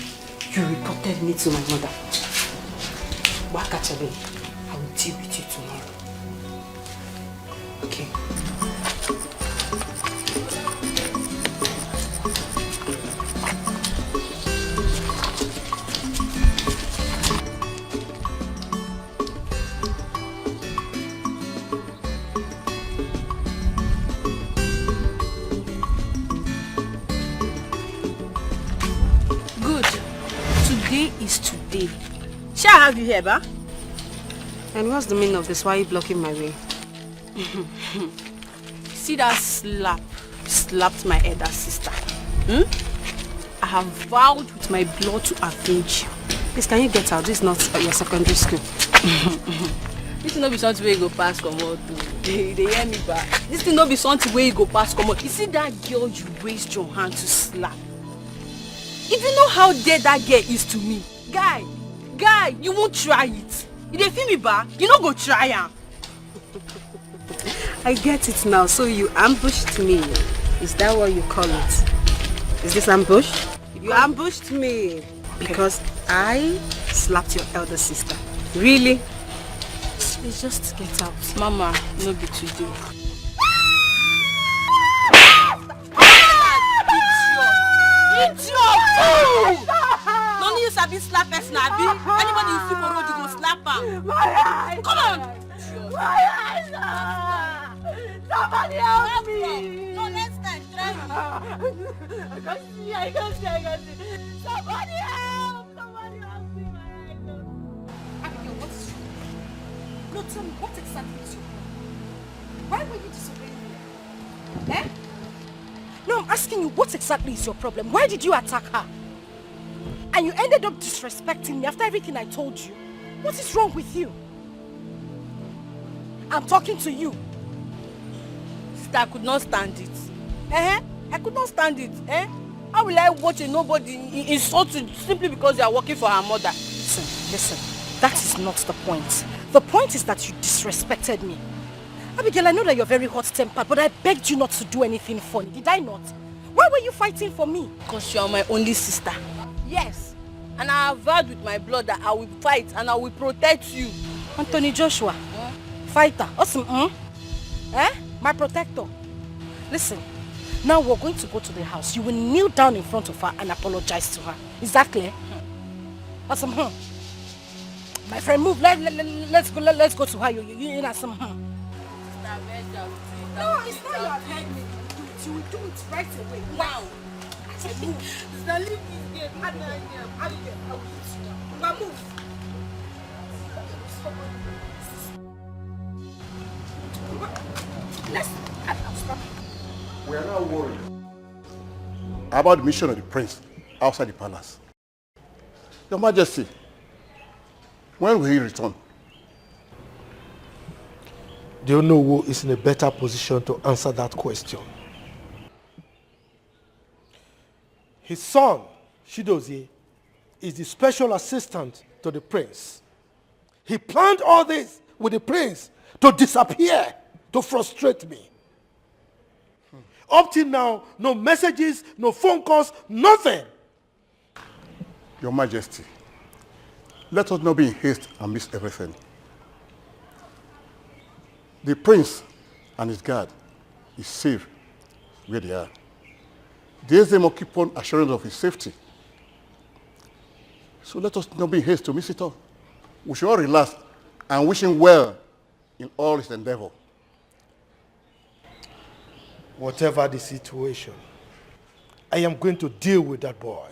reported me to my mother. Wakachabe, I will deal with you tomorrow. Okay. Is today. Shall I have you here, ba? And what's the meaning of this? Why are you blocking my way? See that slap? Slapped my elder sister. I have vowed with my blood to avenge you. Please, can you get out? This is not your secondary school. This thing no be something where you go pass come out. They hear me back. This thing no be something where you go pass come out. You see that girl you raised your hand to slap? If you know how dear that girl is to me, guy, you won't try it. You dey feel me back? You no go try am. I get it now. So you ambushed me. Is that what you call it? Is this ambush? You ambushed me because I slapped your elder sister. Really? Please just get out. Mama, no be today. Idiot! Don't you sabi slap person, abi? Anybody you see for road, you go slap am. Come on! My eyes! Somebody help me! No, next time, try me. I can see. Somebody help! Somebody help me, my eyes! Abigail, what's wrong? No, tell me, what exactly is your problem? Why were you disobeying me? Eh? No, I'm asking you, what exactly is your problem? Why did you attack her? And you ended up disrespecting me after everything I told you. What is wrong with you? I'm talking to you. Sister, I could not stand it. I could not stand it. How will I watch a nobody insult you simply because you are working for her mother? Listen. That is not the point. The point is that you disrespected me. Abigail, I know that you're very hot-tempered, but I begged you not to do anything funny. Did I not? Why were you fighting for me? Because you are my only sister. Yes. And I have vowed with my blood that I will fight and I will protect you. Anthony Joshua. Fighter. Awesome. My protector. Listen. Now we're going to go to the house. You will kneel down in front of her and apologize to her. Is that clear? Awesome. My friend, move. Let's go to her. You know some. No, it's not your time. You will do it right away. Wow. Now leave this game. I will hit you now. Now move. We are now worried about the mission of the prince outside the palace. Your Majesty, when will he return? Do you know who is in a better position to answer that question? His son, Chidozie, is the special assistant to the prince. He planned all this with the prince to disappear, to frustrate me. Up till now, no messages, no phone calls, nothing. Your Majesty, let us not be in haste and miss everything. The prince and his guard is safe where they are. They must keep on assurance of his safety. So let us not be in haste to miss it all. We should all relax and wish him well in all his endeavor. Whatever the situation, I am going to deal with that boy.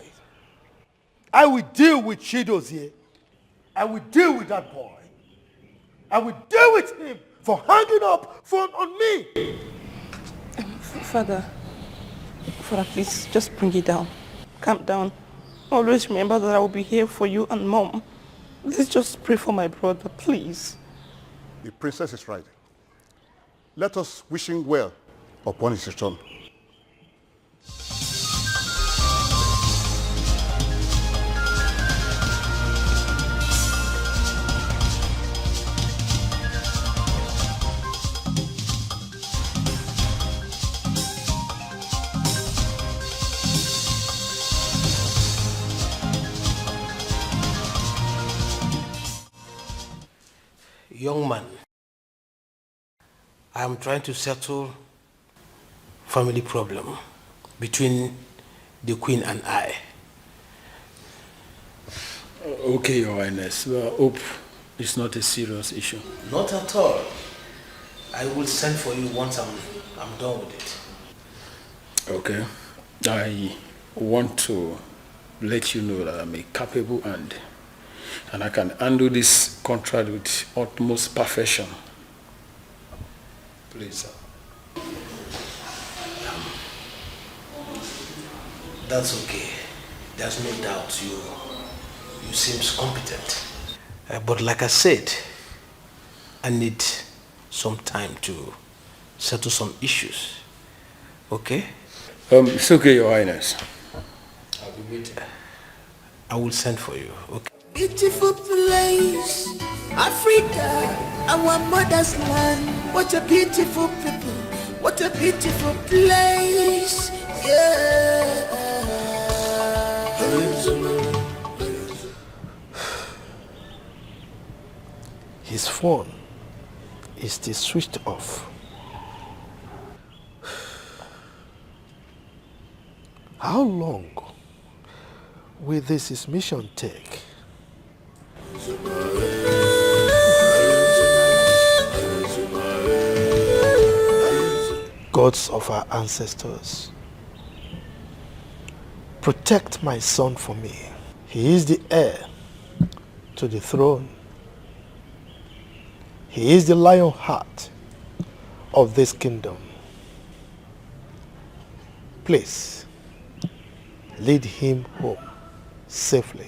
I will deal with Chidozie. I will deal with that boy. I will deal with him for hanging up phone on me. Father, please just bring it down. Calm down. Always remember that I will be here for you and Mom. Let's just pray for my brother, please. The princess is right. Let us wish him well upon his return. young man, I am trying to settle family problem between the Queen and I. Okay, Your Highness. Well, I hope it's not a serious issue. Not at all. I will send for you once I'm done with it. Okay. I want to let you know that I'm a capable hand and I can handle this contract with utmost perfection. Please, sir. That's okay. There's no doubt you seem competent. But like I said, I need some time to settle some issues. Okay? It's okay, Your Highness. I'll be waiting. I will send for you, okay? Beautiful place, Africa, our mother's land. What a beautiful people, what a beautiful place, yeah. His phone is still switched off. How long will this mission take? Gods of our ancestors, protect my son for me. He is the heir to the throne. He is the lion heart of this kingdom. Please, lead him home safely.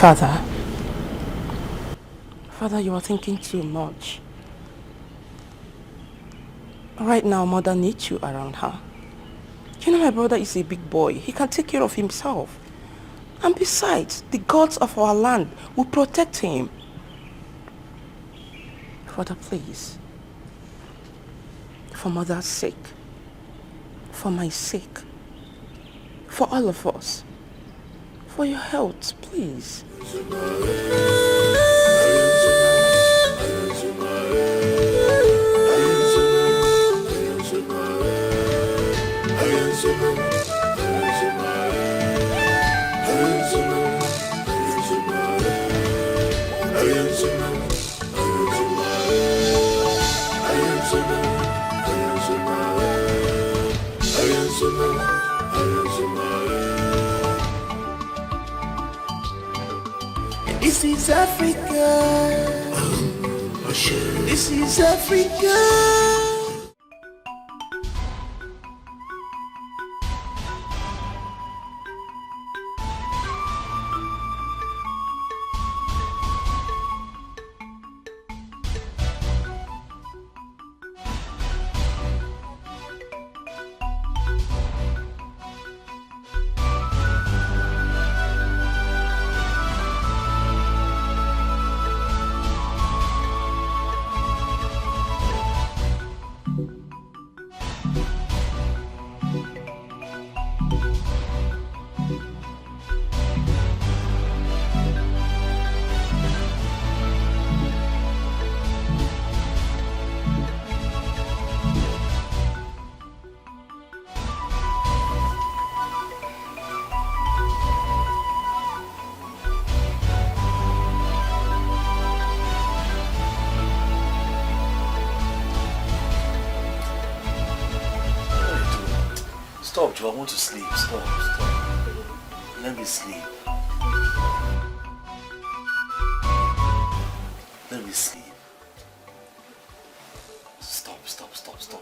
Father, you are thinking too much. Right now, mother needs you around her. You know my brother is a big boy. He can take care of himself. And besides, the gods of our land will protect him. Father, please. For mother's sake. For my sake. For all of us. For your health, please. This is Africa. This is Africa. Stop, Joe. I want to sleep. Stop. Let me sleep. Let me sleep. Stop.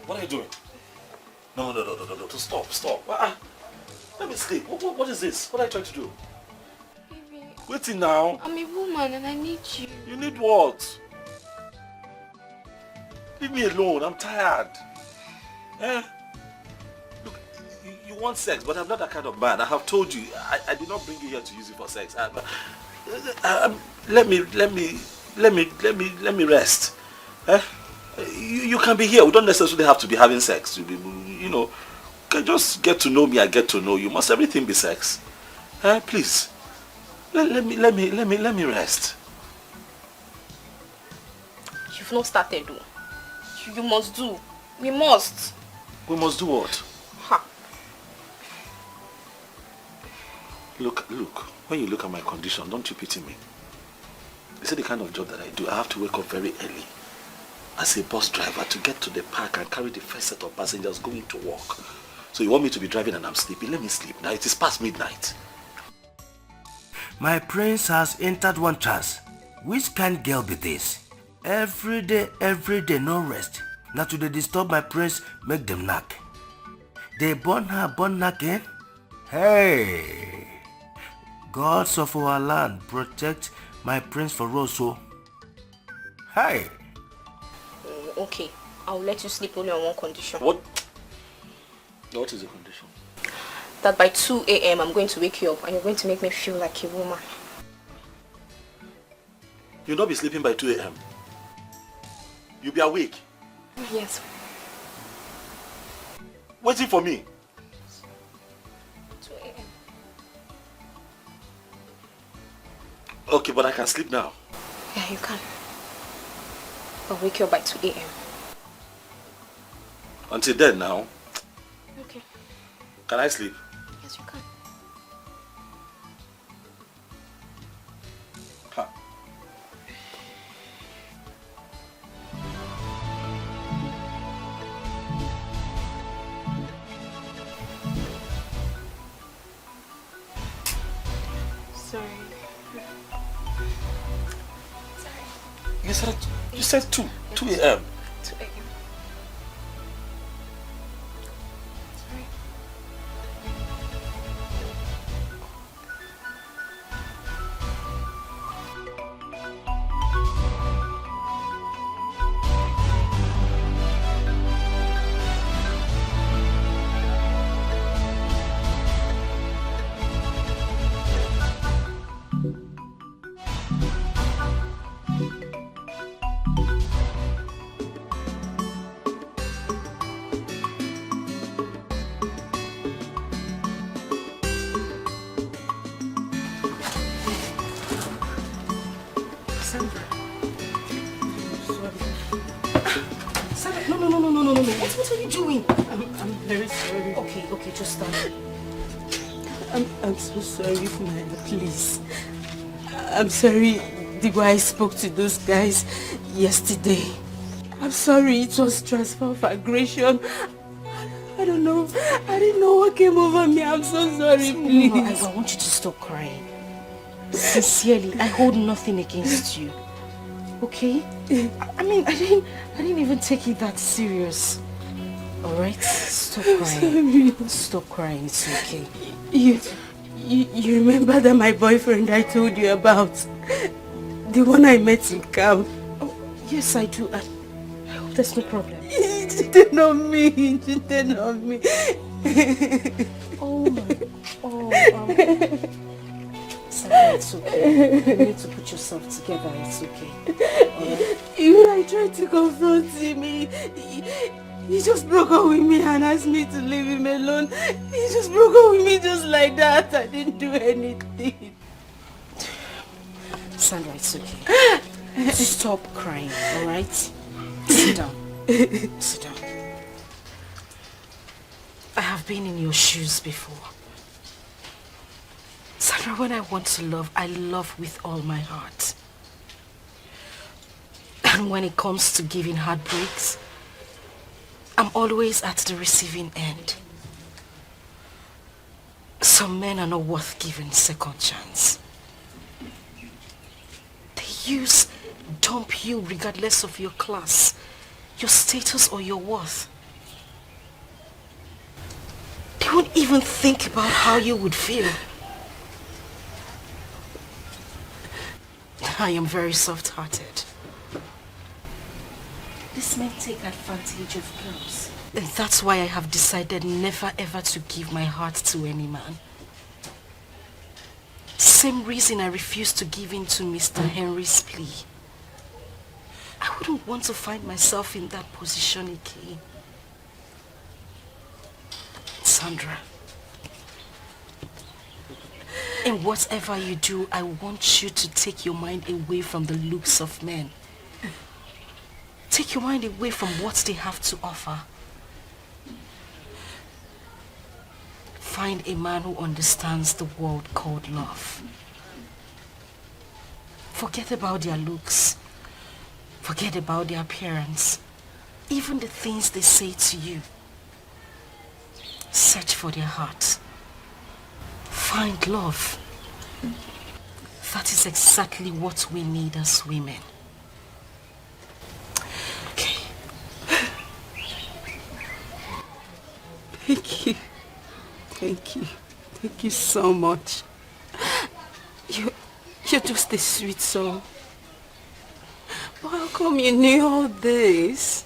What are you doing? No. Stop. Let me sleep. What is this? What are you trying to do? Baby, Waiting now. I'm a woman and I need you. You need what? Leave me alone. I'm tired. Eh? Look, you want sex, but I'm not that kind of man. I have told you, I did not bring you here to use it for sex. Let me rest. You can be here. We don't necessarily have to be having sex. You know, can just get to know me. I get to know you. Must everything be sex? Please, let me rest. You've not started, though. You must do. We must. We must do what? Ha. Look. When you look at my condition, don't you pity me? You see the kind of job that I do. I have to wake up very early as a bus driver to get to the park and carry the first set of passengers going to work. So you want me to be driving and I'm sleeping? Let me sleep. Now it is past midnight. My prince has entered one trance. Which kind girl be this? Every day, no rest. Now to they disturb my prince, make them knock. They born knocking. Hey! Gods of our land, protect my prince for Rosso. Hey! Okay, I'll let you sleep only on one condition. What is the condition? That by 2 a.m. I'm going to wake you up and you're going to make me feel like a woman. You'll not be sleeping by 2 a.m. You'll be awake. Yes. Waiting for me. 2 a.m. Okay, but I can sleep now. Yeah, you can. I'll wake you up by 2 a.m. Until then now. Okay. Can I sleep? Yes, you can. Ha. Sorry. You said 2 a.m. 2 a.m. Sorry. No. What are you doing? I'm very sorry. Okay, just stand. I'm so sorry, Philmond, please. I'm sorry the way I spoke to those guys yesterday. I'm sorry, it was transfer of aggression. I don't know. I didn't know what came over me. I'm so sorry, please. No, I want you to stop crying. Sincerely, I hold nothing against you. Okay? I mean, I didn't even take it that serious. Alright? Stop crying. Sorry. Stop crying, it's okay. You remember that my boyfriend I told you about? The one I met in camp? Oh, yes, I do. I hope there's no problem. He cheated on me. Oh my... Sarah, it's okay. You need to put yourself together. It's okay. Alright? Even I tried to confront him. He just broke up with me and asked me to leave him alone. He just broke up with me just like that. I didn't do anything. Sandra, it's okay. Stop crying, alright? Sit down. Sit down. I have been in your shoes before. Sandra, when I want to love, I love with all my heart. And when it comes to giving heartbreaks, I'm always at the receiving end. Some men are not worth giving second chance. They dump you regardless of your class, your status or your worth. They won't even think about how you would feel. I am very soft-hearted. These men take advantage of girls. And that's why I have decided never ever to give my heart to any man. Same reason I refused to give in to Mr. Henry's plea. I wouldn't want to find myself in that position again. Sandra, in whatever you do, I want you to take your mind away from the looks of men. Take your mind away from what they have to offer. Find a man who understands the world called love. Forget about their looks. Forget about their appearance. Even the things they say to you. Search for their heart. Find love. That is exactly what we need as women. Okay. Thank you. Thank you. Thank you so much. You're just a sweet soul. But how come you knew all this?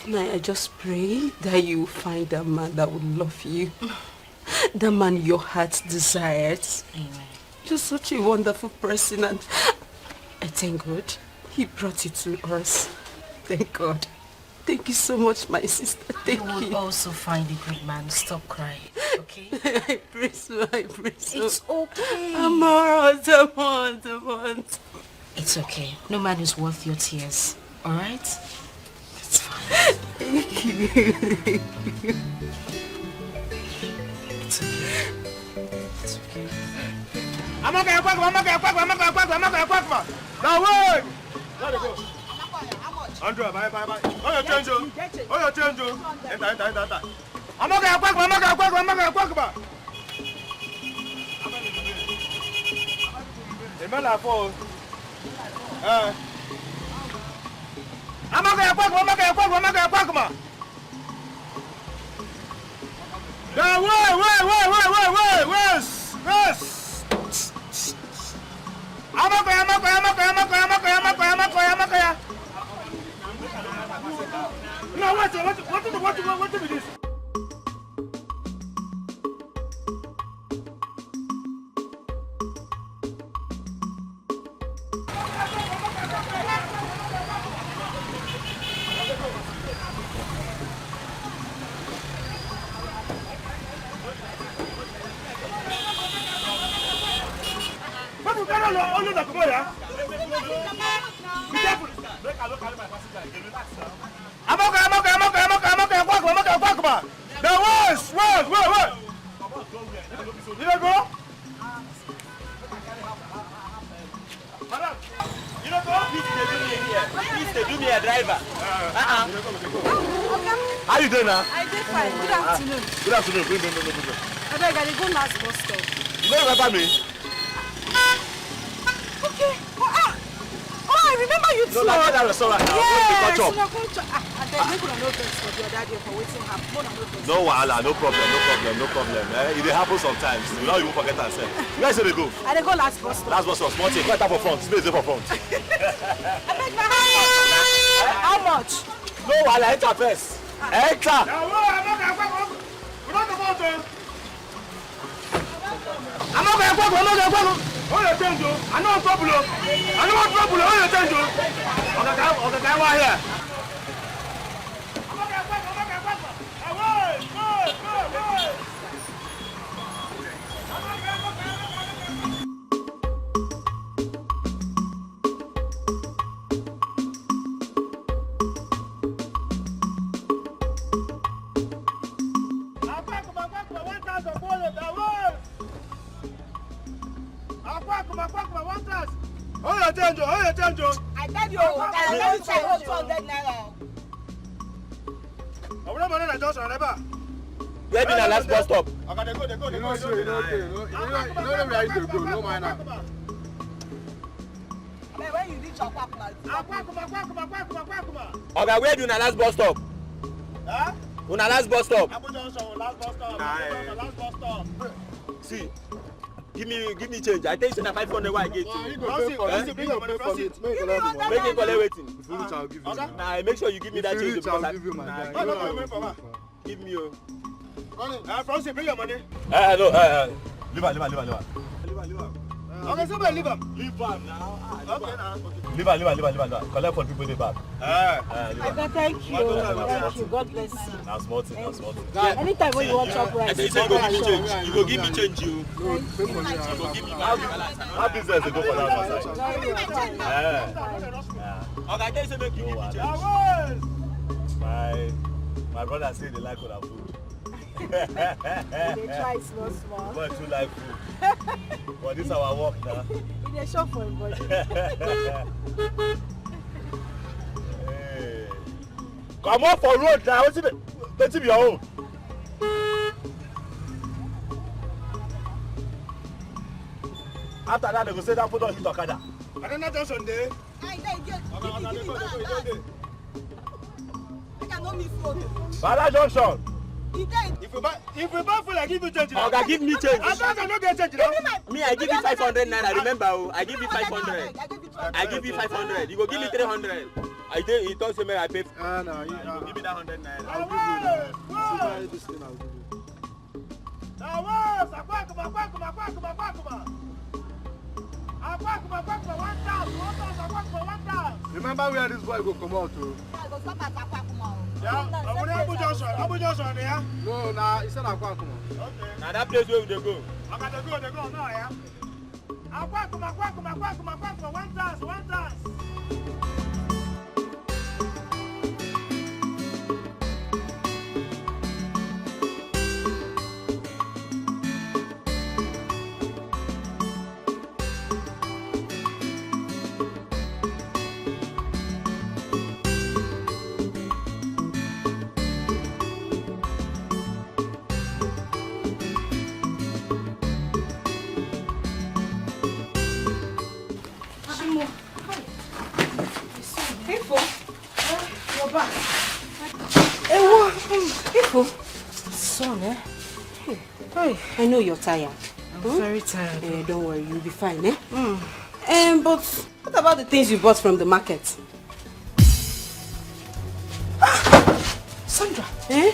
Now I just pray that you find a man that would love you. The man your heart desires. Amen. You're such a wonderful person, and I thank God he brought it to us. Thank God. Thank you so much, my sister. Thank you. You will also find a good man. Stop crying, okay? I pray so, I pray so. It's okay. I'm alright, I'm on. It's okay. No man is worth your tears. Alright? It's fine. Thank you. It's okay. It's okay. I'm okay, Nollywood! Let it go. Andrew, bye. Oh, your change, oh. Enter. I'm okay, The man are full. I'm okay, No, what is this? How you doing now? I did fine. Good afternoon. Good afternoon. Bring. I beg, I go last bus stop. You don't remember me? Okay. I remember you too. No, that's that restaurant now. Yes. And then make una no vex for the other day for wetin happen. No wahala, no problem. It happens sometimes. You know you won't forget yourself. Where is it they go? I dey go last bus stop. Last bus stop. Small thing. Go enter for front. Space there for front. I beg my how much? No wahala, enter first. Enter. I'm okay, oh, you change, I know trouble, oh, you change, okay, why here? Oh, you change. I tell you, I tell you, 200 naira. Where be the last bus stop? Okay, they go. You know, where I need to go. No mind now. When you reach Akwakuma. Okay, where do the last bus stop? Huh? Una last bus stop. Last bus stop. See, Give me change. I tell you, 500 why I get you. Bring your money for it. Make it collect waiting. If you reach, I'll give you. Nah, make sure you give me that change. If you reach, I'll give you my guy. Give me your. Francis, bring your money. No, leave her. Okay, somebody leave him. Leave him now. Okay, now. Leave her. Collect for people in the back. Thank you. God bless you. Now small thing. Anytime when you want shop rice. You go give me change. You go give me change, you. You go give me. How business they go for that one? Okay, I tell you say make you give me change. My brother say they like our food. They try small. But you like food. But this is our work now. They shop for everybody. Hey. Come on for road now. What's it your own? After that, they go say that photo hit Okada. I don't know just on there. Bala Junction. If you buy food, I give you change. Okay, give me change. I don't get change. Me, I give you 500 naira. Remember, I give you 500. I give you 500. You go give me 300. He told me I pay. No, you give me that 100 naira. I'll give you this thing. I'll give you. Remember where this boy go come out to? Abu Johnson, yeah? No, nah, he said Akwakuma. Okay. Now that place where they go. They go now, yeah? Akwakuma, 1,000. Son, eh? Hey, I know you're tired. I'm very tired. Don't worry, you'll be fine, eh? But what about the things you bought from the market? Sandra! Eh?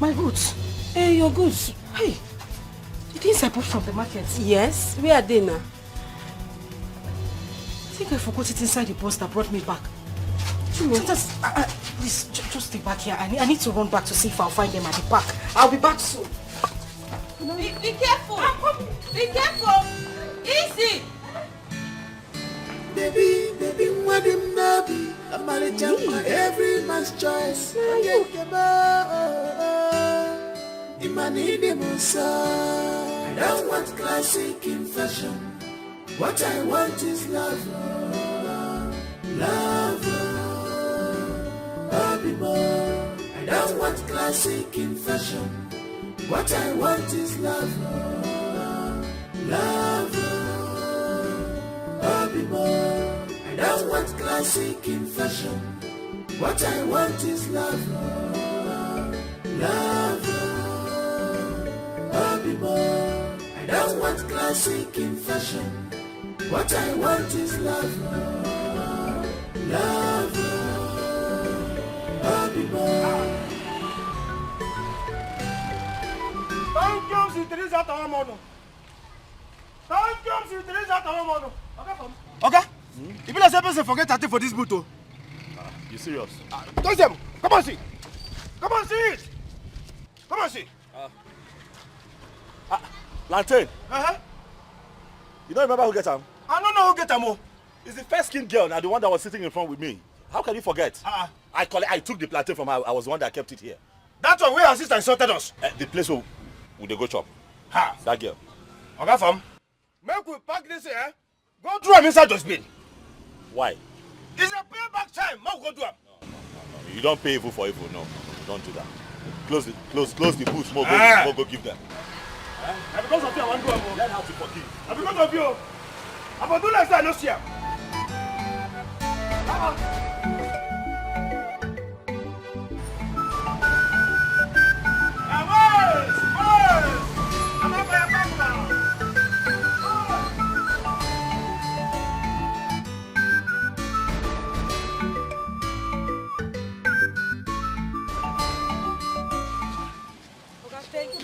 My goods. Your goods. Hey! The things I bought from the market. Yes? Where are they now? I think I forgot it inside the bus that brought me back. Please, just stay back here. I need to run back to see if I'll find them at the park. I'll be back soon. Be careful. Be careful. Easy. Baby, what him nabi? I'm a jump every man's choice. I don't want classic in fashion. What I want is love. I don't want classic in fashion. What I want is love. I don't want classic in fashion. What I want is love. I don't want classic in fashion. What I want is love. Okay? If you don't say person forget 30 for this boot, You serious? touch them. Come on, see. Come on, see it. Come on, see. Lantern. You don't remember who get him? I don't know who get him. It's the first skin girl, now the one that was sitting in front with me. How can you forget? I took the plantain from her. I was the one that kept it here. That one where her sister insulted us. The place where they go chop. That girl. Okay, fam. Make we pack this here. Go through him inside dustbin. Why? It's a payback time. Make we go through him. No. You don't pay evil for evil. No. Don't do that. Close the booth. More go give them. And because of you, I want to do it. Learn how to forgive. And because of you, I'm going to do like that. I don't see him. Thank you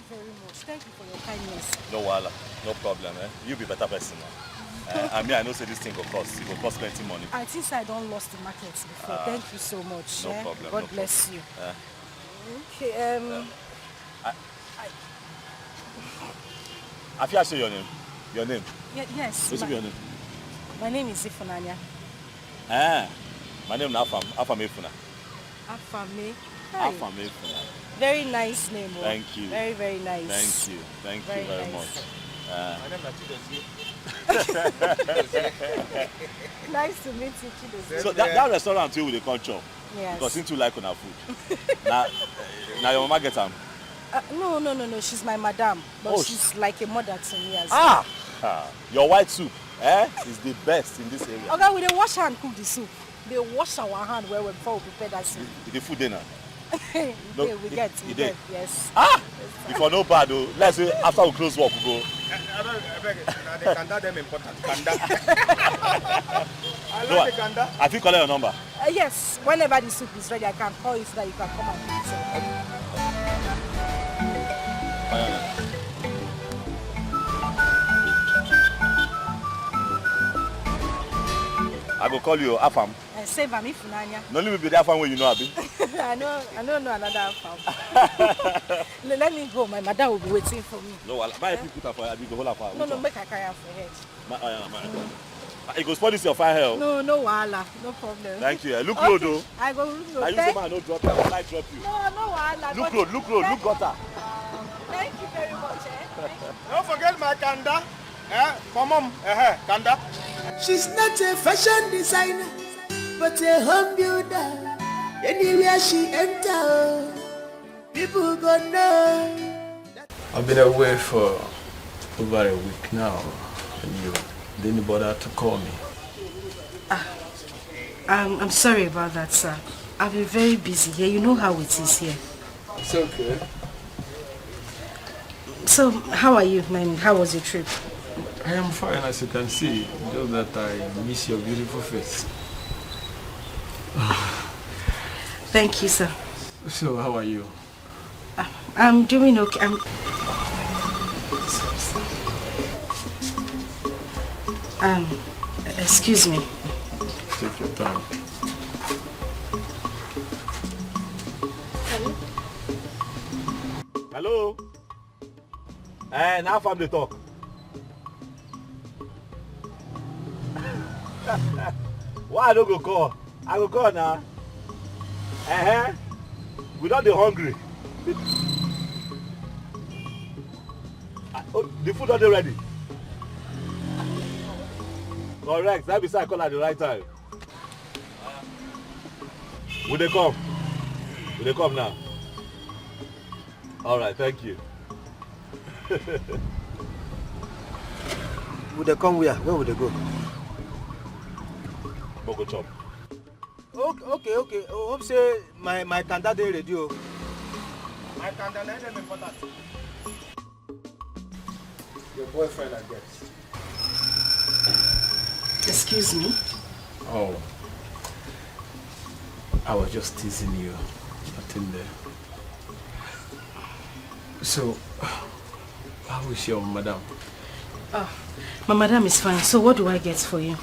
very much. Thank you for your kindness. No wahala, no problem. You be better person now. I mean, I know say this thing will cost. It will cost plenty money. I think I don't lost the markets before. Thank you so much. No problem. God bless you. Okay. I feel I say your name. Your name? Yes. What's your name? My name is Ifunanya. My name is Afam Efuna. Afame. Afam Efuna. Very nice name. Thank you. Very, very nice. Thank you. Thank you very much. My name is Chidozie. Nice to meet you, Chidozie. So that restaurant here with the culture. Yes. Because since you like on our food. now your mama get them. No. She's my madam. But she's like a mother to me as well. Your white soup is the best in this area. Okay, we dey wash hand cook the soup. They wash our hand well before we prepare that soup. The food dinner. we get, yes. If you're no bad though, let's say after we close work we go. I beg it. The kanda them important. Kanda. I No, like the kanda. I think collect your number. Yes, whenever the soup is ready, I can call you so that you can come and pick it up. I go call you Afam. Save am Ifunanya. No let me be the Afam where you know Abi. I don't know another Afam. Let me go. My mother will be waiting for me. No, buy a put her for Abi go hold her for. No, make her carry her for head. It go spoil this your fine hair. No wahala, no problem. Thank you. Look low though. I go look low. I use the man no drop you. I like drop you. No wahala. Look gutter. Thank you very much. Don't forget my kanda. For mom, kanda. She's not a fashion designer, but a home builder. Anywhere she enter, people gonna know. I've been away for over a week now, and you didn't bother to call me. I'm sorry about that, sir. I've been very busy here. You know how it is here. It's okay. So, how are you, man? How was your trip? I am fine, as you can see. Just that I miss your beautiful face. Thank you, sir. So, how are you? I'm doing okay. Excuse me. Take your time. Hello? Now from the talk. Why I don't go call? I go call now. We don't be hungry. The food not ready. Correct. That be I call at the right time. Will they come? Will they come now? All right. Thank you. Would they come where? Where would they go? Boko chop. Okay. Hope say my kanda dey ready. My kanda let them important. Your boyfriend, I guess. Excuse me? Oh. I was just teasing you. Nothing there. So, how is your madam? Oh, my madam is fine. So what do I get for you?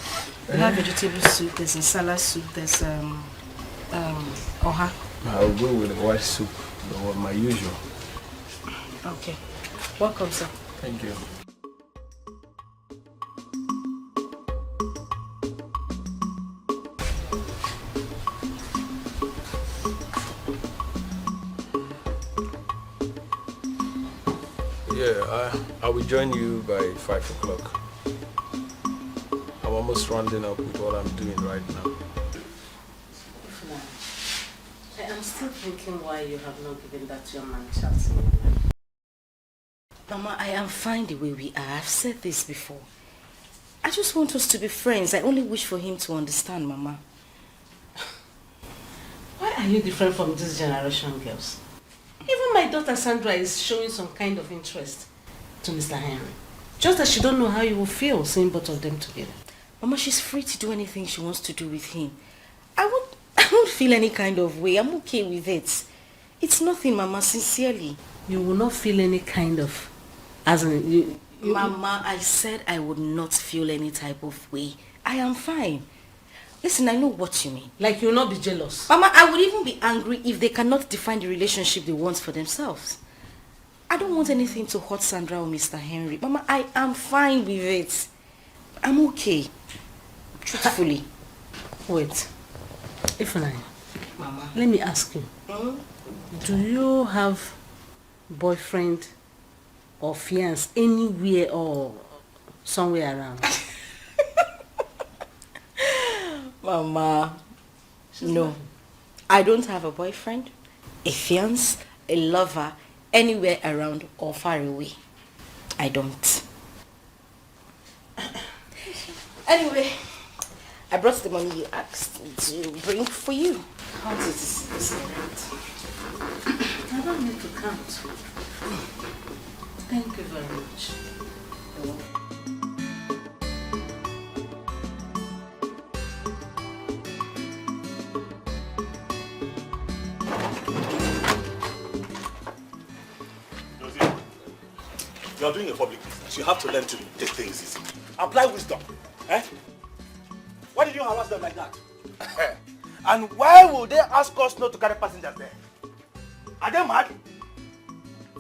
We have vegetable soup, there's salad soup, there's oha. I'll go with the white soup, my usual. Okay. Welcome, sir. Thank you. Yeah, I will join you by 5 o'clock. I'm almost rounding up with what I'm doing right now. I'm still thinking why you have not given that to your man, Charles. Mama, I am fine the way we are. I've said this before. I just want us to be friends. I only wish for him to understand, Mama. Why are you different from this generation, girls? Even my daughter Sandra is showing some kind of interest to Mr. Henry. Just that she don't know how you will feel seeing both of them together. Mama, she's free to do anything she wants to do with him. I won't feel any kind of way. I'm okay with it. It's nothing, Mama, sincerely. you will not feel any kind of, as in, you Mama, I said I would not feel any type of way. I am fine. Listen, I know what you mean. Like you will not be jealous. Mama, I would even be angry if they cannot define the relationship they want for themselves. I don't want anything to hurt Sandra or Mr. Henry. Mama, I am fine with it. I'm okay. Truthfully. Wait. Ifeanyi, Mama. let me ask you. Do you have boyfriend or fiance anywhere or somewhere around? Mama, no. I don't have a boyfriend, a fiance, a lover, anywhere around or far away. I don't. Anyway, I brought the money you asked me to bring for you. Count it. I don't need to count. Thank you very much. You are doing a public business. You have to learn to take things easy. Apply wisdom. Eh? Why did you harass them like that? And why would they ask us not to carry passengers there? Are they mad?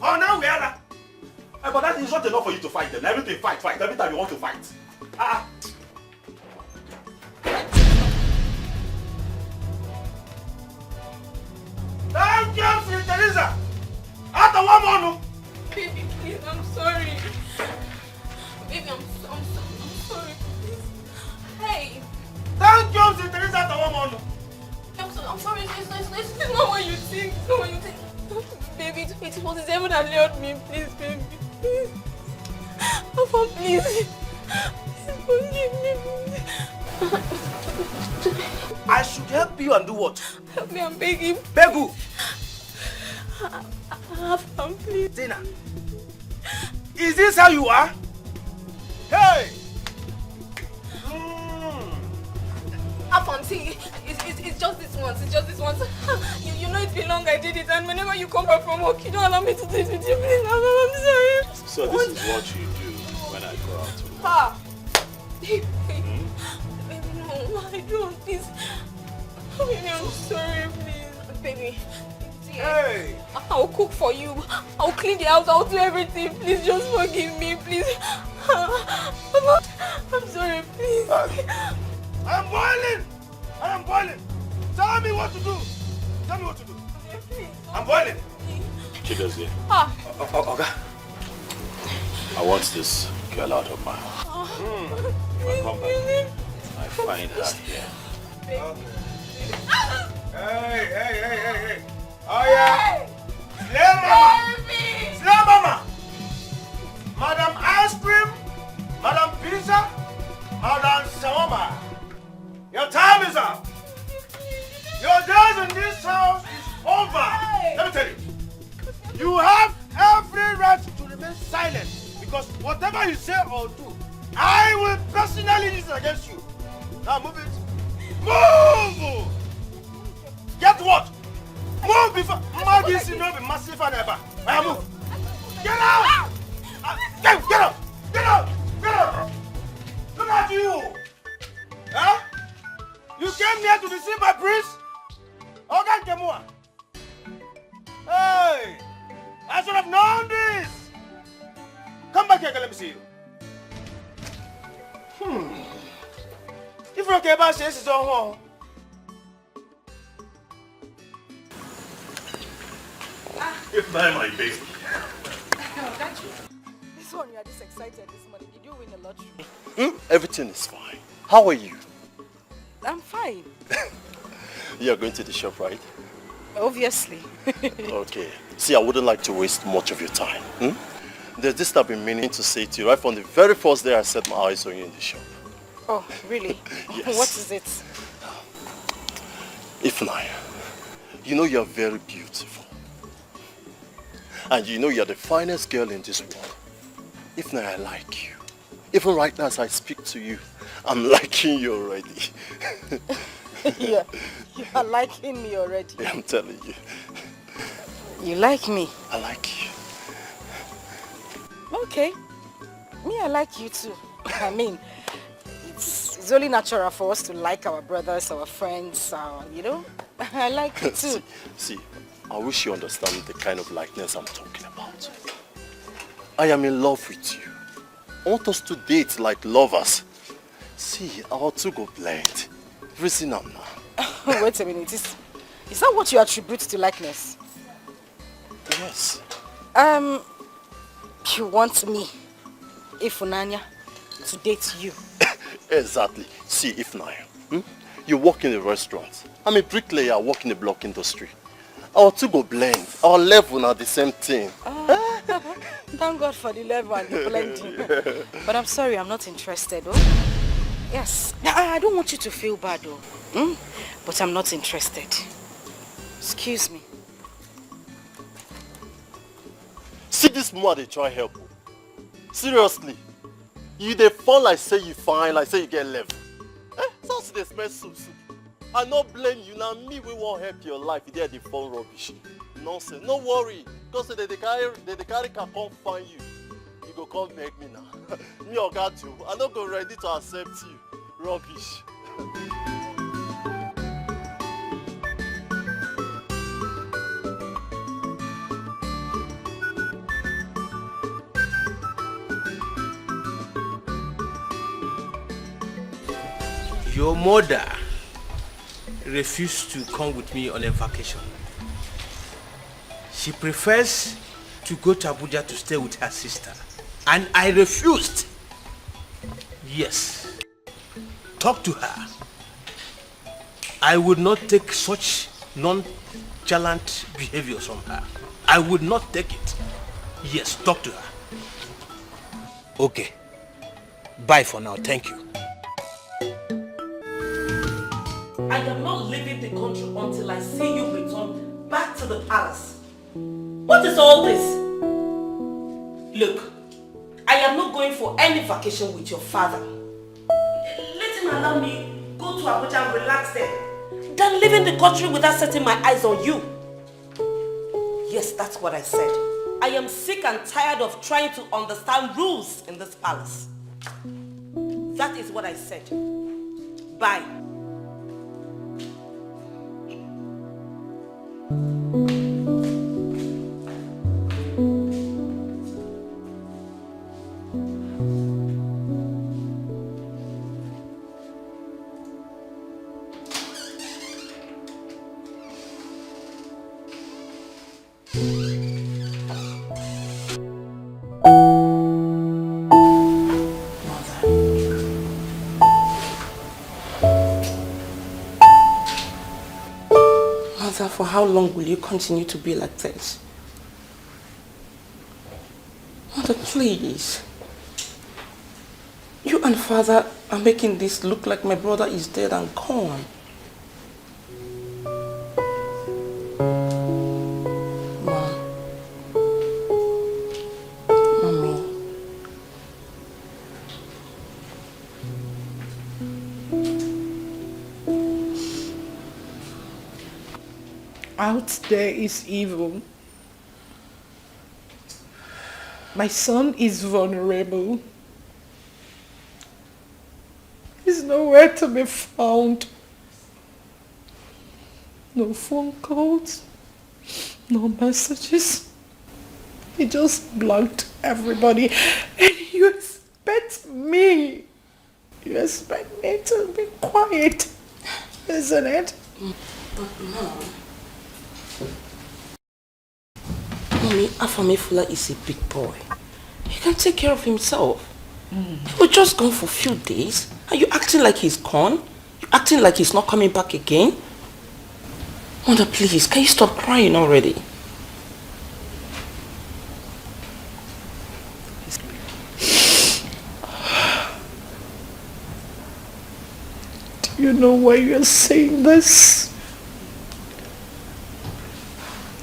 Oh, now we are. But that is not enough for you to fight them. Everything fight. Every time you want to fight. Thank you, Sister Teresa. After one more. Baby, please, I'm sorry. Baby, I'm sorry, please. Hey. Thank you, Sister Teresa. After one more. I'm sorry, it's not what you think. It's not what you think. Baby, it was the devil that lured me. Please, baby. Please. Papa, please. Please forgive me. I should help you and do what? Help me, I'm begging. Beg who? Afam, please. Tina, is this how you are? Hey! Afam, see, it's just this once. It's just this once. You know it's been long I did it, and whenever you come back from work, you don't allow me to do it with you. Please, I'm sorry. So this is what you do when I go out to work. Pa! Baby, no, I don't. Please. Baby, I'm sorry, please. Baby. Hey! I'll cook for you. I'll clean the house. I'll do everything. Please just forgive me, please. I'm sorry, please. I'm boiling! Tell me what to do! I'm boiling! Chidozie. Okay. I want this girl out of my house. If I come back, I find her here. Hey! Oh yeah! Slay mama! Madam Ice Cream, Madam Pizza, Madam Shawarma. Your time is up. Your days in this house is over. Let me tell you. You have every right to remain silent because whatever you say or do, I will personally use it against you. Now move it. Move! Get what? Move before this will not be massive and ever. Move. Get out! Get out! Look at you! Huh? You came here to deceive my prince? Okay, Kemua. Hey! I should have known this! Come back here, let me see you. If you're okay about this, it's on home. If not my baby. This one, you are this excited this morning. Did you win the lottery? Everything is fine. How are you? I'm fine. You're going to the shop, right? Obviously. Okay. See, I wouldn't like to waste much of your time. There's this I've been meaning to say to you right from the very first day I set my eyes on you in the shop. Oh, really? Yes. What is it? Ifeanyi, you know you're very beautiful. And you know you're the finest girl in this world. Ifeanyi, I like you. Even right now as I speak to you, I'm liking you already. You are liking me already. I'm telling you. You like me? I like you. okay. Me, I like you too. I mean, it's only natural for us to like our brothers, our friends, you know. I like you too. See, I wish you understand the kind of likeness I'm talking about. I am in love with you. I want us to date like lovers. See, our two go blend. Reason now. Wait a minute. Is that what you attribute to likeness? Yes. You want me, Ifunanya, to date you? Exactly. See, Ifunanya, you work in a restaurant. I'm a bricklayer, I work in the block industry. Our two go blend. Our level are the same thing. Thank God for the level and the blending. But I'm sorry, I'm not interested. Oh? Yes. I don't want you to feel bad, though. But I'm not interested. Excuse me. See this man, they try help. Seriously. You they fall like say you fine, like say you get level. So they smell soup. I not blame you now. Me we won't help your life. They are the fun rubbish. Nonsense. No worry. Because they carry can come find you. You go come beg me now. Me or got you. I not go ready to accept you. Rubbish. Your mother refused to come with me on a vacation. She prefers to go to Abuja to stay with her sister. And I refused. Yes. Talk to her. I would not take such nonchalant behavior from her. I would not take it. Yes, talk to her. Okay. Bye for now. Thank you. I am not leaving the country until I see you return back to the palace. What is all this? Look, I am not going for any vacation with your father. Let him allow me go to Abuja and relax there, than leaving the country without setting my eyes on you. Yes, that's what I said. I am sick and tired of trying to understand rules in this palace. That is what I said. Bye. For how long will you continue to be like this? Mother, please. You and father are making this look like my brother is dead and gone. Out there is evil. My son is vulnerable. He's nowhere to be found. No phone calls, no messages. He just blocked everybody. And you expect me to be quiet, isn't it? But Mom, Mommy, Afamefula is a big boy. He can take care of himself. He was just gone for a few days. Are you acting like he's gone? You acting like he's not coming back again? Mother, please, can you stop crying already? Do you know why you're saying this?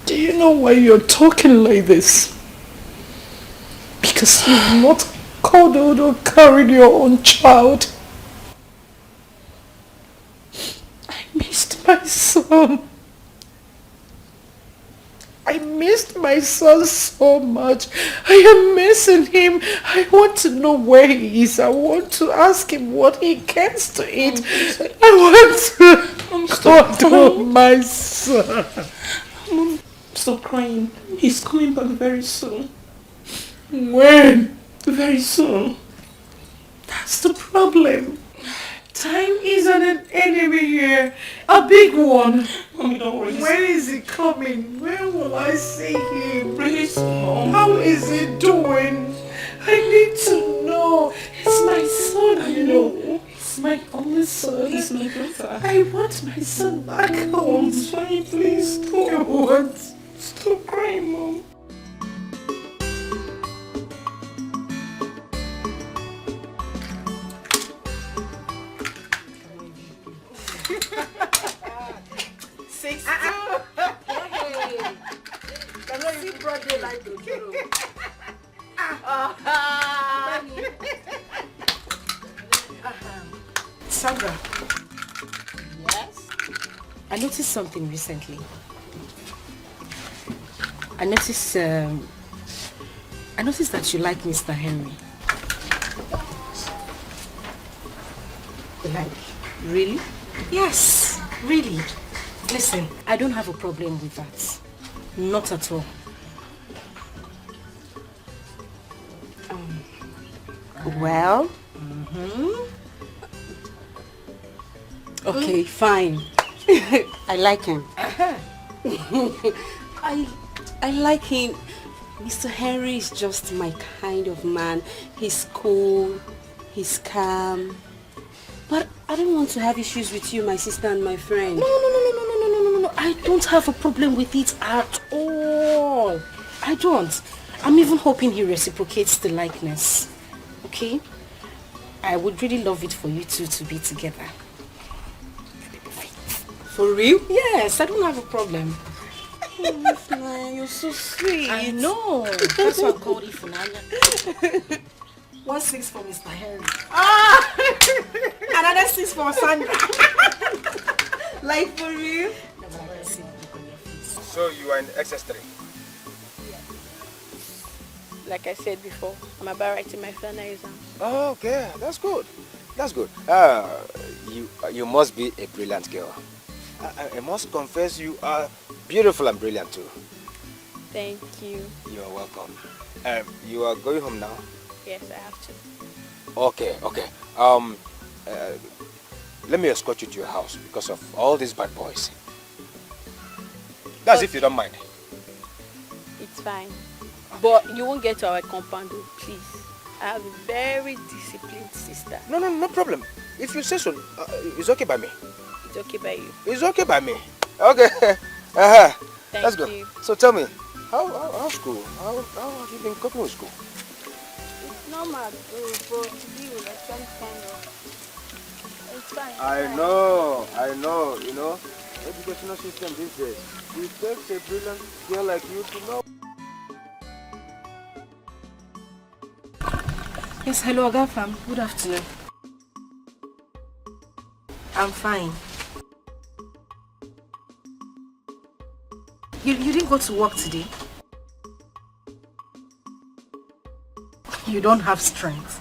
Do you know why you're talking like this? Because you've not cuddled or carried your own child. I missed my son. I missed my son so much. I am missing him. I want to know where he is. I want to ask him what he gets to eat. I want to cuddle my son. Mom, stop crying. He's coming back very soon. When? Very soon. That's the problem. Time isn't an enemy here. A big one. Mommy, don't worry. When is he coming? When will I see him? Please, Mom. How is he doing? I need to know. It's my son, I know. It's my only son. He's my brother. I want my son back home. It's fine, please. I want. Stop crying, Mom. Sandra. Yes? I noticed something recently. I noticed that you like Mr. Henry. Like, really? Yes, really. Listen, I don't have a problem with that. Not at all. Well? Okay, fine. I like him. I like him. Mr. Henry is just my kind of man. He's cool, he's calm. But I don't want to have issues with you, my sister and my friend. No. I don't have a problem with it at all. I don't. I'm even hoping he reciprocates the likeness. Okay? I would really love it for you two to be together. For real? Yes, I don't have a problem. Oh, you're so sweet. I know. That's why I called you Funanya. 1-6 for Mr. Henry. Another 6 for Sandra. Like for real? So you are in XS3? Like I said before, I'm about writing my final exam. Oh, okay, that's good. That's good. You must be a brilliant girl. I must confess you are beautiful and brilliant too. Thank you. You are welcome. You are going home now? Yes, I have to. Okay. Let me escort you to your house because of all these bad boys. That's if you don't mind. It's fine. But you won't get to our compound, please. I have a very disciplined sister. No problem. If you say so, it's okay by me. It's okay by you. It's okay by me. Okay. That's good. You. So tell me, how's school? How have you been coping with school? It's normal, but today was like some kind of... It's fine. I know, you know, educational system these days. It takes a brilliant girl like you to know. Yes, hello Agafam. Good afternoon. I'm fine. You didn't go to work today? You don't have strength.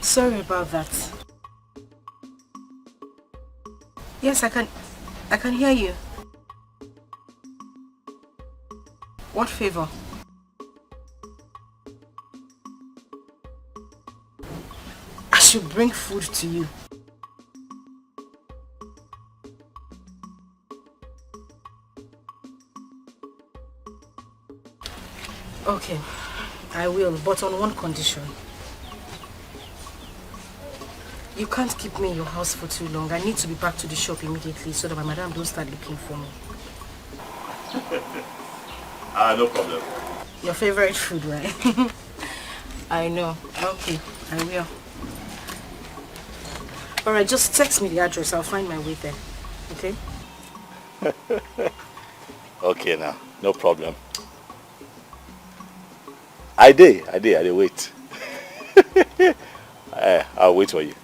Sorry about that. Yes, I can hear you. What favor? I should bring food to you. Okay, I will, but on one condition. You can't keep me in your house for too long. I need to be back to the shop immediately so that my madam don't start looking for me. No problem. Your favorite food, right? I know. Okay, I will. Alright, just text me the address. I'll find my way there. Okay? Okay now, no problem. I did wait. I'll wait for you.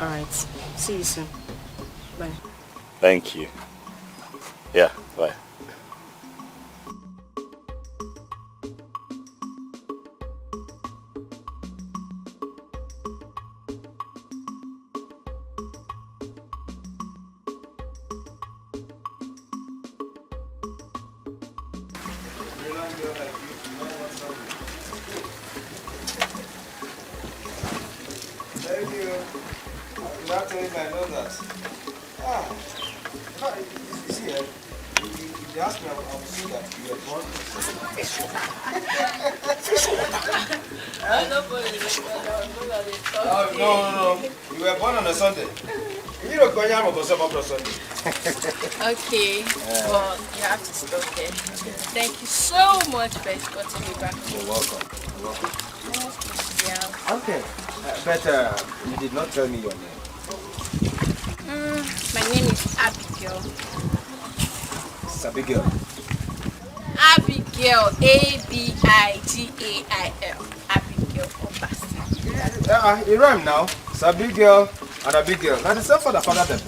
Alright, see you soon. Bye. Thank you. Yeah, bye. Thank you. Not telling me I know that. You see, if they ask me, I will say that you were born. No. You were born on a Sunday. You don't go on Sunday. Okay, well, you have to stop there. Thank you so much for escorting me back. You're welcome. Yeah. Okay, but you did not tell me your name. My name is Abigail. It's Abigail. Abigail, A-B-I-G-A-I-L. Abigail Obasi. You rhyme now. It's Abigail and Abigail. Now the same father them.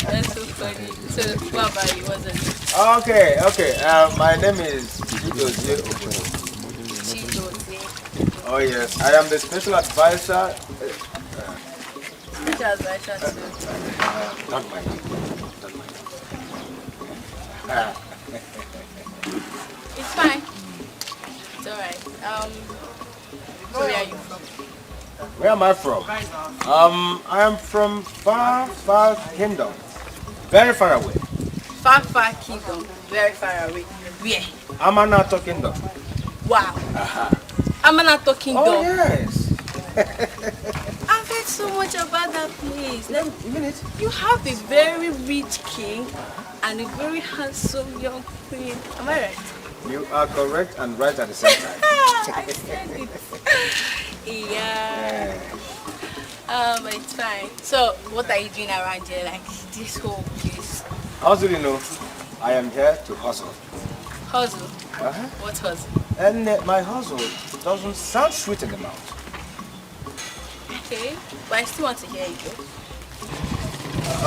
That's so funny. So, what about you? What's it? Okay. My name is Chidozie Okono. Chidozie. Oh yes, I am the special advisor. Special advisor to... Don't mind. It's fine. It's alright. Where are you from? Where am I from? I am from far kingdom. Very far away. Far kingdom. Very far away. Where? Amanato kingdom. Wow. Amanato kingdom. Oh yes. I've heard so much about that place. You have a very rich king and a very handsome young queen. Am I right? You are correct and right at the same time. I said it. Yeah. It's fine. So, what are you doing around here? Like this whole place? How do you know? I am here to hustle. Hustle? What hustle? And my hustle doesn't sound sweet in the mouth. Okay, but I still want to hear you.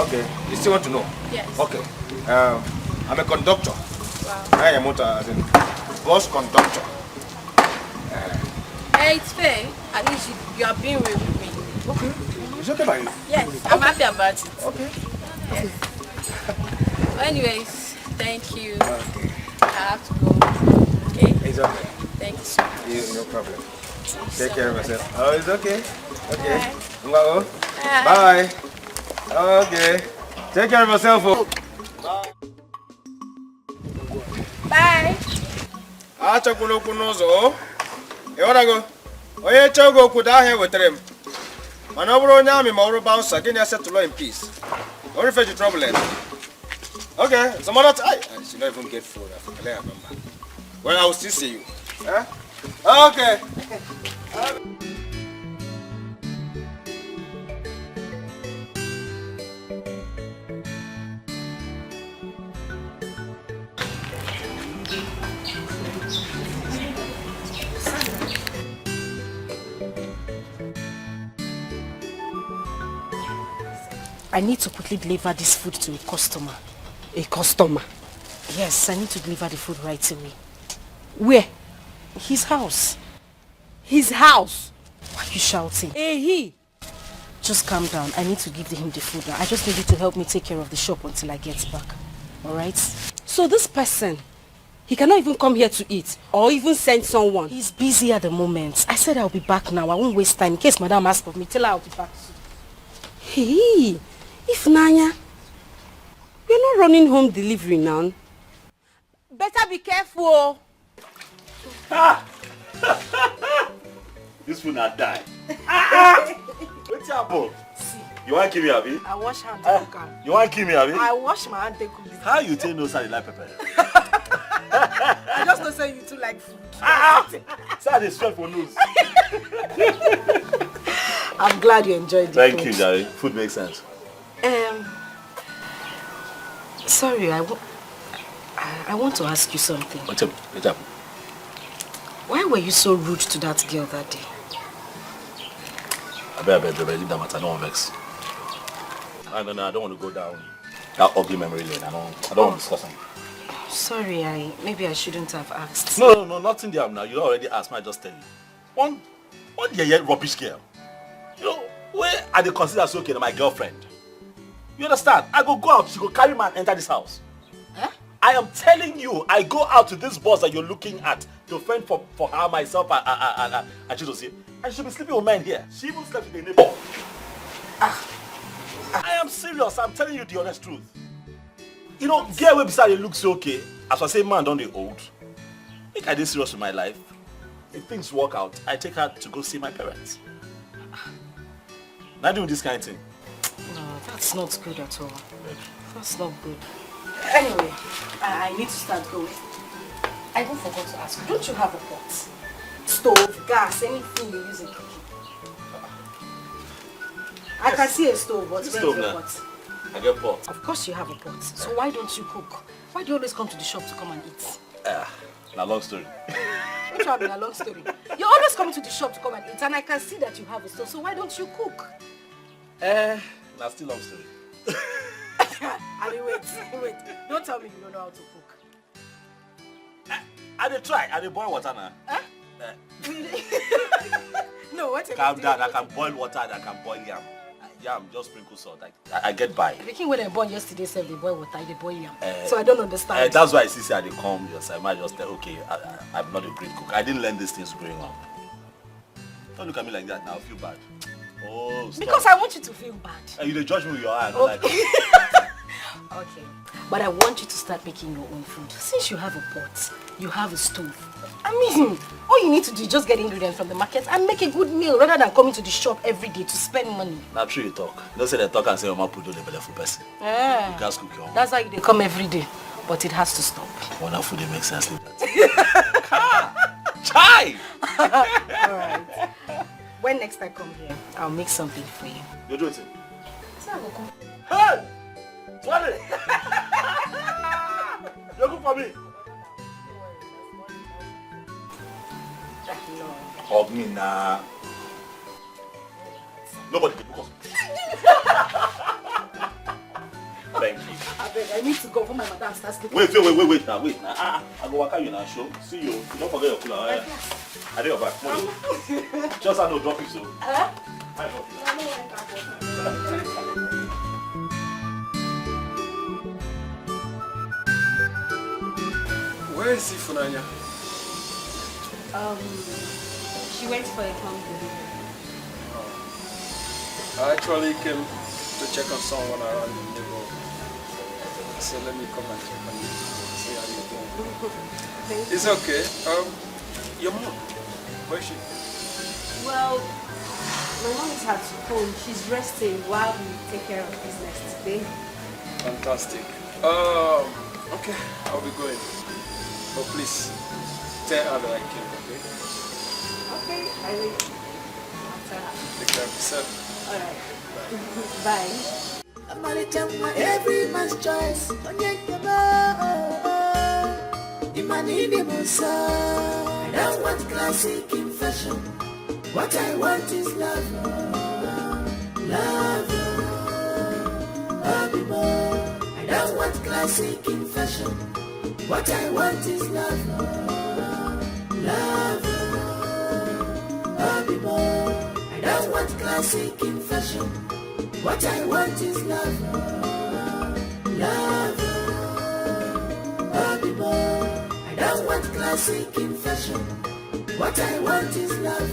Okay, you still want to know? Yes. Okay. I'm a conductor. Wow. I am as in bus conductor. It's fair. At least you are being real with me. Okay. It's okay by you? Yes, I'm happy about it. Okay. Yes. Well, anyways, thank you. Okay. I have to go. Okay? It's okay. Thank you so much. No problem. Take so care of much. yourself. Oh, it's okay. Okay. Bye. Bye. Okay. Take care of yourself. Bye. Achakwala okwu n'ụzọ. Ịghọtago? Onye chọgo okwu daa ahịa wetara m. Mana ọ bụrụ onye amị ma ọ bụrụ bouncer, gị na-settle in peace. Don't refer to trouble. Okay, some other time. I should not even get food. I remember. Well, I will still see you. Okay. I need to quickly deliver this food to a customer. A customer? Yes, I need to deliver the food right away. Where? His house. His house? Why are you shouting? He. Just calm down. I need to give him the food now. I just need you to help me take care of the shop until I get back. Alright? So this person, he cannot even come here to eat or even send someone? He's busy at the moment. I said I'll be back now. I won't waste time. In case Madam asks for me, tell her I'll be back soon. Hey, if Nanya, you're not running home delivery now. Better be careful. This food not die. What's up? You want to kill me, Abi? I wash hand and cook. You want to kill me, Abi? I wash my hand and cook. How you tell no side like pepper? I just don't say you too like food. Sir, they sweat for nose. I'm glad you enjoyed it. Thank you, Jerry. Food makes sense. Sorry, I want to ask you something. What's up? What's up? Why were you so rude to that girl that day? I bet, leave that matter. I don't want to vex. No, I don't want to go down That ugly memory lane. I don't want to discuss them. Sorry, maybe I shouldn't have asked. No, nothing there now. You already asked me, I just tell you. One rubbish girl. You know, where are they considered so okay, my girlfriend? You understand? I go out, she go carry me and enter this house. Huh? I am telling you, I go out to this boss that you're looking at to fend for her, myself, and Chidozie. And she'll be sleeping with men here. She even slept with a neighbor. I am serious, I'm telling you the honest truth. You know, girl way beside it looks okay. As I say, man, don't they old? I think I did serious with my life. If things work out, I take her to go see my parents. Not doing this kind of thing. No, that's not good at all. That's not good. Anyway, I need to start going. I even forgot to ask, don't you have a pot? Stove, gas, anything you use in cooking? I can see a stove, but where's your pot? I get pot. Of course you have a pot. So why don't you cook? Why do you always come to the shop to come and eat? A long story. What you have in a long story? You're always coming to the shop to come and eat, and I can see that you have a stove, so why don't you cook? That's still long story. Ali, wait. Don't tell me you don't know how to cook. I dey try. I dey boil water now. Huh? No, what? Calm down. I can boil water and I can boil yam. Yam, just sprinkle salt. I get by. The king when I born yesterday said they boil water, they boil yam. So I don't understand. That's why I see I dey come. Yes, I might just tell, okay, I'm not a great cook. I didn't learn these things growing up. Don't look at me like that now. I feel bad. Oh, stop. Because I want you to feel bad. You dey judge me with your eye. I don't like it. Okay, but I want you to start making your own food. Since you have a pot, you have a stove. I mean, all you need to do is just get ingredients from the market and make a good meal rather than coming to the shop every day to spend money. Not true you talk. You don't say they talk and say, Mama, put on the belly for person. Yeah. You can't cook your own. That's why they come every day, but it has to stop. Wonder food, it makes sense like that. Chai! Alright. When next I come here, I'll make something for you. You do it. So I will come. Hey! Swallow! You good for me? Hug me now. Nobody can because. Thank you. I need to go for my madam starts sleeping. Wait now. I go work out you now, show. See you. Don't forget your cooler. I do your back. Just I know drop it so. I drop it. Where is Ifunanya? She went for a home delivery. I actually came to check on someone around the neighborhood. So let me come and check on you. See how you're doing. It's okay. Your mom, where is she? Well, my mom is at home. She's resting while we take care of business today. Fantastic. Okay, I'll be going. But please, tell her that I came, okay? Okay, I will. After her. Take care of yourself. Alright. Bye. Every man's choice. I don't want classic in fashion. What I want is love. Love. I don't want classic in fashion. What I want is love. Love. I don't want classic in fashion. What I want is love. Love. I don't want classic in fashion. What I want is love.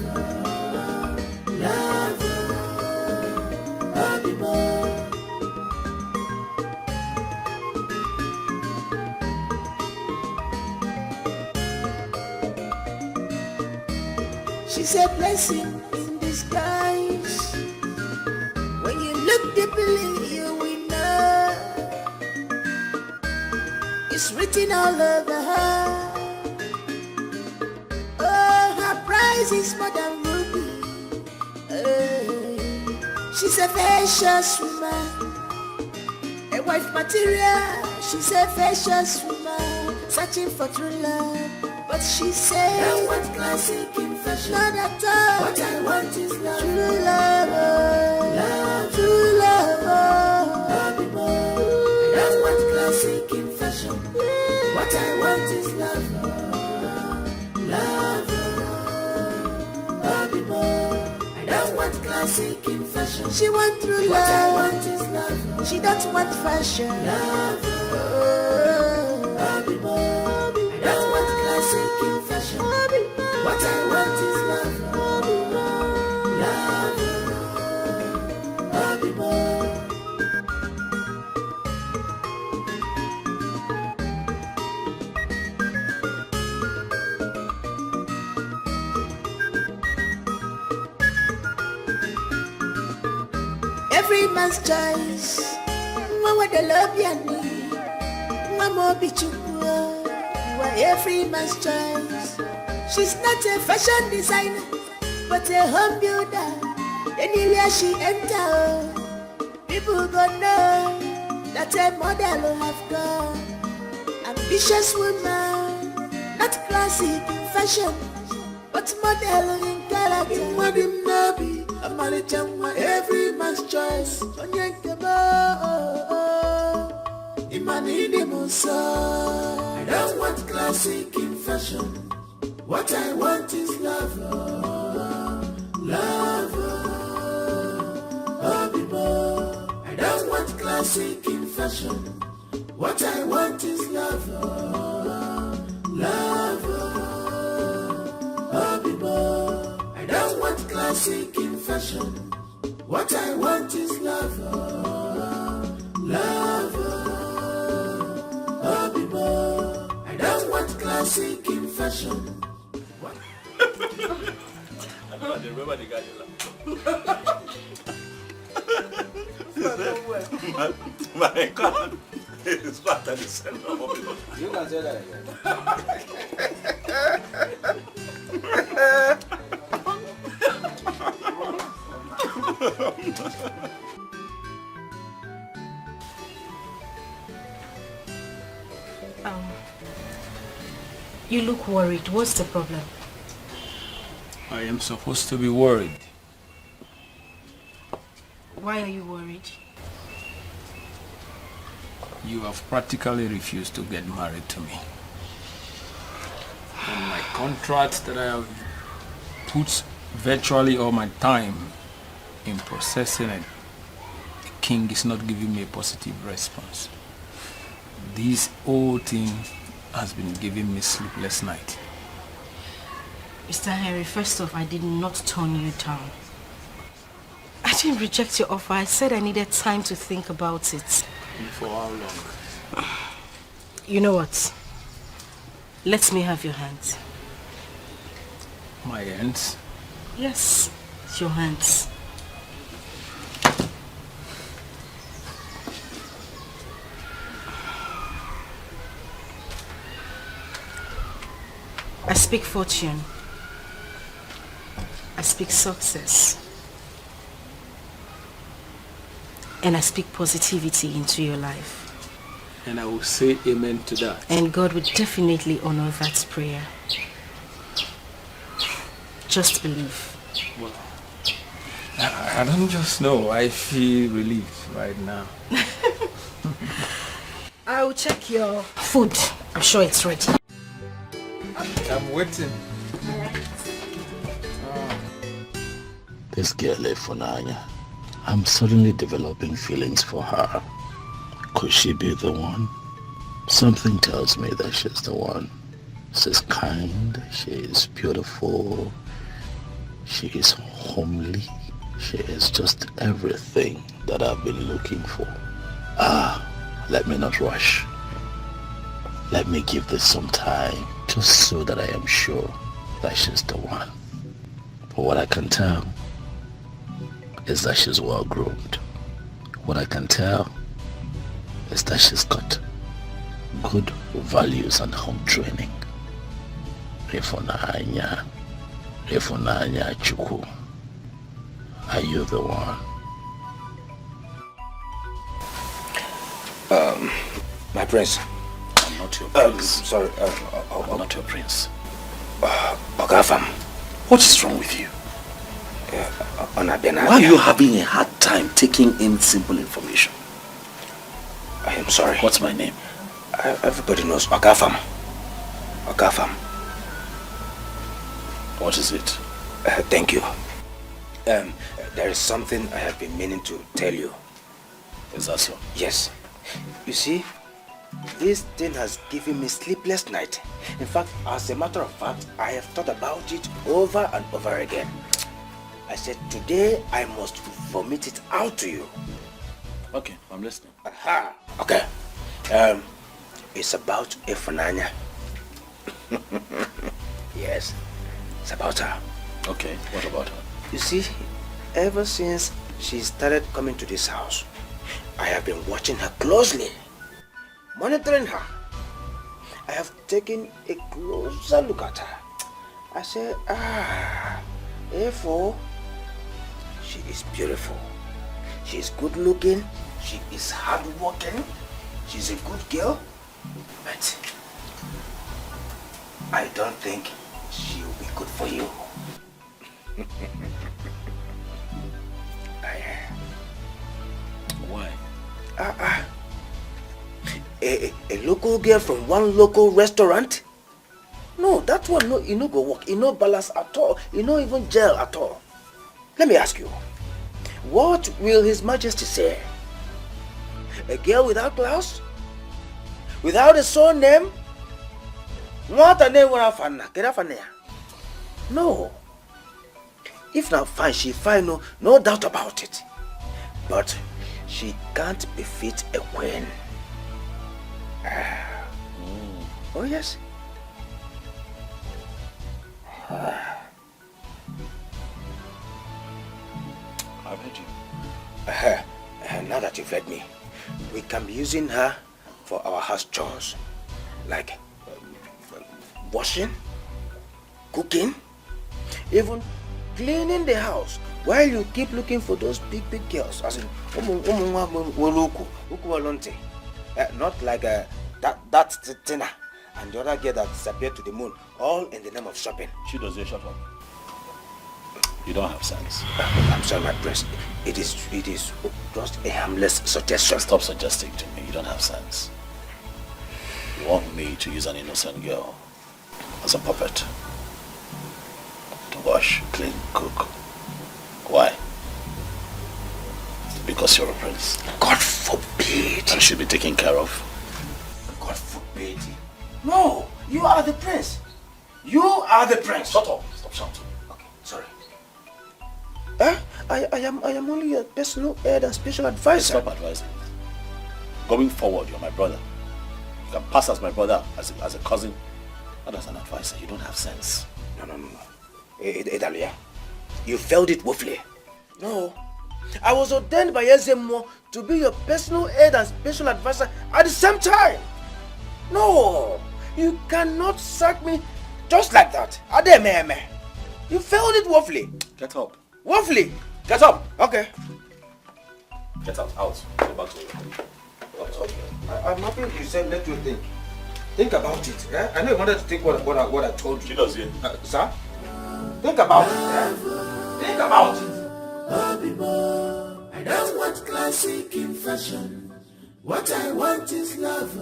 Love. She's a blessing in disguise. When you look deeply, you will know it's written all over her. Oh, her price is more than ruby. She's a precious woman, a wife material. She's a precious woman, searching for true love. But she said, I want classic in fashion. Not at all. What I want is love. True love. Love. True love. I What I want is love, love, love more. I don't want classic in fashion. She want true love. What I want is love. She don't want fashion. Love, love more. I don't want classic in fashion. What I want is love, love, love more. Every man's choice. Mama the love ya ni. Mama bichukua. You are every man's choice. She's not a fashion designer, but a home builder. Anywhere she enter, people gonna know that a model will have gone. Ambitious woman, not classic in fashion, but model in character. Madam Nabi, a Marichama, every man's choice. Imani Musa. I don't want classic in fashion. What I want is love, love, love more. I don't want classic in fashion. What I want is love, love, love more. I don't want classic in fashion. What I want is love, love, love more. I don't want classic in fashion. I don't remember the guy. My God, it's not that the center of it. You can say that again. You look worried. What's the problem? I am supposed to be worried. Why are you worried? You have practically refused to get married to me. And my contract that I have put virtually all my time in processing it, the king is not giving me a positive response. This whole thing has been giving me sleepless nights. Mr. Henry, first off, I did not turn you down. I didn't reject your offer. I said I needed time to think about it. And for how long? You know what? Let me have your hands. My hands? Yes, your hands. I speak fortune. I speak success. And I speak positivity into your life. And I will say amen to that. And God will definitely honor that prayer. Just believe. Well, I don't just know. I feel relieved right now. I will check your food. I'm sure it's ready. I'm waiting. This girl, Efunanya, I'm suddenly developing feelings for her. Could she be the one? Something tells me that she's the one. She's kind, she is beautiful, she is homely, she is just everything that I've been looking for. Let me not rush. Let me give this some time, just so that I am sure that she's the one. But what I can tell is that she's well groomed. What I can tell is that she's got good values and home training. Efunanya Chukwu, are you the one? My prince. I'm not your prince. Sorry. I'm not your prince. Ogafam, what is wrong with you? Why are you having a hard time taking in simple information? I am sorry. What's my name? Everybody knows Okafam. Okafam. What is it? Thank you. There is something I have been meaning to tell you. Is that so? Yes. You see, this thing has given me sleepless night. In fact, as a matter of fact, I have thought about it over and over again. I said, today I must vomit it out to you. Okay, I'm listening. Aha. Okay. It's about Ifunanya. Yes, it's about her. Okay, what about her? You see, ever since she started coming to this house, I have been watching her closely, monitoring her. I have taken a closer look at her. I said, therefore, she is beautiful. She is good looking. She is hardworking. She's a good girl. But I don't think she will be good for you. Why? A local girl from one local restaurant? No, that one, no, you no go work. You no balance at all. You no even gel at all. Let me ask you, what will His Majesty say? A girl without class? Without a surname? What a name No. If not fine, she fine, no doubt about it. But she can't befit a queen. Oh yes. I've heard you. Now that you've heard me, we can be using her for our house chores, like washing, cooking, even cleaning the house, while you keep looking for those big girls, as in not like that Tina and the other girl that disappeared to the moon, all in the name of shopping. She does shut up. You don't have sense. I'm sorry, my prince. It is just a harmless suggestion. Stop suggesting to me. You don't have sense. You want me to use an innocent girl as a puppet to wash, clean, cook. Why? Because you're a prince. God forbid. And should be taken care of. God forbid. No, you are the prince. You are the prince. Shut up. Stop shouting. Okay, sorry. I am only a personal head and special advisor. Stop advising. Going forward, you're my brother. You can pass as my brother, as a cousin, not as an advisor. You don't have sense. No. Edalia, you failed it woefully. No. I was ordained by Ezemo to be your personal aid and special advisor at the same time. No, you cannot sack me just like that. Adememe. You failed it woefully. Get up. Woefully. Get up. Okay. Get out. Out. Go back to your room. Okay. I'm happy you said let you think. Think about it. Yeah? I know you wanted to think what I told you. She does, yeah. Sir? Think about it. Yeah? Think about it. I don't want classic in fashion. What I want is love.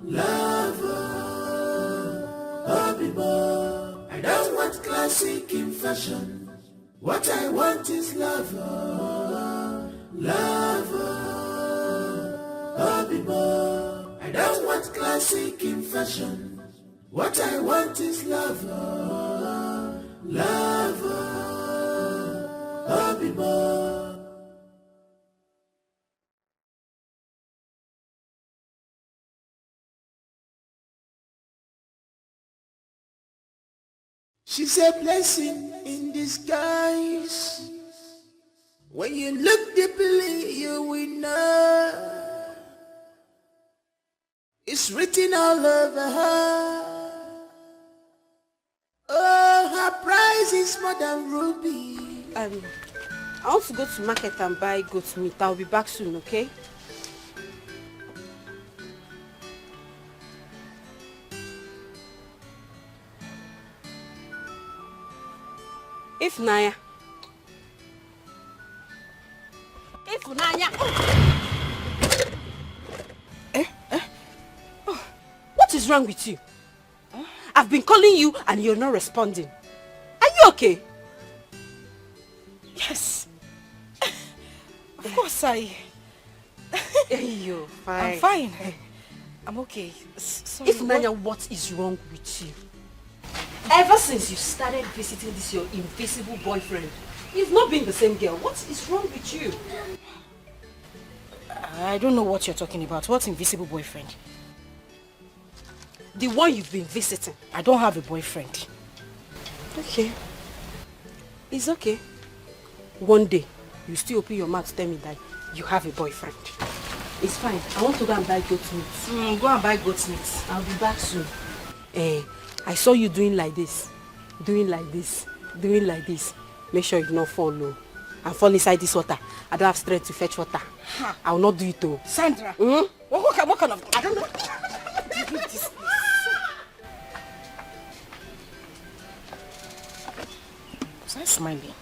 Love. I don't want classic in fashion. What I want is love. Love. I don't want classic in fashion. What I want is love. Love. She's a blessing in disguise. When you look deeply, you will know. It's written all over her. Oh, her price is more than ruby. I want to go to market and buy goat meat. I'll be back soon, okay? Ifunanya. What is wrong with you? Huh? I've been calling you and you're not responding. Are you okay? Yes. Of course You're fine. I'm fine. I'm okay. Sorry, If Nanya, what is wrong with you? Ever since you started visiting this your invisible boyfriend, you've not been the same girl. What is wrong with you? I don't know what you're talking about. What's invisible boyfriend? The one you've been visiting. I don't have a boyfriend. Okay. It's okay. One day, you still open your mouth to tell me that you have a boyfriend. It's fine. I want to go and buy goat meat. Go and buy goat meat. I'll be back soon. I saw you doing like this. Doing like this. Doing like this. Make sure you do not fall low. And fall inside this water. I don't have strength to fetch water. Huh. I will not do it though. Sandra. What kind of... I don't know. This. Was I smiling?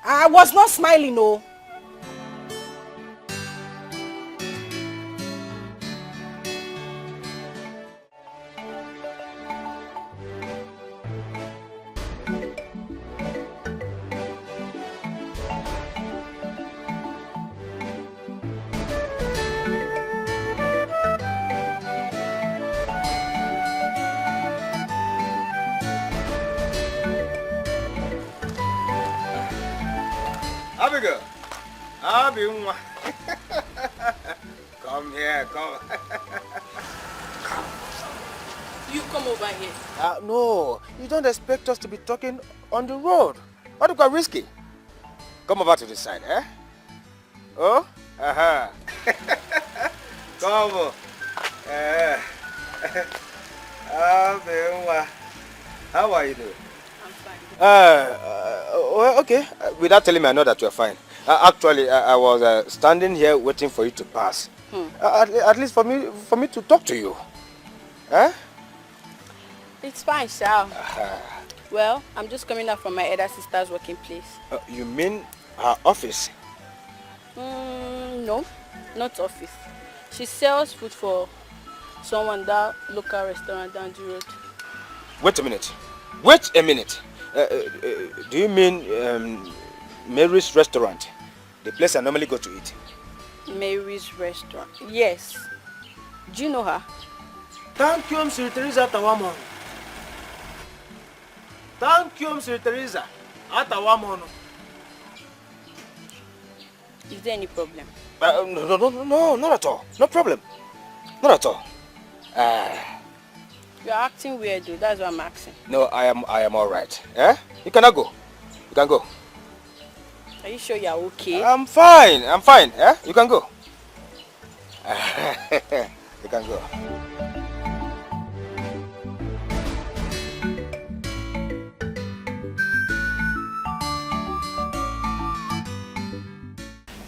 I was not smiling, no. Abigail, Abimwa. Come here, come. You come over here. No, you don't expect us to be talking on the road. What if it's risky? Come over to this side, eh? Oh? Aha. Come. Abimwa. How are you doing? Well, okay. Without telling me, I know that you're fine. Actually, I was standing here waiting for you to pass. At least for me to talk to you. Huh? It's fine, Shao. Well, I'm just coming out from my elder sister's working place. You mean her office? No, not office. She sells food for someone that local restaurant down the road. Wait a minute. Wait a minute. Do you mean Mary's restaurant? The place I normally go to eat. Mary's restaurant? Yes. Do you know her? Thank you, Mr. Teresa Tawamon. Thank you, Mr. Teresa Atawamon. Is there any problem? No, not at all. No problem. Not at all. You're acting weird, though. That's what I'm asking. No, I am all right. Eh? You cannot go. You can go. Are you sure you're okay? I'm fine. I'm fine. Eh? You can go. You can go.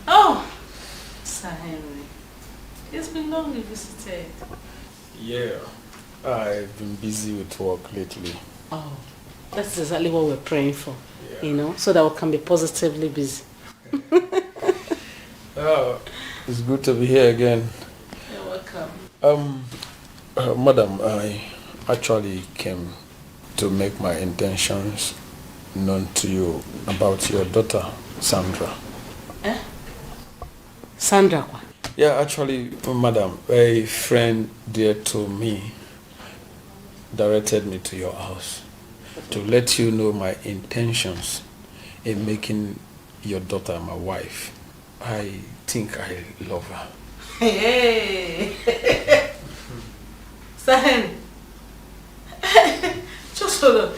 Oh, Sir Henry. It's been long you visited. Yeah. I've been busy with work lately. Oh, that's exactly what we're praying for, you know, so that we can be positively busy. Oh, it's good to be here again. You're welcome. Madam, I actually came to make my intentions known to you about your daughter, Sandra. Sandra? Yeah, actually, madam, a friend dear to me directed me to your house to let you know my intentions in making your daughter my wife. I think I love her. Hey! Sir, just hold on.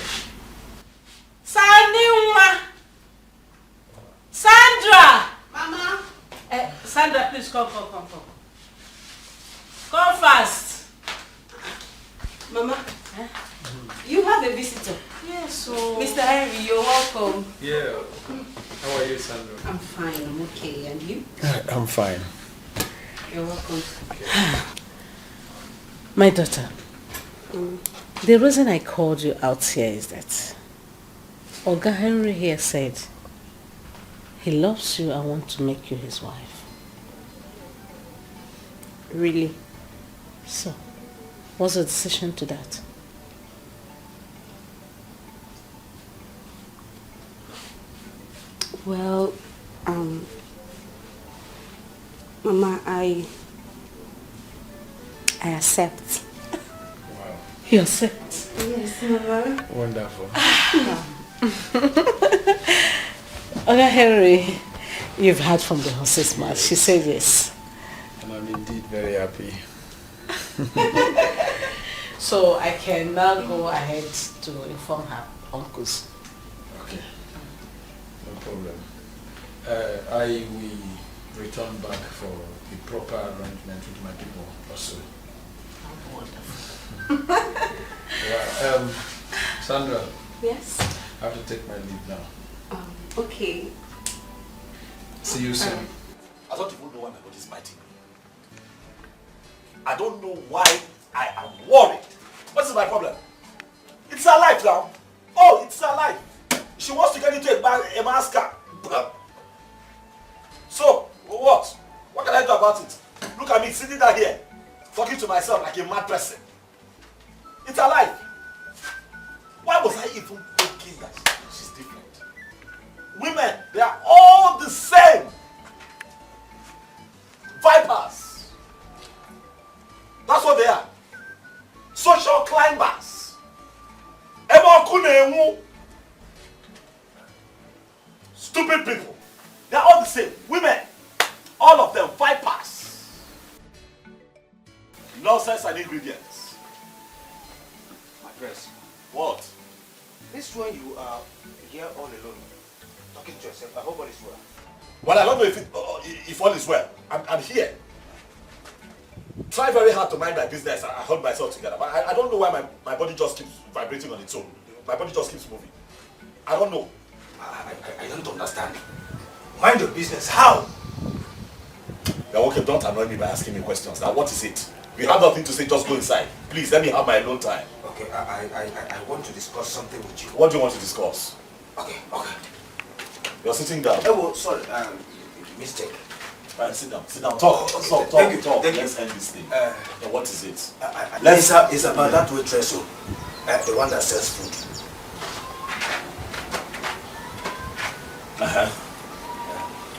Sandra! Mama! Sandra, please come. Come fast. Mama, you have a visitor. Yes, so... Mr. Henry, you're welcome. Yeah. How are you, Sandra? I'm fine, I'm okay. And you? I'm fine. You're welcome. My daughter, the reason I called you out here is that Oga Henry here said he loves you and wants to make you his wife. Really? So, what's the decision to that? Well, Mama, I accept. Wow. You accept? Yes, Mama. Wonderful. Oga Henry, you've heard from the horse's mouth. She said yes. And I'm indeed very happy. So I can now go ahead to inform her uncles. Okay. No problem. I will return back for the proper arrangement with my people also. Wonderful. Yeah, Sandra. Yes? I have to take my leave now. Okay. See you soon. I don't even know why my body is biting me. I don't know why I am worried. What is my problem? It's her life now. Oh, it's her life. She wants to get into a masker. So, what? What can I do about it? Look at me sitting down here, talking to myself like a mad person. It's her life. Why was I even thinking that she's different? Women, they are all the same. Vipers. That's what they are. Social climbers. Stupid people. They are all the same. Women. All of them vipers. Nonsense and ingredients. My friends. What? This one you are here all alone, talking to yourself. I hope all is well. Well, I don't know if all is well. I'm here. Try very hard to mind my business. I hold myself together. But I don't know why my body just keeps vibrating on its own. My body just keeps moving. I don't know. I don't understand. Mind your business. How? Now, okay, don't annoy me by asking me questions. Now, what is it? We have nothing to say, just go inside. Please, let me have my alone time. Okay, I want to discuss something with you. What do you want to discuss? Okay. You're sitting down. Oh, sorry, mistake. Right, sit down. Talk. Talk. Thank you. Let's end this thing. Now, what is it? It's about that waitress, the one that sells food.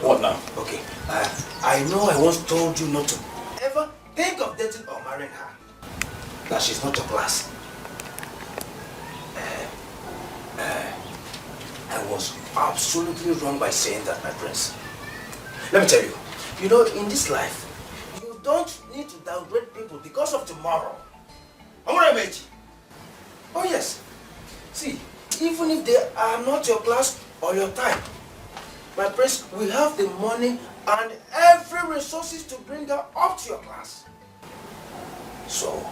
What now? Okay. I know I once told you not to ever think of dating or marrying her. That she's not your class. I was absolutely wrong by saying that, my prince. Let me tell you, you know, in this life, you don't need to downgrade people because of tomorrow. Oh yes. See, even if they are not your class or your type, my prince, we have the money and every resources to bring her up to your class. So,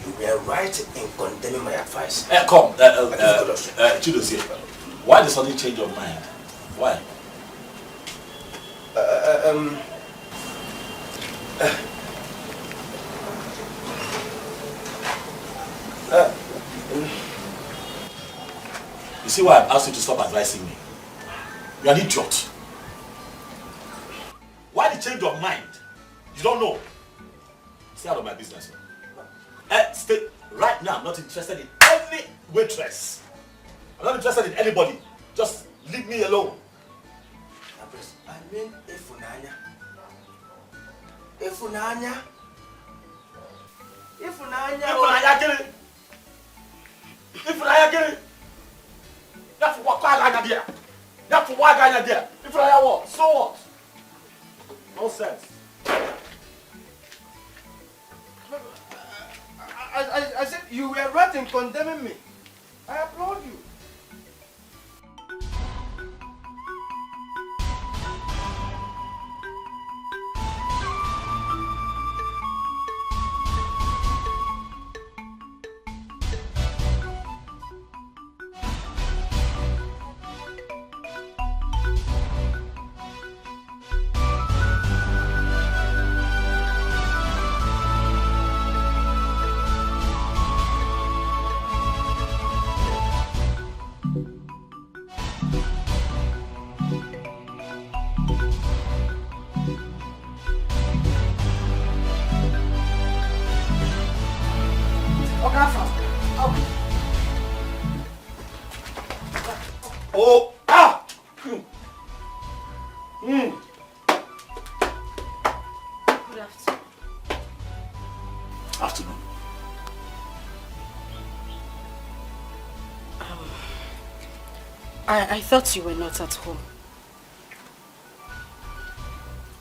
you were right in condemning my advice. Come, Chidozie, why the sudden change of mind? Why? You see why I've asked you to stop advising me? You're an idiot. Why the change of mind? You don't know. Stay out of my business. Stay right now. I'm not interested in any waitress. I'm not interested in anybody. Just leave me alone. I mean, Ifunanya. That's what what? So what? Nonsense. I said you were right in condemning me. I applaud you. Oh, ah! Good afternoon. Afternoon. I thought you were not at home.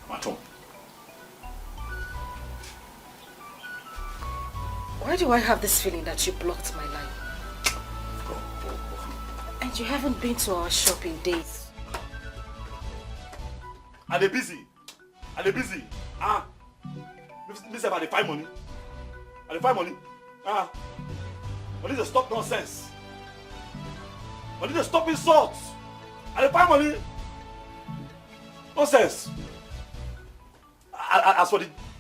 I'm at home. Why do I have this feeling that you blocked my line? And you haven't been to our shop in days. Are they busy? Are they busy? Ah! Miss about the find money. Are they find money? Ah! I need to stop nonsense. I need to stop insults. Are they find money? Nonsense. As for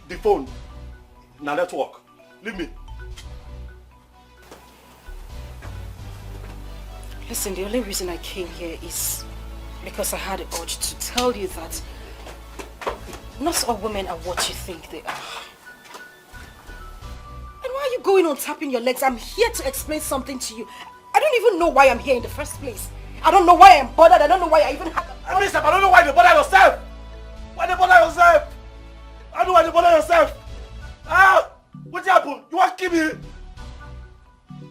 the phone, now let's work. Leave me. Listen, the only reason I came here is because I had the urge to tell you that not all women are what you think they are. And why are you going on tapping your legs? I'm here to explain something to you. I don't even know why I'm here in the first place. I don't know why I'm bothered. I don't know why I even have... I don't know why you bother yourself. Why you bother yourself? I don't know why you bother yourself. Ah! What happened? You want to kill me?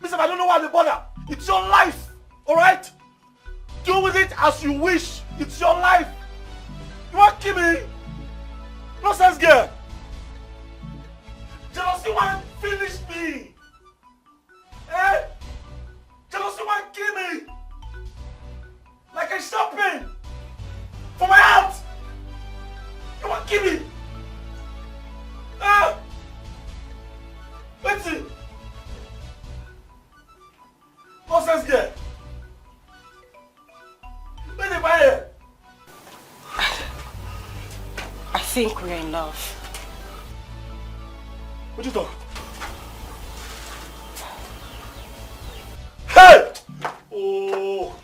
Listen, I don't know why you bother. It's your life. Alright? Do with it as you wish. It's your life. You want to kill me? Nonsense girl. Jealousy want to finish me. Eh? Jealousy want to kill me. Like a shopping. For my heart. You want to kill me? Ah! Let's see. Nonsense girl. I think we're in love. What you talk? Hey! Oh!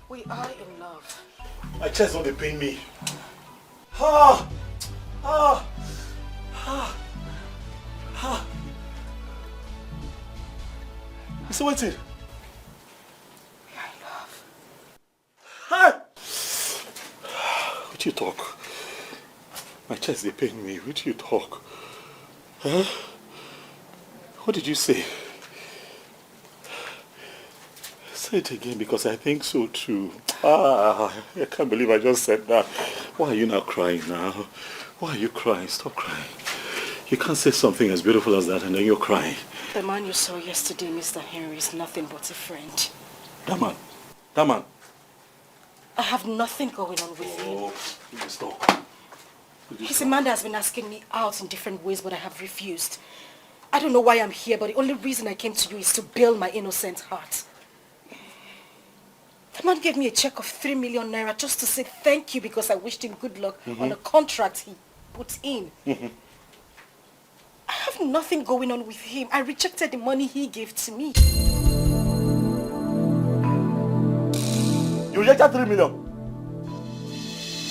We are in love. My chest don't pain me. Ah! Ah! Ah! Ah! You see what's it? We are in love. Hey! What you talk? My chest they pain me. What you talk? Huh? What did you say? Say it again because I think so too. Ah, I can't believe I just said that. Why are you not crying now? Why are you crying? Stop crying. You can't say something as beautiful as that and then you're crying. The man you saw yesterday, Mr. Henry, is nothing but a friend. That man. That man. I have nothing going on with him. Oh, please stop. He's a man that has been asking me out in different ways, but I have refused. I don't know why I'm here, but the only reason I came to you is to bail my innocent heart. The man gave me a check of 3 million naira just to say thank you because I wished him good luck on a contract he put in. I have nothing going on with him. I rejected the money he gave to me. You rejected 3 million?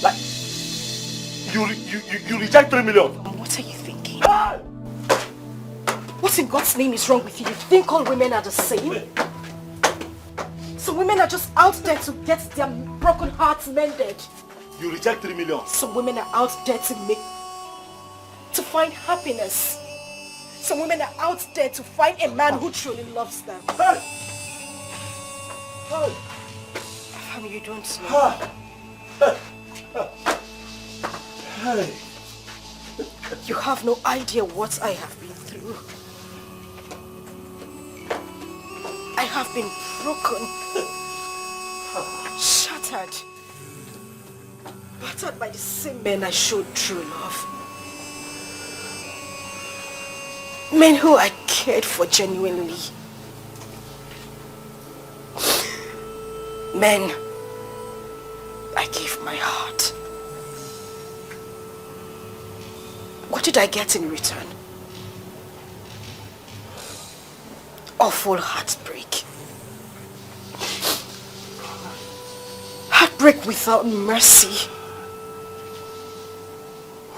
Like, you reject 3 million? What are you thinking? What in God's name is wrong with you? You think all women are the same? Some women are just out there to get their broken hearts mended. You reject 3 million? Some women are out there to find happiness. Some women are out there to find a man who truly loves them. Hey! Hey! Family, you don't know. Hey! You have no idea what I have been through. I have been broken, shattered, battered by the same men I showed true love. Men who I cared for genuinely. Men I gave my heart. What did I get in return? Awful heartbreak. Heartbreak without mercy.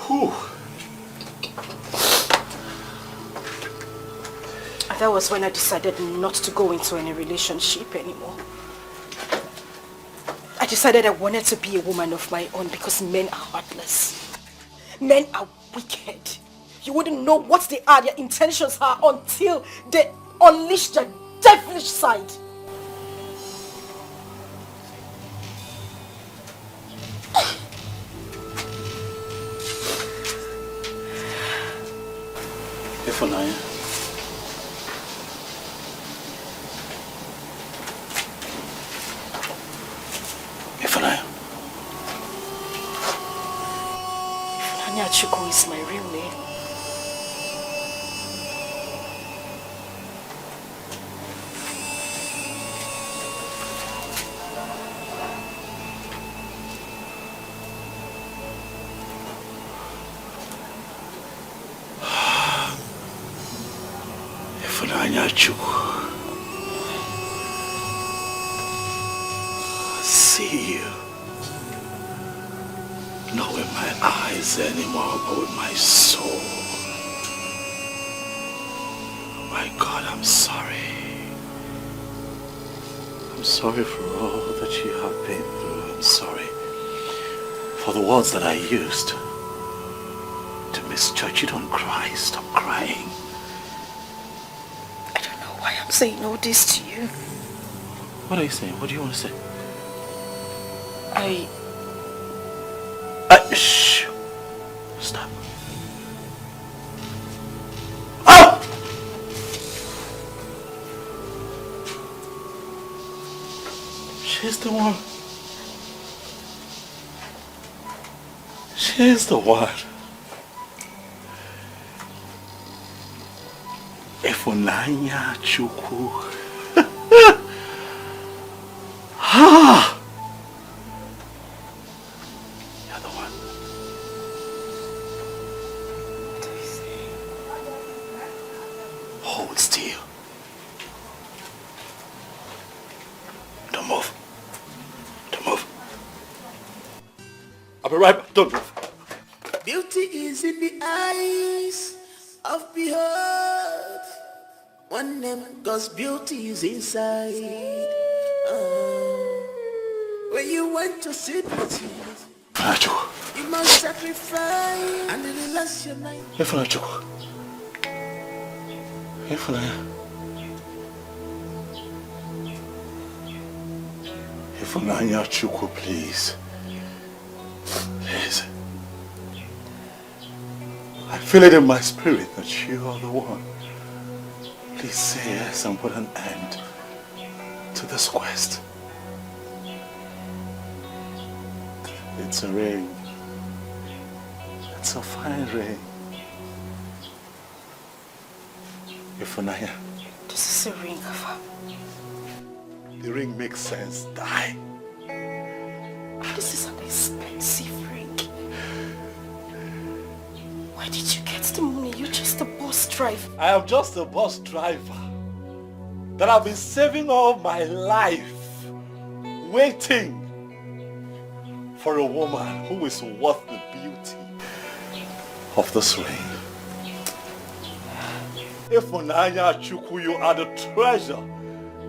Whew. I And that was when I decided not to go into any relationship anymore. I decided I wanted to be a woman of my own because men are heartless. Men are wicked. You wouldn't know what they are, their intentions are until they unleash their devilish side. Ifunanya. Ifunanya. Ifunanya Chukwu is my real name. See you. Not with my eyes anymore, but with my soul. Oh my God, I'm sorry. I'm sorry for all that you have been through. I'm sorry for the words that I used to misjudge you. Don't cry. Stop crying. Why I'm saying all this to you? What are you saying? What do you want to say? Shh. Stop. Oh! She's the one. She's the one. Ifunanya Chukwu. Ah! You're the one. What are you saying? Hold still. Don't move. Don't move. I'll be right back. Don't move. Beauty is in the eyes of behold. One name, God's beauty is inside. When you want to see beauty, you must sacrifice and relax your mind. Ifunanya Chukwu, please. Please. I feel it in my spirit that you are the one. Please say yes and put an end to this quest. It's a ring. It's a fine ring. Ifunanya. This is a ring of... The ring makes sense. Die. This is an expensive ring. Where did you get the money? You're just a bus driver. I am just a bus driver that I've been saving all my life, waiting for a woman who is worth the beauty of this ring. Ifunanya Chukwu, you are the treasure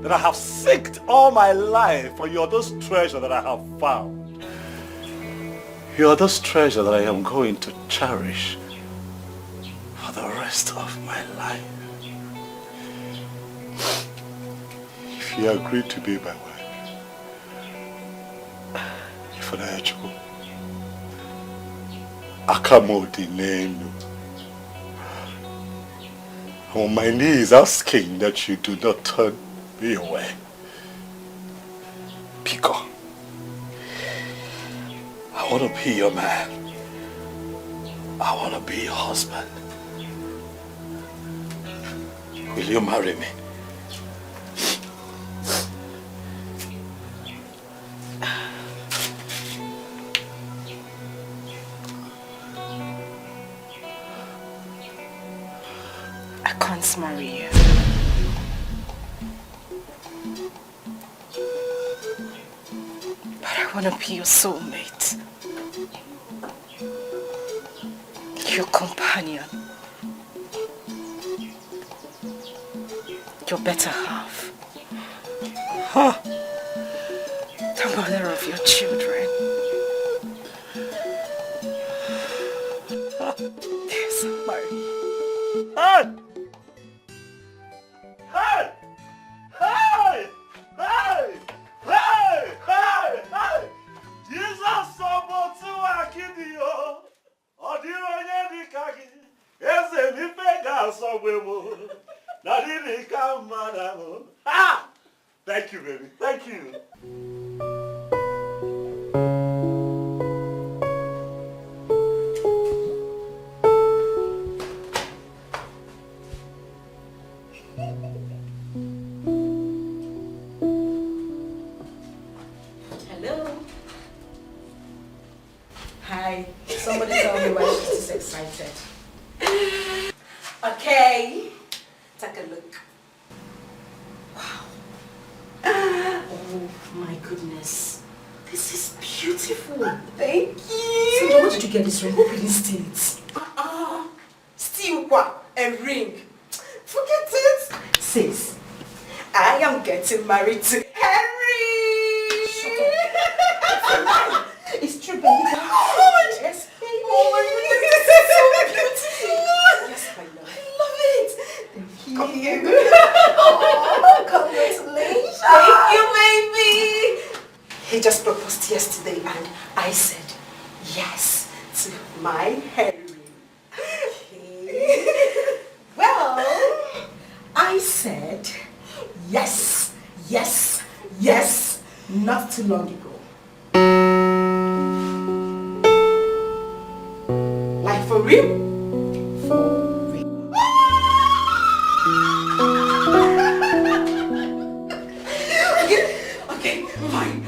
that I have sought all my life, and you are this treasure that I have found. You are this treasure that I am going to cherish for the rest of my life. If you agree to be my wife, Ifunanya Chukwu, Akamodi Nenu. I'm on my knees asking that you do not turn me away. Pico, I want to be your man. I want to be your husband. Will you marry me? I can't marry you. But I want to be your soulmate. Your companion. Your better half. Huh. The mother of your children. There's somebody. Hey! Hey! Hey! Hey! Hey! Hey! Hey! Jesus Sobotu Akidio. Odironye Dikeh. Eze mi pega sobwemo. Nadiri kamaramo. Ah! Thank you, baby. Thank you. Hello. Hi. Somebody tell me why she's this excited. Okay. Take a look. Wow. Oh my goodness. This is beautiful. Thank you. So where did you get this ring? Hope you didn't steal it. Steal what? A ring? Forget it. Sis, I am getting married to Henry. Shut up. It's true, baby. Oh, yes, baby. Oh my goodness, this is so beautiful. Yes, my love. I love it. Thank you. Oh, congratulations. Thank you, baby. He just proposed yesterday and I said yes to my Henry. Well, I said yes, yes, yes, not too long ago. Like for real? For real. Okay, fine.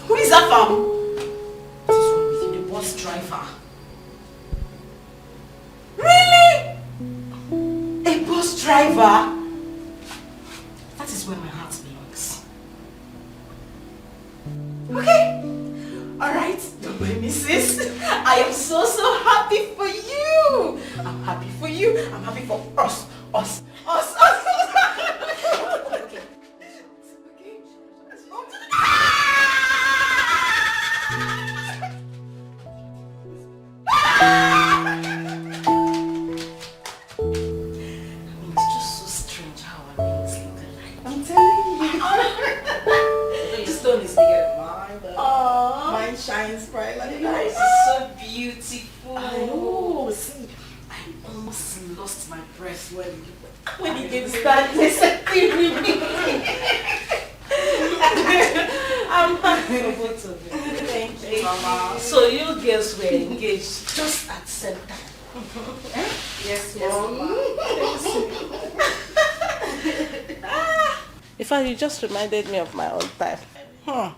Who is that from? What is wrong with you, the bus driver? Really? A bus driver? That is where my heart belongs. Okay. Alright, don't blame me, sis. I am so happy for you. I'm happy for you. I'm happy for us. Us. Okay. It's just so strange how our names look alike. I'm telling you. This stone is bigger than mine, but mine shines bright like that. It's so beautiful. I know. See, I almost lost my breath when you started listening with me. I'm happy for both of you. Thank you, Mama. So you girls were engaged just at the same time. Yes, Mama. In fact, you just reminded me of my own time. Wow.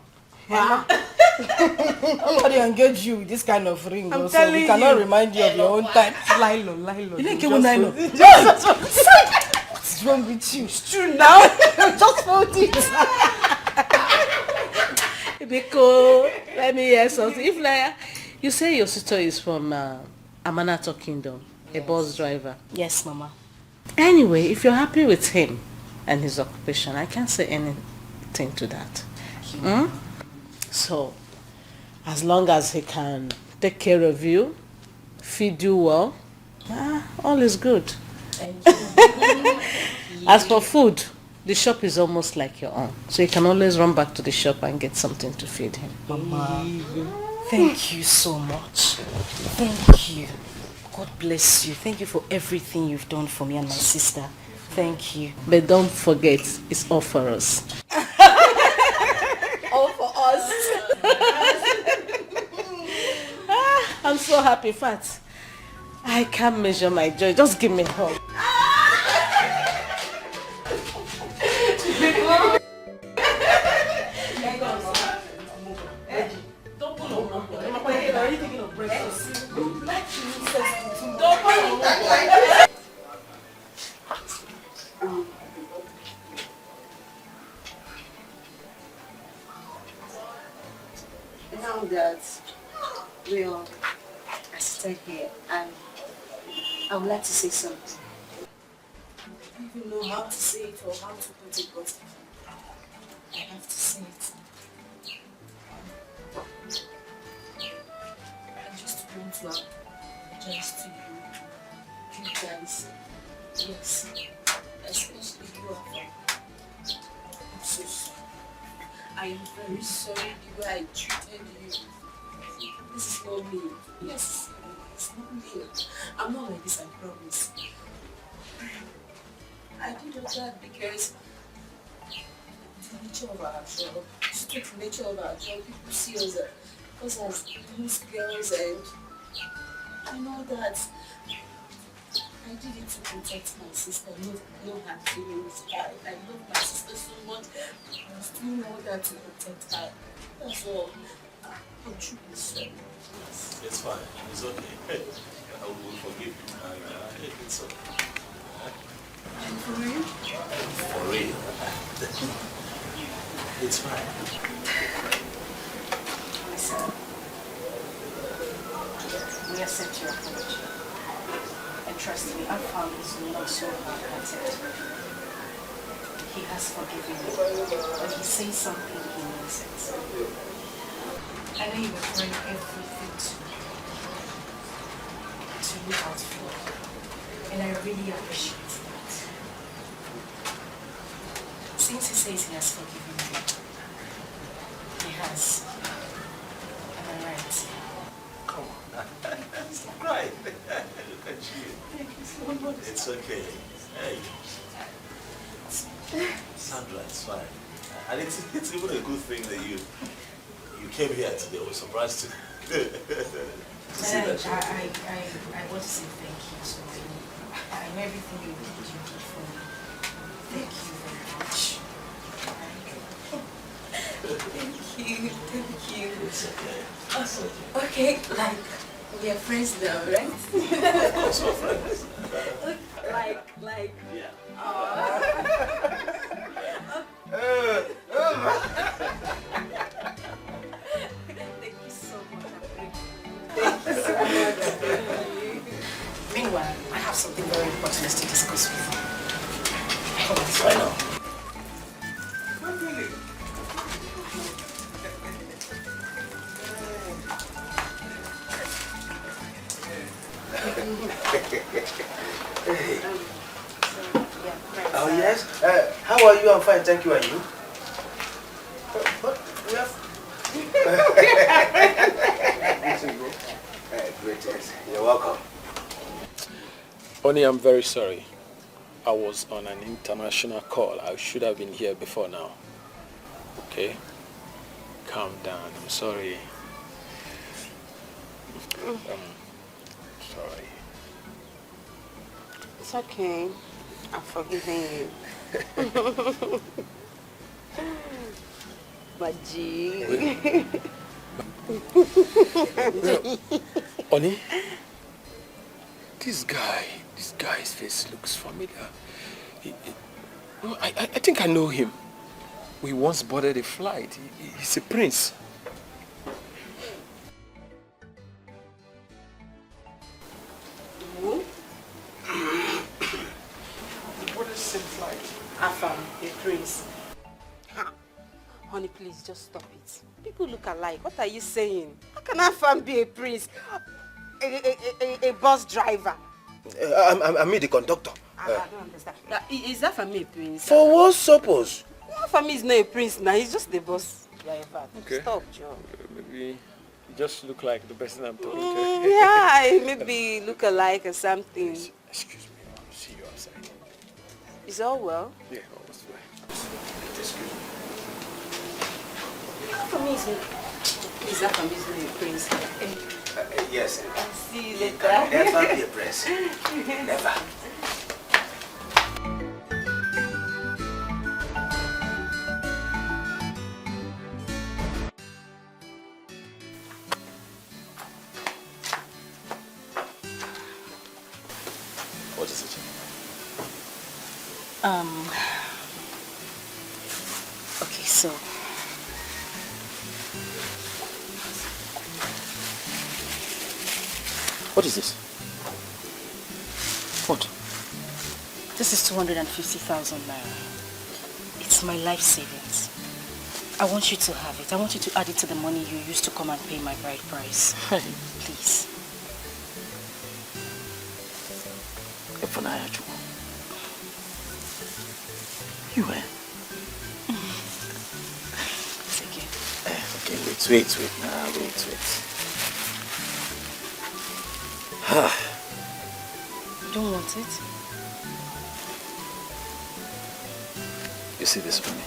Nobody engage you with this kind of ring. I'm Also. telling We cannot you. remind you of your own time. Lilo. You didn't get one nylon. What's wrong with you? It's true now. Just fold it. Because, let me hear something. If like, you say your sister is from Amanato Kingdom, a bus driver. Yes, Mama. Anyway, if you're happy with him and his occupation, I can't say anything to that. So, as long as he can take care of you, feed you well, all is good. Thank you. As for food, the shop is almost like your own. So you can always run back to the shop and get something to feed him. Mama, thank you so much. Thank you. God bless you. Thank you for everything you've done for me and my sister. Thank you. But don't forget, it's all for us. All for us. I'm so happy, Fat. I can't measure my joy. Just give me a hug. Now that Well, I stand here and I would like to say something. I don't even know how to say it or how to put it, but I have to say it. I just want to apologize to you guys. Yes, especially you, Afam. I'm so sorry. I am very sorry the way I treated you. This is not me. Yes, it's not me. I'm not like this, I promise. I did all that because the nature of our job, strict nature of our job, people see us as loose girls and all that. I did it to protect my sister, no hard feelings. I love my sister so much. I was doing all that to protect her. That's all. I'm truly sorry. It's fine. It's okay. I will forgive you. It's okay. For real? For real. It's fine. Listen. We accept your apology. And trust me, Afam is not so hard-hearted. He has forgiven you. When he says something, he means it. I know you were trying everything to look out for you. And I really appreciate that. Since he says he has forgiven you, he has. Am I right? Come on. Stop crying. Look at you. Thank you so much. It's okay. Hey. Sandra, it's fine. And it's even a good thing that you came here today. I was surprised to see that. I want to say thank you so much. I know everything you did for me. Thank you very much. Thank you. It's okay. Okay, like, we are friends now, right? Of course we're friends. Like. Yeah. Thank you so much. Thank you so much. Meanwhile, I have something very important to discuss with you. Come on, I know. Hey. Oh yes. How are you? I'm fine, thank you. And you? But we have. Greetings. You're welcome. Oni, I'm very sorry. I was on an international call. I should have been here before now. Okay? Calm down. I'm sorry. Sorry. It's okay. I'm forgiving you. Baji. Oni, this guy's face looks familiar. I think I know him. We once boarded a flight. He's a prince. Who? What is the same flight? Afam, a prince. Honey, please just stop it. People look alike. What are you saying? How can Afam be a prince? A bus driver. I mean the conductor. I don't understand. Is Afam a prince? For what purpose? Afam is not a prince now. He's just a bus driver. Okay. Stop, Joe. Maybe you just look like the person I'm talking to. Yeah, maybe look alike or something. Excuse me, I'll see you outside. Is all well? Yeah, all's fine. Excuse me. Afam is Afam is not a prince. Yes. See you later. Never be a prince. Never. What is it? Okay, so What is this? What? This is 250,000 naira. It's my life savings. I want you to have it. I want you to add it to the money you used to come and pay my bride price. Please. You eh? Take it. Okay, wait. Nah, wait. You don't want it? You see this money?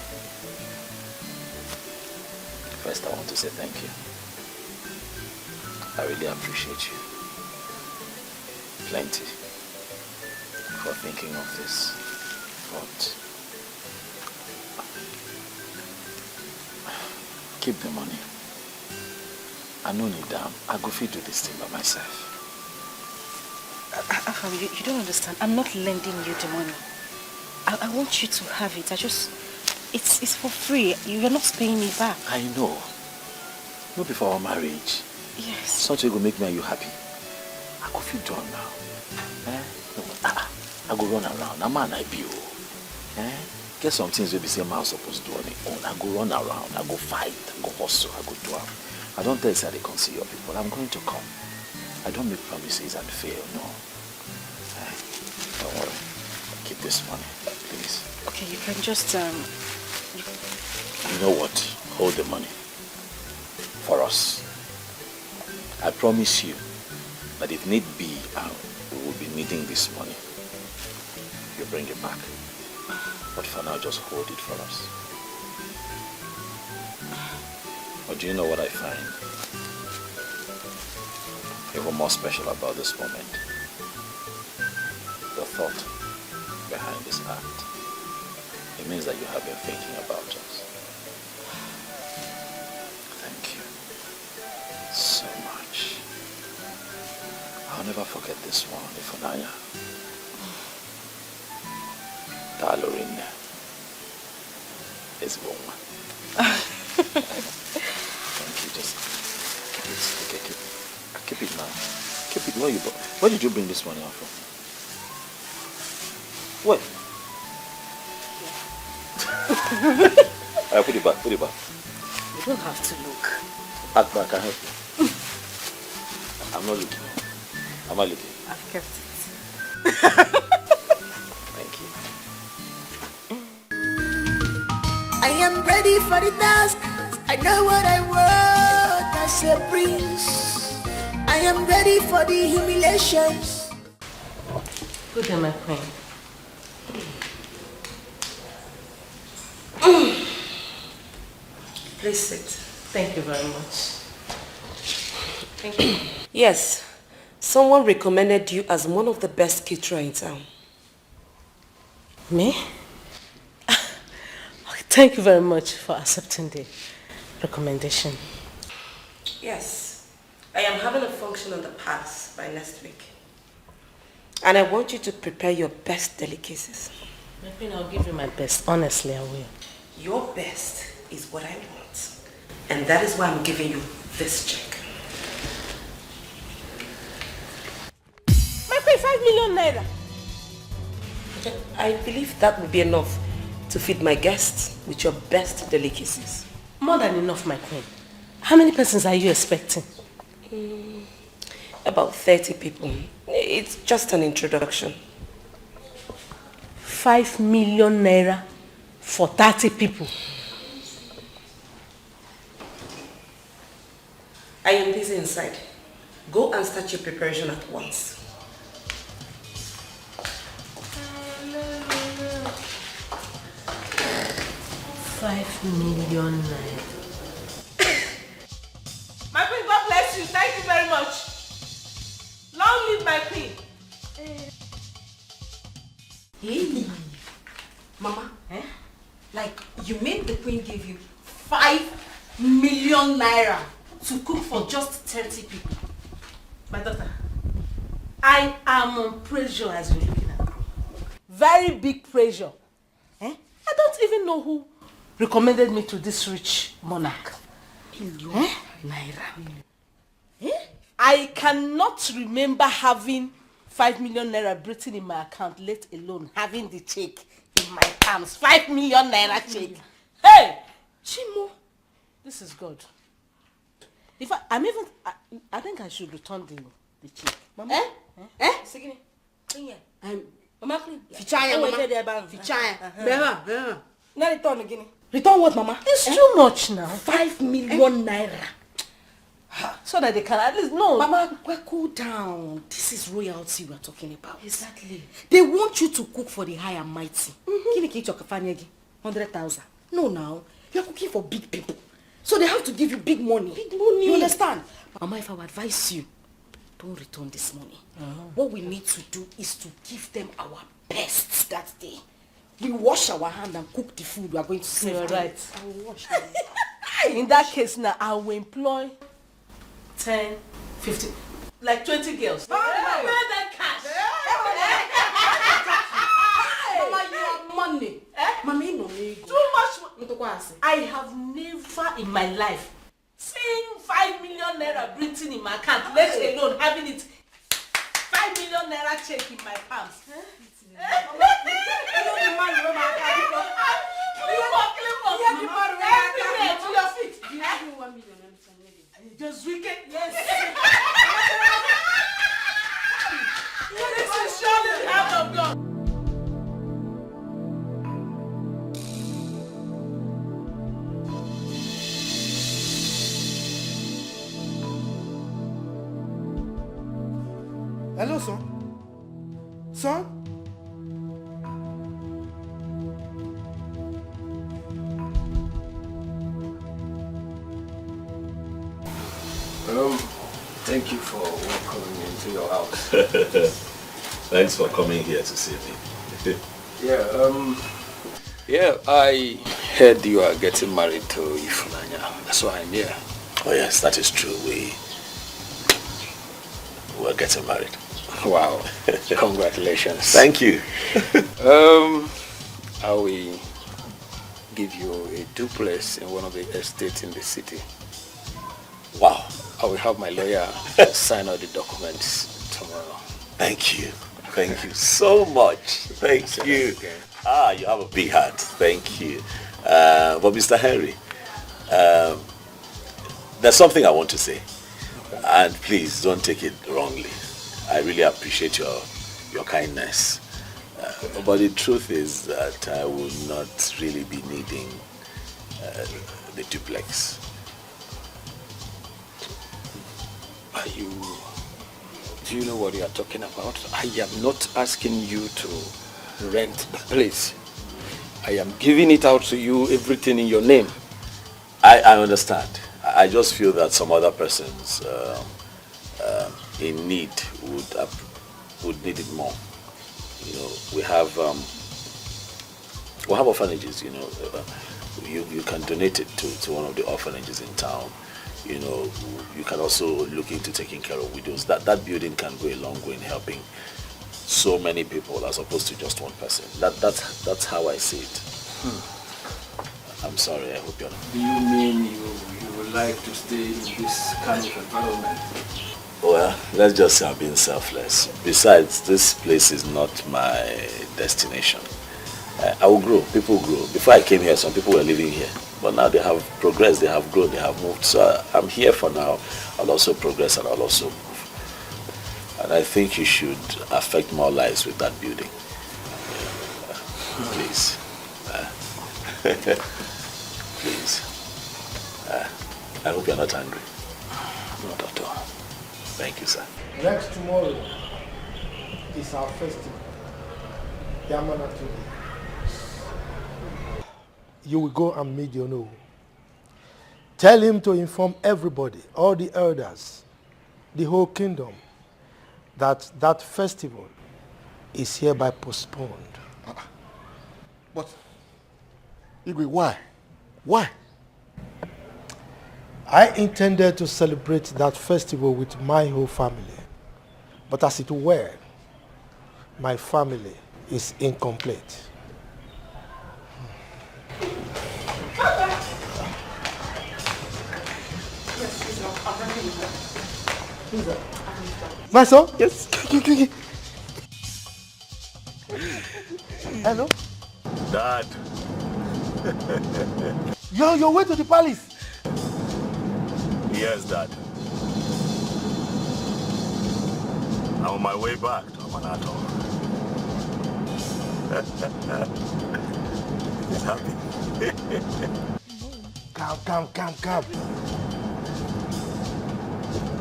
First, I want to say thank you. I really appreciate you. Plenty. For thinking of this. But keep the money. I no need them. I go fit do this thing by myself. You don't understand. I'm not lending you the money. I want you to have it. It's for free. You're not paying me back. I know. Not before our marriage. Yes. Something will make me and you happy. I go feel done now. I go run around. I'm an IBO. Get some things we be saying I'm supposed to do on it own. I go run around. I go fight. I go hustle. I go do them. I don't tell you that they can see your people. I'm going to come. I don't make promises and fail. No. Don't worry. Keep this money, please. Okay, you can just You know what? Hold the money. For us. I promise you that if need be, we will be needing this money. You bring it back. But for now, just hold it for us. But do you know what I find even more special about this moment? The thought behind this act. It means that you have been thinking about us. Thank you so much. I'll never forget this one, Ifunanya. Dalorin is one. Thank you. Just keep it now. Keep it. Where did you bring this money out from? What? Put it back. You don't have to look. Back, I can help you. I'm not looking. Am I looking? I've kept it. Thank you. I am ready for the task. I know what I want as a prince. I am ready for the humiliations. Good day, my queen. Please sit. Thank you very much. Thank you. Yes, someone recommended you as one of the best caterers in town. Me? Thank you very much for accepting the recommendation. Yes, I am having a function on the palace by next week. And I want you to prepare your best delicacies. My queen, I'll give you my best. Honestly, I will. Your best is what I want. And that is why I'm giving you this check. My queen, 5 million naira. I believe that will be enough to feed my guests with your best delicacies. More than enough, my queen. How many persons are you expecting? About 30 people. It's just an introduction. 5 million naira for 30 people. I am busy inside. Go and start your preparation at once. $5 million naira. My queen, God bless you. Thank you very much. Long live my queen. Hey, Mama, like you made the queen give you 5 million naira to cook for just 30 people. My daughter, I am on pressure as you're looking at me. Very big pressure. I don't even know who recommended me to this rich monarch. Million naira. I cannot remember having 5 million naira written in my account, let alone having the check in my palms. 5 million naira check. Hey, Chimo, this is good. If I think I should return the check. Mama? Sigini. Mama, Fichaya, Mama. Fichaya. Now return again. Return what, Mama? It's too much now. 5 million naira. So that they can at least know. Mama, cool down. This is royalty we are talking about. Exactly. They want you to cook for the high and mighty. Kini ki choka fanyegi 100,000. No, now you are cooking for big people, so they have to give you big money. Big money. You understand? Mama, if I would advise you, don't return this money. What we need to do is to give them our best that day. We wash our hand and cook the food we are going to serve. You're them. right. I will wash. In that case now, I will employ 10, 15, like 20 girls. Mama, Pay that cash. Mama, you have money. Mama, you know me. Too much. I have never in my life seen 5 million naira written in my account, let alone having it 5 million naira check in my palms. Just wicked, yes. This is surely the hand of God. Hello, son. Son? Thank you for welcoming me into your house. Thanks for coming here to see me. Yeah, I heard you are getting married to Ifunanya. That's why I'm here. Oh yes, that is true. We're getting married. Wow. Congratulations. Thank you. I will give you a duplex in one of the estates in the city. Wow. I will have my lawyer sign all the documents tomorrow. Thank you. Thank you so much. Thank you. You have a big heart. Thank you. But Mr. Henry, there's something I want to say. And please don't take it wrongly. I really appreciate your kindness. But the truth is that I will not really be needing the duplex. Do you know what you are talking about? I am not asking you to rent the place. I am giving it out to you, everything in your name. I understand. I just feel that some other persons in need would need it more. You know, we have orphanages. You know, you can donate it to one of the orphanages in town. You know, you can also look into taking care of widows. That building can go a long way in helping so many people as opposed to just one person. That's how I see it. I'm sorry, I hope you're not. Do you mean you would like to stay in this kind of environment? Well, let's just say I'm being selfless. Besides, this place is not my destination. I will grow, people grow. Before I came here, some people were living here. But now they have progressed, they have grown, they have moved. So I'm here for now. I'll also progress and I'll also move. And I think you should affect more lives with that building. Please. Please. I hope you're not angry. Not at all. Thank you, sir. Next tomorrow is our festival. Yamana today. You will go and meet your no. Tell him to inform everybody, all the elders, the whole kingdom, that that festival is hereby postponed. But, Igwe, why? Why? I intended to celebrate that festival with my whole family. But as it were, my family is incomplete. My son? Yes. Hello? Dad. You're on your way to the palace? Yes, Dad. I'm on my way back to Amanato. He's happy. Calm.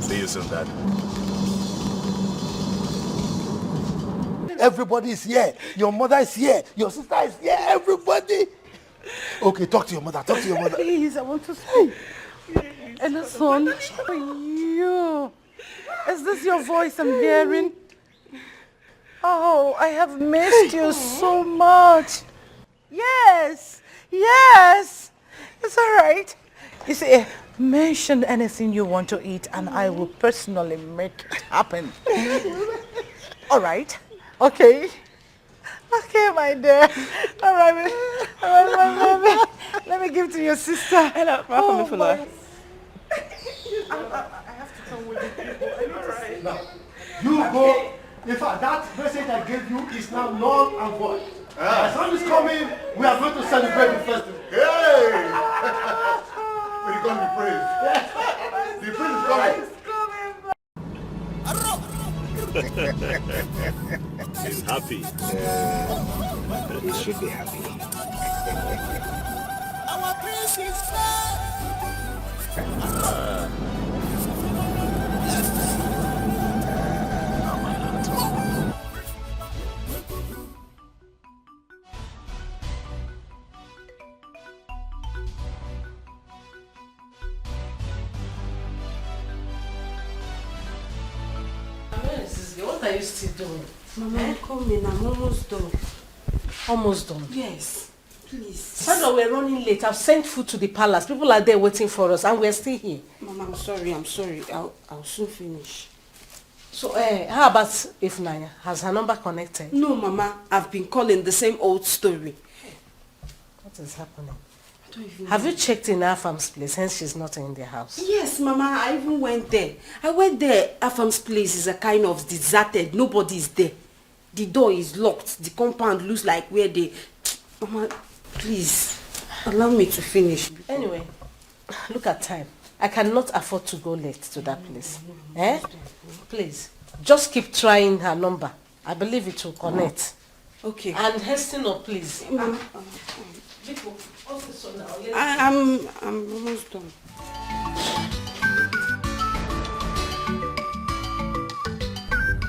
See you soon, Dad. Everybody is here. Your mother is here. Your sister is here. Everybody. Okay, talk to your mother. Please, I want to speak. Hello, son. How are you? Is this your voice I'm hearing? Oh, I have missed you so much. Yes. It's all right. You see, mention anything you want to eat and I will personally make it happen. All right. Okay, my dear. All right. Let me give to your sister. Hello, welcome, I have to come with you. Now, you go. In fact, that message I gave you is now null and void. My son is coming. We are going to celebrate the festival. Hey! May God be praised. The prince is coming. He's happy. He should be happy. Our prince is What are you still doing? Mama, come in. I'm almost done. Almost done? Yes. Please. Sandra, we're running late. I've sent food to the palace. People are there waiting for us and we're still here. Mama, I'm sorry. I'll soon finish. So, how about Ifnanya? Has her number connected? No, Mama. I've been calling the same old story. What is happening? Have you checked in Afam's place, hence she's not in the house? Yes, Mama. I even went there. Afam's place is a kind of deserted. Nobody is there. The door is locked. The compound looks like where they... Mama, please, allow me to finish. Anyway, look at time. I cannot afford to go late to that place. Please, just keep trying her number. I believe it will connect. Okay. And hasten up, please. I'm almost done.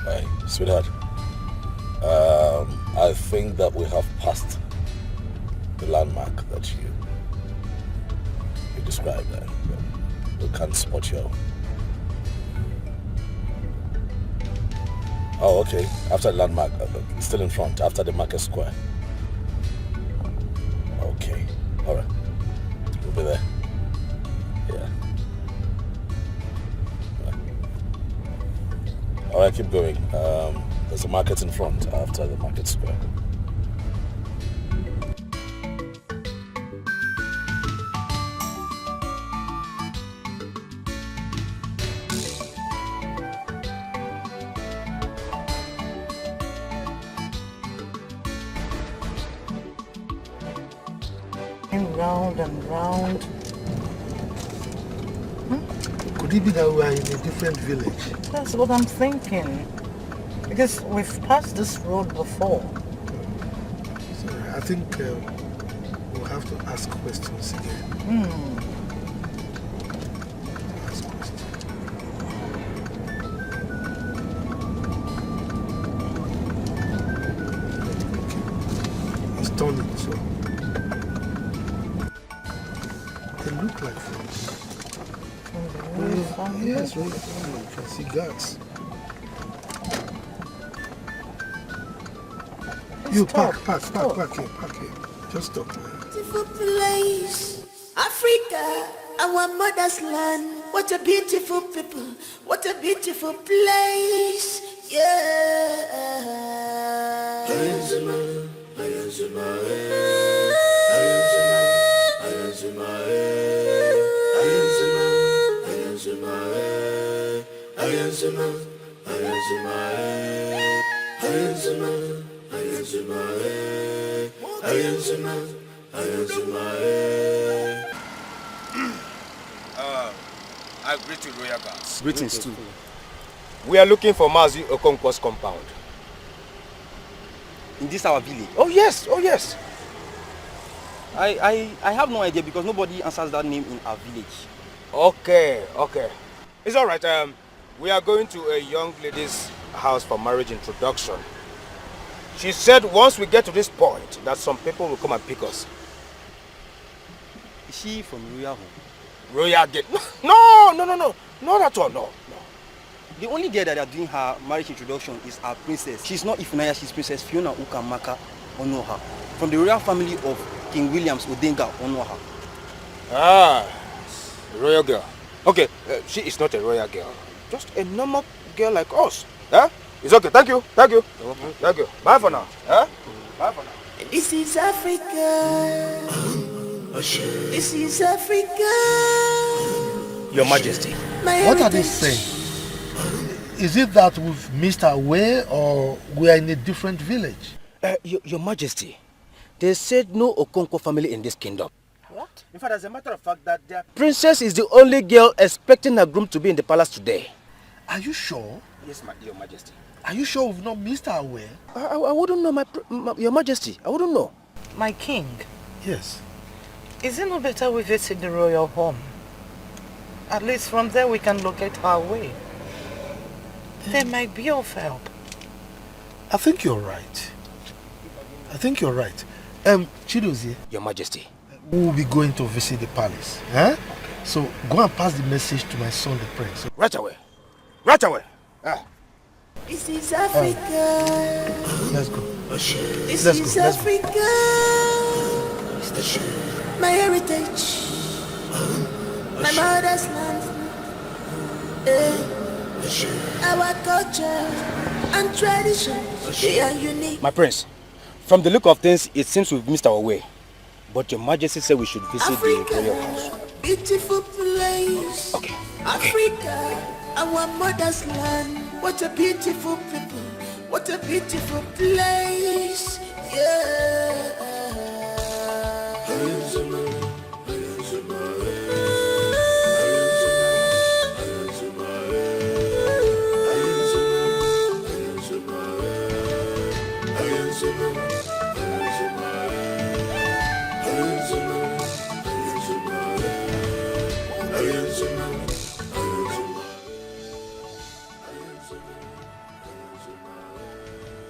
Hey, sweetheart. I think that we have passed the landmark that you described there. We can't spot you. Oh, okay. After the landmark, still in front, after the market square. Okay. All right. We'll be there. Yeah. All right, keep going. There's a market in front after the market square. Round and round. Could it be that we are in a different village? That's what I'm thinking. Because we've passed this road before. So I think we'll have to ask questions again. Ask questions. It's turning, so they look like friends. Yes, right. You can see guards. You park here. Just stop. Beautiful place, Africa, our mother's land. What a beautiful people, what a beautiful place, yeah. I greet you, royal guards. Greetings too. We are looking for Mazi Okonkwo's compound. In this our village? Oh yes, oh yes. I have no idea because nobody answers that name in our village. Okay. It's all right. We are going to a young lady's house for marriage introduction. She said once we get to this point that some people will come and pick us. Is she from Royal Home? Royal Gate? No, not at all, no. The only girl that are doing her marriage introduction is our princess. She's not Ifunanya, she's Princess Fiona Ukamaka Onoha, from the royal family of King Williams Odenga Onoha. Ah, a royal girl. Okay, she is not a royal girl. Just a normal girl like us. Huh? It's okay, thank you. Thank you. Bye for now. Huh? Bye for now. This is Africa. This is Africa. Your Majesty. What are they saying? Is it that we've missed our way or we are in a different village? Your Majesty, they said no Okonkwo family in this kingdom. What? In fact, as a matter of fact, that their Princess is the only girl expecting her groom to be in the palace today. Are you sure? Yes, Your Majesty. Are you sure we've not missed our way? I wouldn't know, Your Majesty. I wouldn't know. My king. Yes. Is it not better we visit the royal home? At least from there we can locate our way. They might be of help. I think you're right. Chidozie. Your Majesty. We will be going to visit the palace. Huh? So go and pass the message to my son, the prince. Right away. This is Africa. Let's go. This is Africa. My heritage. My mother's land. Our culture and tradition, they are unique. My prince, from the look of things, it seems we've missed our way. But Your Majesty said we should visit Africa, the royal house. Beautiful place. Okay. Africa, our mother's land. What a beautiful people. What a beautiful place. Yeah.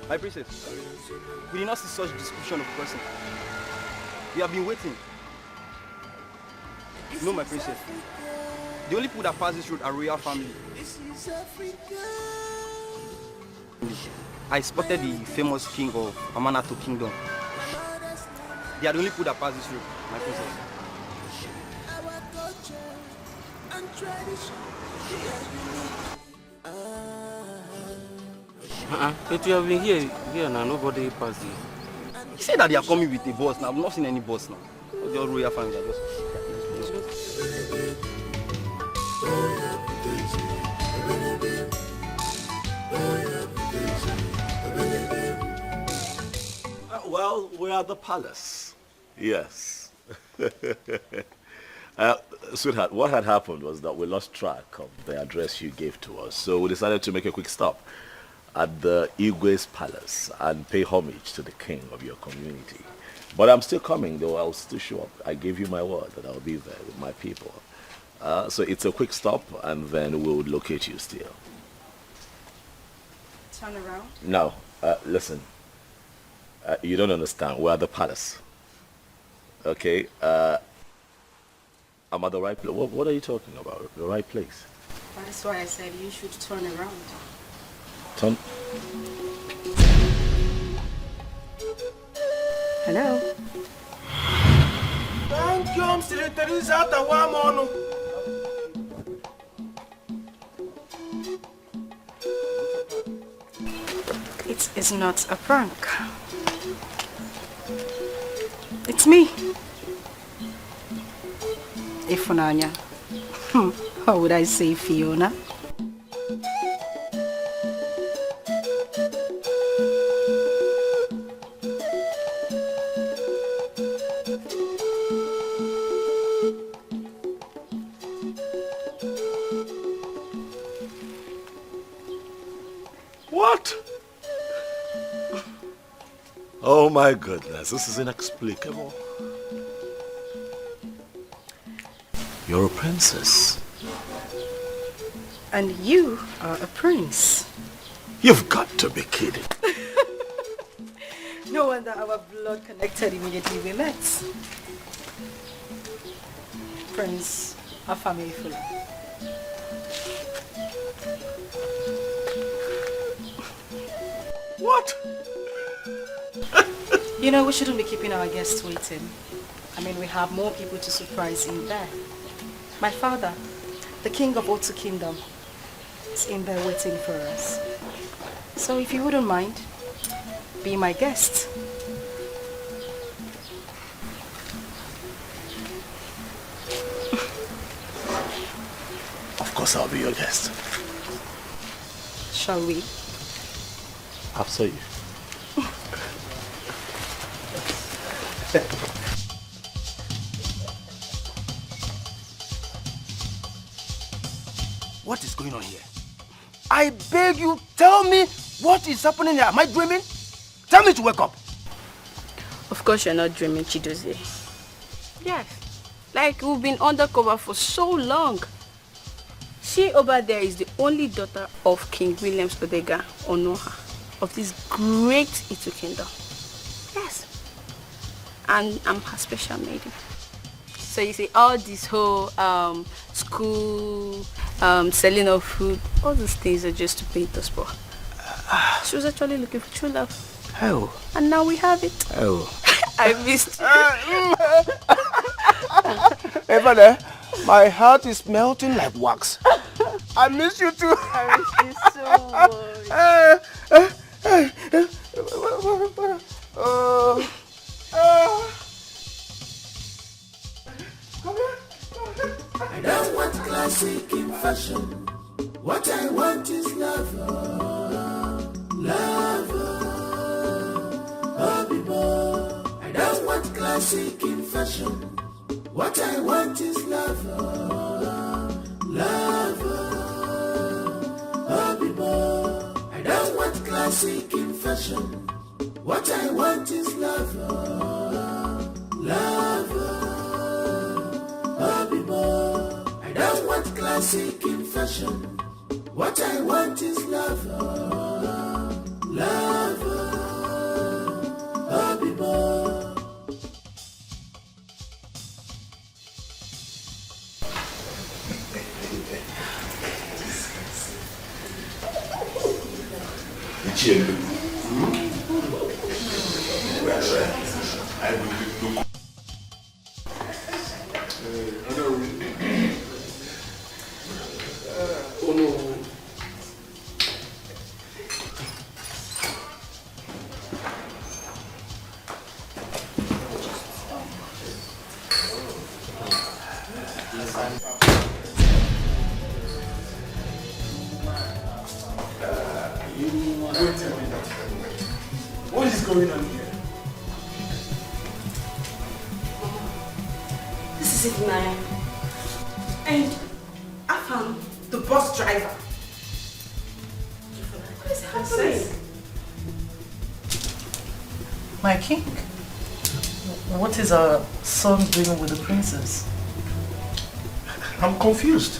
My princess, we did not see such description of person. We have been waiting. No, my princess. The only people that pass this road are royal family. I spotted the famous king of Amanato Kingdom. They are the only people that pass this road, my princess. But you have been here now, nobody passed you. He said that they are coming with a bus now. I've not seen any bus now. The all royal family are just... Well, we're at the palace. Yes. Sweetheart, what had happened was that we lost track of the address you gave to us, so we decided to make a quick stop at the Igwe's palace and pay homage to the king of your community. But I'm still coming, though. I'll still show up. I gave you my word that I'll be there with my people. So it's a quick stop, and then we'll locate you still. Turn around? No, listen. You don't understand. We're at the palace. Okay? I'm at the right place. What are you talking about? The right place? That's why I said you should turn around. Turn. Hello? Thank you, I'm still Teresa Tawamono. It is not a prank. It's me. Ifunanya. How would I say Fiona? What? Oh my goodness, this is inexplicable. You're a princess. And you are a prince. You've got to be kidding. No wonder our blood connected immediately we met. Prince Afamefula. What? You know, we shouldn't be keeping our guests waiting. I mean, we have more people to surprise in there. My father, the king of Otu Kingdom, is in there waiting for us. So if you wouldn't mind, be my guest. Of course I'll be your guest. Shall we? After you. What is going on here? I beg you, tell me what is happening here. Am I dreaming? Tell me to wake up. Of course you're not dreaming, Chidozie. Yes. Like we've been undercover for so long. She over there is the only daughter of King Williams Odega Onoha of this great Itu kingdom. Yes. And I'm her special maiden. So you see, all this whole school, selling of food, all those things are just to paint us for. She was actually looking for true love. Oh. And now we have it. Oh. I missed you. Hey, brother, my heart is melting like wax. I miss you too. I miss you so much. I don't want classic in fashion. What I want is love. Love. I don't want classic in fashion. What I want is love. Love. I don't want classic in fashion. What I want is love. Love. I don't want classic in fashion. What I want is love. Love. What is going on here? This is it, Naya. And I found the bus driver. What is happening? My king, what is our son doing with the princess? I'm confused.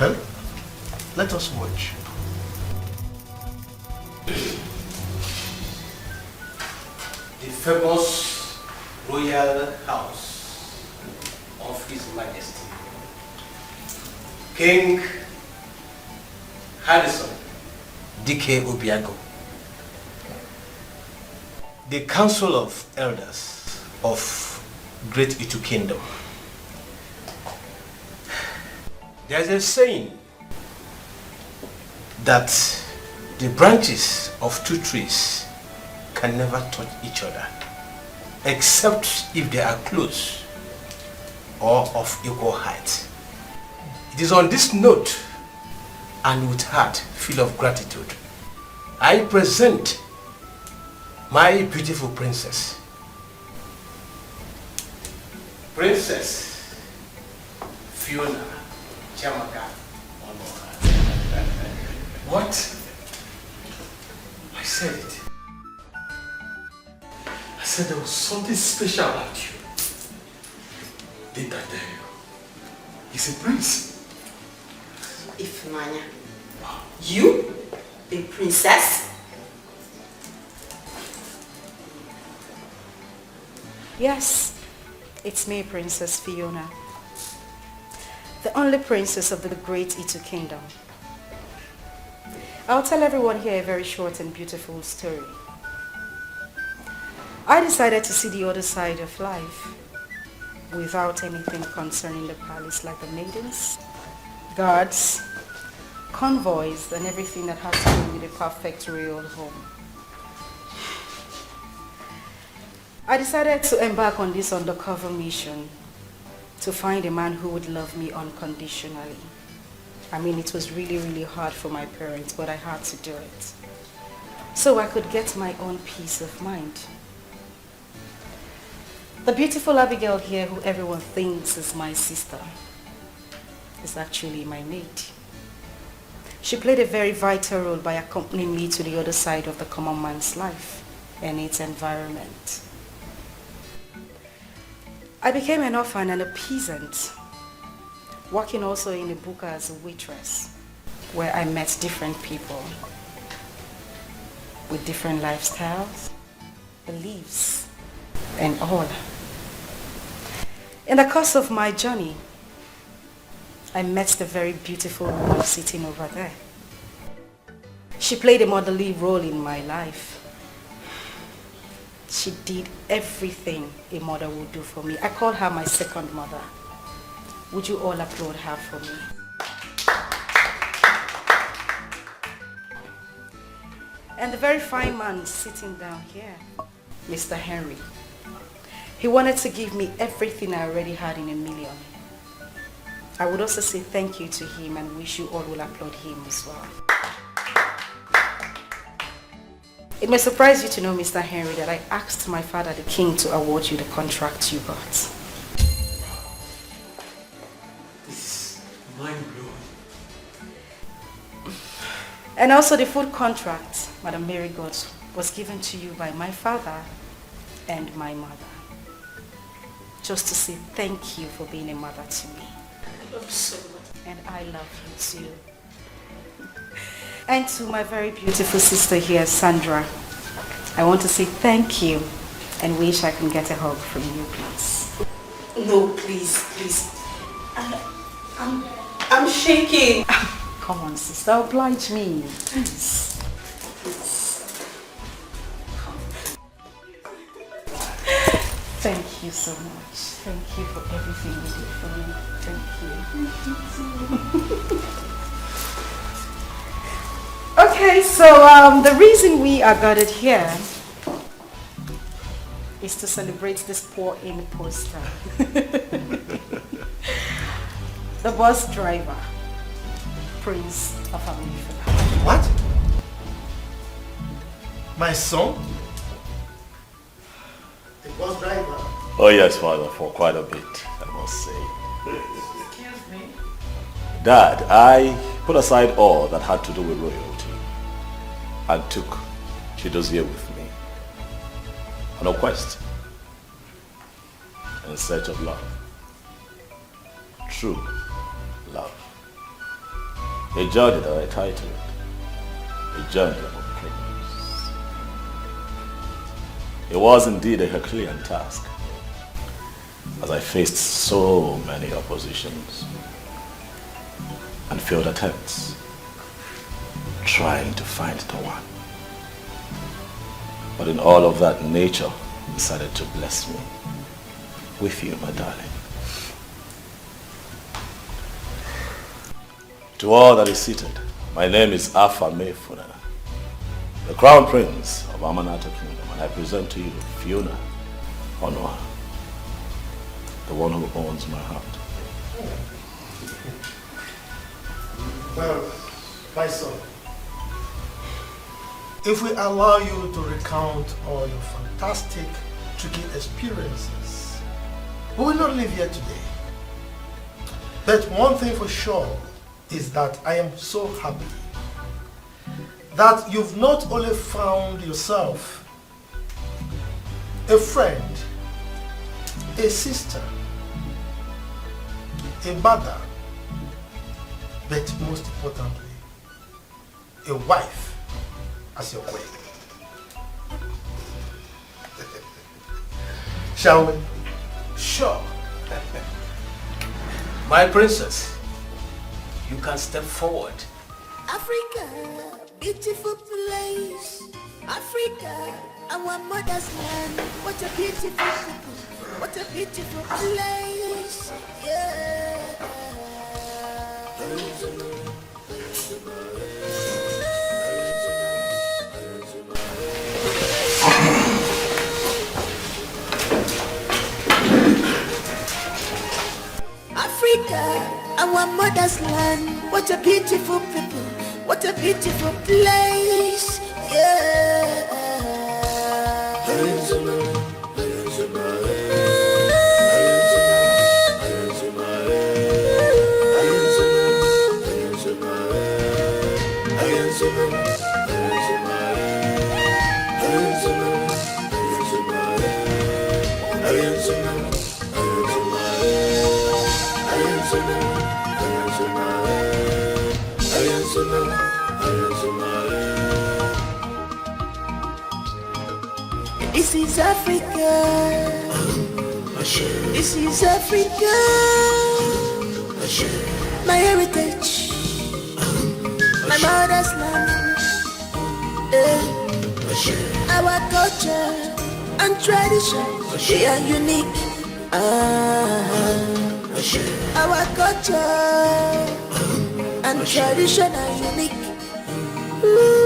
Well, let us watch. The famous royal house of His Majesty, King Harrison Dikeh Obiago, the Council of Elders of Great Itu Kingdom. There's a saying that the branches of two trees can never touch each other, except if they are close or of equal height. It is on this note and with heart full of gratitude, I present my beautiful princess, Princess Fiona Chamaka Onoha. What? I said it. I said there was something special about you. Didn't I tell you? He's a prince. Ifemanya. You? A princess? Yes, it's me, Princess Fiona. The only princess of the great Itu kingdom. I'll tell everyone here a very short and beautiful story. I decided to see the other side of life without anything concerning the palace, like the maidens, guards, convoys, and everything that has to do with a perfect royal home. I decided to embark on this undercover mission to find a man who would love me unconditionally. I mean, it was really, really hard for my parents, but I had to do it so I could get my own peace of mind. The beautiful Abigail here, who everyone thinks is my sister, is actually my maid. She played a very vital role by accompanying me to the other side of the common man's life and its environment. I became an orphan and a peasant, working also in a buka as a waitress, where I met different people with different lifestyles, beliefs, and all. In the course of my journey, I met the very beautiful woman sitting over there. She played a motherly role in my life. She did everything a mother would do for me. I call her my second mother. Would you all applaud her for me? And the very fine man sitting down here, Mr. Henry, he wanted to give me everything I already had in a million. I would also say thank you to him and wish you all will applaud him as well. It may surprise you to know, Mr. Henry, that I asked my father, the king, to award you the contract you got. This is mind-blowing. And also the food contract, Madam Mary got, was given to you by my father and my mother. Just to say thank you for being a mother to me. I love you so much. And I love you too. And to my very beautiful sister here, Sandra, I want to say thank you and wish I can get a hug from you, please. No, please, please. I'm shaking. Come on, sister, oblige me, please. Thank you so much. Thank you for everything you did for me. Thank you. Okay, so the reason we are gathered here is to celebrate this poor imposter. The bus driver, Prince of America. What? My son? The bus driver? Oh yes, Father, for quite a bit, I must say. Excuse me? Dad, I put aside all that had to do with royalty and took Chidozie with me on a quest in search of love. True love. A journey that I titled A Journey of Prince. It was indeed a Herculean task, as I faced so many oppositions and failed attempts trying to find the one. But in all of that, nature decided to bless me with you, my darling. To all that is seated, my name is Afa Mefuna, the Crown Prince of Amanata Kingdom, and I present to you Fiona Onwa, the one who owns my heart. Well, my son, if we allow you to recount all your fantastic, tricky experiences, we will not live here today. But one thing for sure is that I am so happy that you've not only found yourself a friend, a sister, a mother, but most importantly, a wife as your queen. Shall we? Sure. My princess, you can step forward. Africa, beautiful place. Africa, our mother's land. What a beautiful people. What a beautiful place. Yeah. Africa, our mother's land. What a beautiful people. What a beautiful place. Yeah. This is Africa. This is Africa. My heritage. My mother's land. Our culture and tradition, they are unique. Our culture and tradition are unique. Ooh.